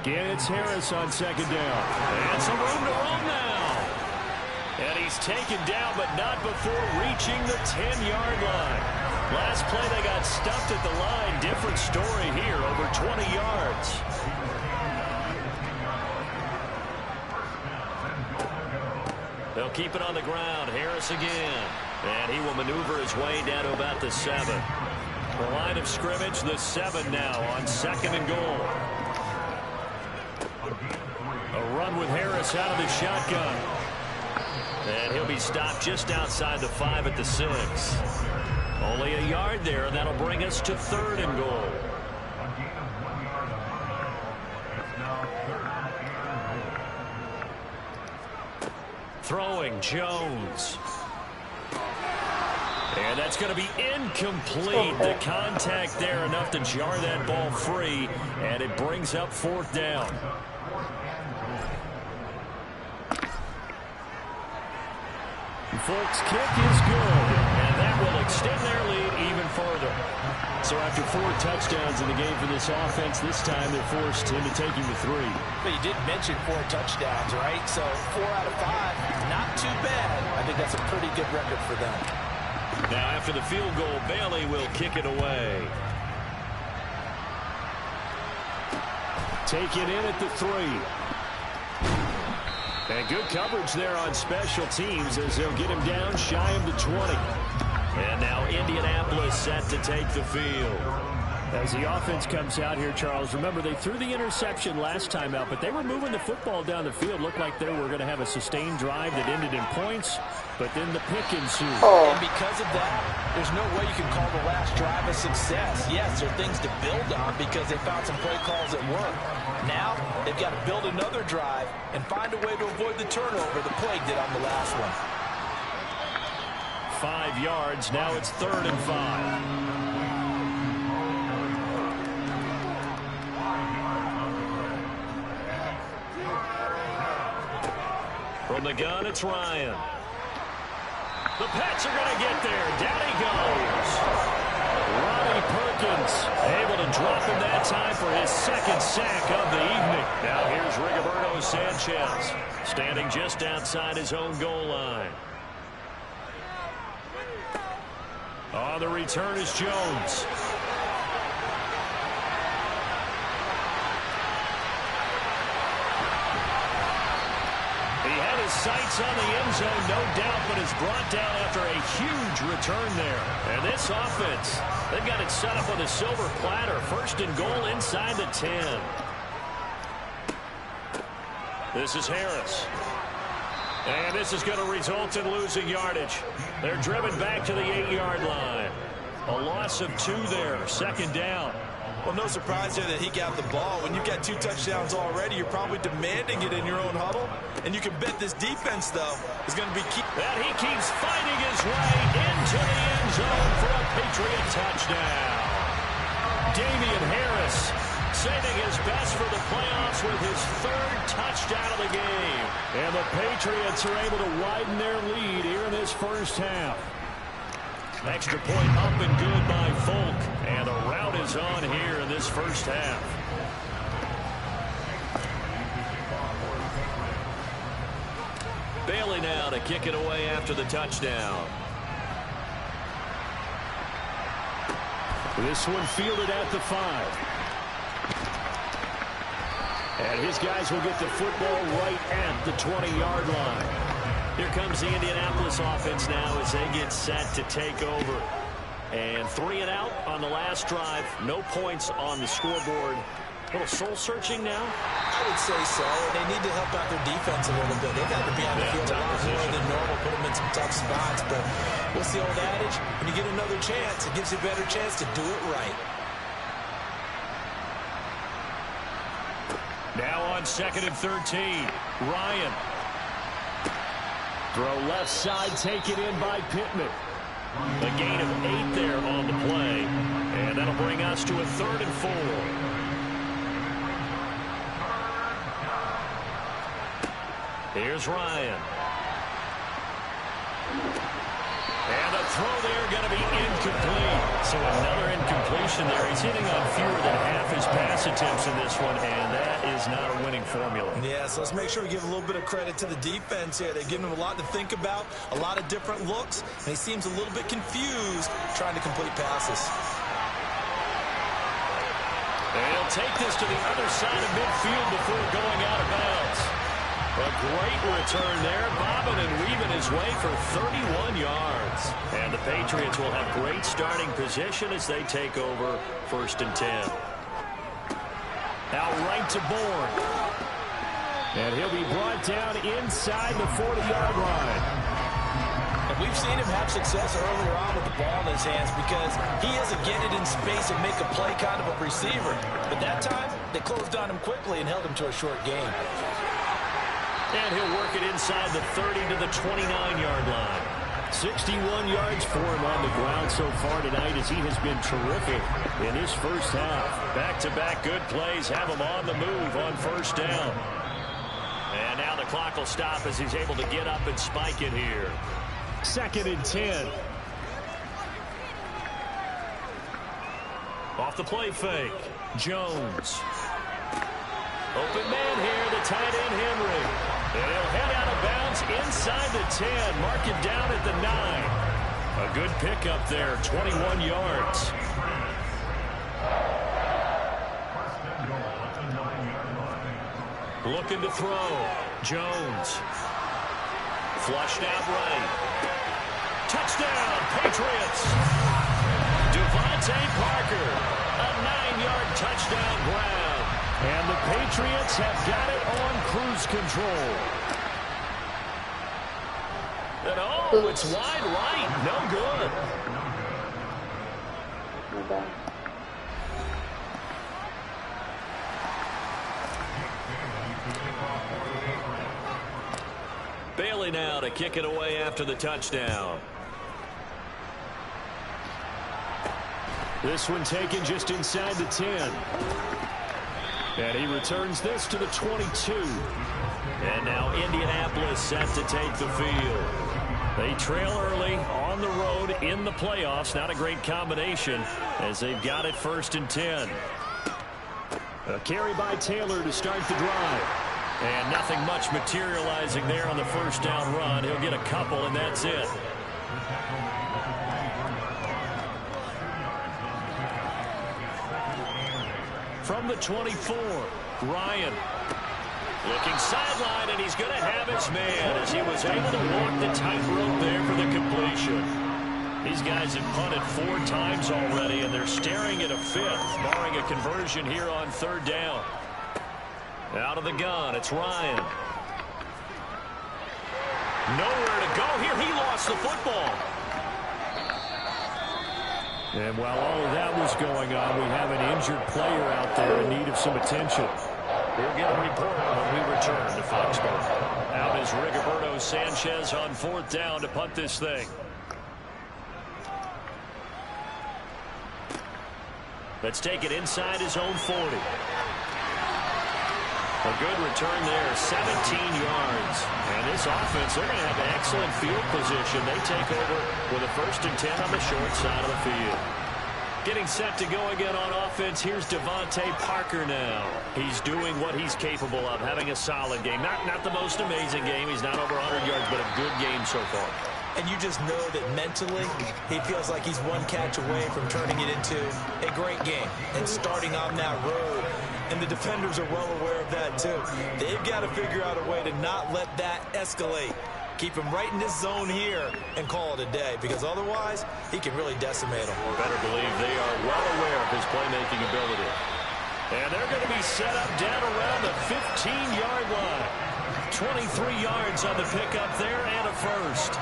S4: Again, it's Harris on 2nd down.
S2: And some room to run now. And he's taken down, but not before reaching the 10-yard line. Last play, they got stuffed at the line. Different story here, over 20 yards. They'll keep it on the ground. Harris again. And he will maneuver his way down to about the 7. The line of scrimmage, the 7 now on 2nd and goal. A run with Harris out of the shotgun. And he'll be stopped just outside the 5 at the 6. Only a yard there, and that'll bring us to 3rd and goal. Throwing Jones. And that's going to be incomplete. The contact there enough to jar that ball free, and it brings up 4th down. Folks' kick is good, and that will extend their lead even further. So after 4 touchdowns in the game for this offense, this time they're forced into taking the 3.
S6: But you did mention 4 touchdowns, right? So 4 out of 5, not too bad. I think that's a pretty good record for them.
S2: Now after the field goal, Bailey will kick it away. Take it in at the 3. And good coverage there on special teams as they'll get him down shy of the 20. And now Indianapolis set to take the field. As the offense comes out here, Charles, remember they threw the interception last time out, but they were moving the football down the field. Looked like they were going to have a sustained drive that ended in points, but then the pick ensued.
S6: And because of that, there's no way you can call the last drive a success. Yes, there are things to build on because they found some play calls that work. Now, they've got to build another drive and find a way to avoid the turnover the plague did on the last one.
S2: 5 yards. Now it's 3rd and 5. From the gun, it's Ryan. The Pats are going to get there. Down he goes. Ronnie Perkins able to drop him that time for his 2nd sack of the evening. Now here's Rigoberto Sanchez standing just outside his own goal line. On the return is Jones. He had his sights on the end zone, no doubt, but is brought down after a huge return there. And this offense, they've got it set up on the silver platter. 1st and goal inside the 10. This is Harris. And this is going to result in losing yardage. They're driven back to the 8-yard line. A loss of 2 there, 2nd down.
S6: Well, no surprise there that he got the ball. When you've got 2 touchdowns already, you're probably demanding it in your own huddle. And you can bet this defense, though, is going to be key.
S2: And he keeps fighting his way into the end zone for a Patriot touchdown. Damian Harris saving his best for the playoffs with his 3rd touchdown of the game. And the Patriots are able to widen their lead here in this first half. Extra point up and good by Folk. And the route is on here in this first half. Bailey now to kick it away after the touchdown. This one fielded at the 5. And his guys will get the football right at the 20-yard line. Here comes the Indianapolis offense now as they get set to take over. And 3 and out on the last drive. No points on the scoreboard. A little soul-searching now?
S1: I would say so. And they need to help out their defense a little bit. They've had to be on the field a lot more than normal, put them in some tough spots. But what's the old adage? When you get another chance, it gives you a better chance to do it right.
S2: Now on 2nd and 13. Ryan. Throw left side, take it in by Pittman. A gain of 8 there on the play. And that'll bring us to a 3rd and 4. Here's Ryan. And the throw there going to be incomplete. So another incompletion there. He's hitting on fewer than half his pass attempts in this one, and that is not a winning formula.
S1: Yeah, so let's make sure we give a little bit of credit to the defense here. They've given him a lot to think about, a lot of different looks, and he seems a little bit confused trying to complete passes.
S2: And he'll take this to the other side of midfield before going out of bounds. A great return there, bobbing and weaving his way for 31 yards. And the Patriots will have great starting position as they take over 1st and 10. Now right to Bourne. And he'll be brought down inside the 40-yard line.
S1: And we've seen him have success earlier on with the ball in his hands because he doesn't get it in space and make a play kind of a receiver. But that time, they closed on him quickly and held him to a short gain.
S2: And he'll work it inside the 30 to the 29-yard line.
S4: 61 yards for him on the ground so far tonight as he has been terrific in his first half.
S2: Back-to-back good plays have him on the move on first down. And now the clock will stop as he's able to get up and spike it here.
S4: 2nd and 10.
S2: Off the play fake. Jones. Open man here, the tight end Henry. And he'll head out of bounds inside the 10. Mark it down at the 9. A good pickup there, 21 yards. Looking to throw. Jones. Flushed out right. Touchdown, Patriots. Devontae Parker. A 9-yard touchdown grab.
S4: And the Patriots have got it on cruise control.
S2: And oh, it's wide right. No good.
S3: Okay.
S2: Bailey now to kick it away after the touchdown.
S4: This one taken just inside the 10. And he returns this to the 22.
S2: And now Indianapolis set to take the field. They trail early on the road in the playoffs. Not a great combination as they've got it 1st and 10.
S4: A carry by Taylor to start the drive.
S2: And nothing much materializing there on the first down run. He'll get a couple, and that's it. From the 24, Ryan. Looking sideline, and he's going to have his man as he was able to walk the tightrope there for the completion. These guys have punted 4 times already, and they're staring at a 5th, barring a conversion here on 3rd down. Out of the gun, it's Ryan. Nowhere to go here. He lost the football.
S4: And while all of that was going on, we have an injured player out there in need of some attention.
S2: We'll get a report when we return to Foxborough. Out is Rigoberto Sanchez on 4th down to punt this thing. Let's take it inside his own 40. A good return there, 17 yards. And this offense, they're going to have an excellent field position. They take over with a 1st and 10 on the short side of the field. Getting set to go again on offense, here's Devontae Parker now. He's doing what he's capable of, having a solid game. Not the most amazing game. He's not over 100 yards, but a good game so far.
S1: And you just know that mentally, he feels like he's one catch away from turning it into a great game and starting on that road. And the defenders are well aware of that, too. They've got to figure out a way to not let that escalate. Keep him right in this zone here and call it a day, because otherwise, he can really decimate them.
S2: Better believe they are well aware of his playmaking ability. And they're going to be set up down around the 15-yard line. 23 yards on the pickup there and a 1st.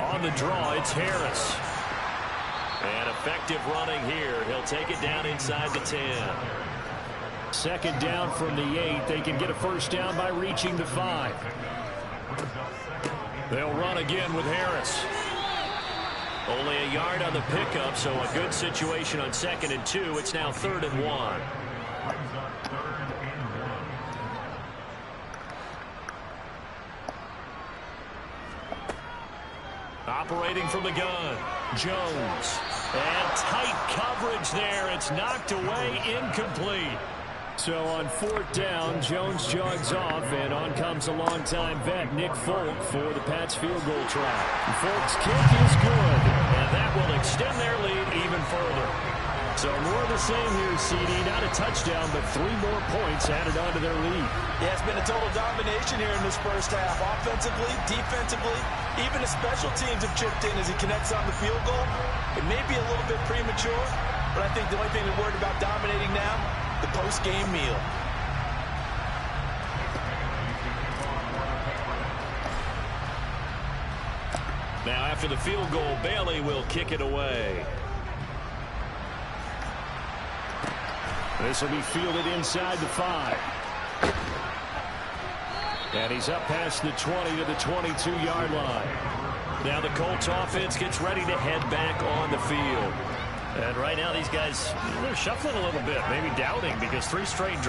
S2: On the draw, it's Harris. And effective running here. He'll take it down inside the 10.
S4: 2nd down from the 8. They can get a 1st down by reaching the 5.
S2: They'll run again with Harris. Only a yard on the pickup, so a good situation on 2nd and 2. It's now 3rd and 1. Operating from the gun, Jones. And tight coverage there. It's knocked away, incomplete.
S4: So on 4th down, Jones jogs off, and on comes a longtime vet, Nick Folk, for the Pats field goal try. Folk's kick is good.
S2: And that will extend their lead even further.
S4: So more of the same here, CD. Not a touchdown, but 3 more points added onto their lead.
S6: Yeah, it's been a total domination here in this first half. Offensively, defensively, even the special teams have chipped in as he connects on the field goal. It may be a little bit premature, but I think the only thing we're worried about dominating now, the post-game meal.
S2: Now after the field goal, Bailey will kick it away.
S4: This will be fielded inside the 5.
S2: And he's up past the 20 to the 22-yard line. Now the Colts offense gets ready to head back on the field.
S4: And right now these guys, they're shuffling a little bit, maybe doubting, because 3 straight drives.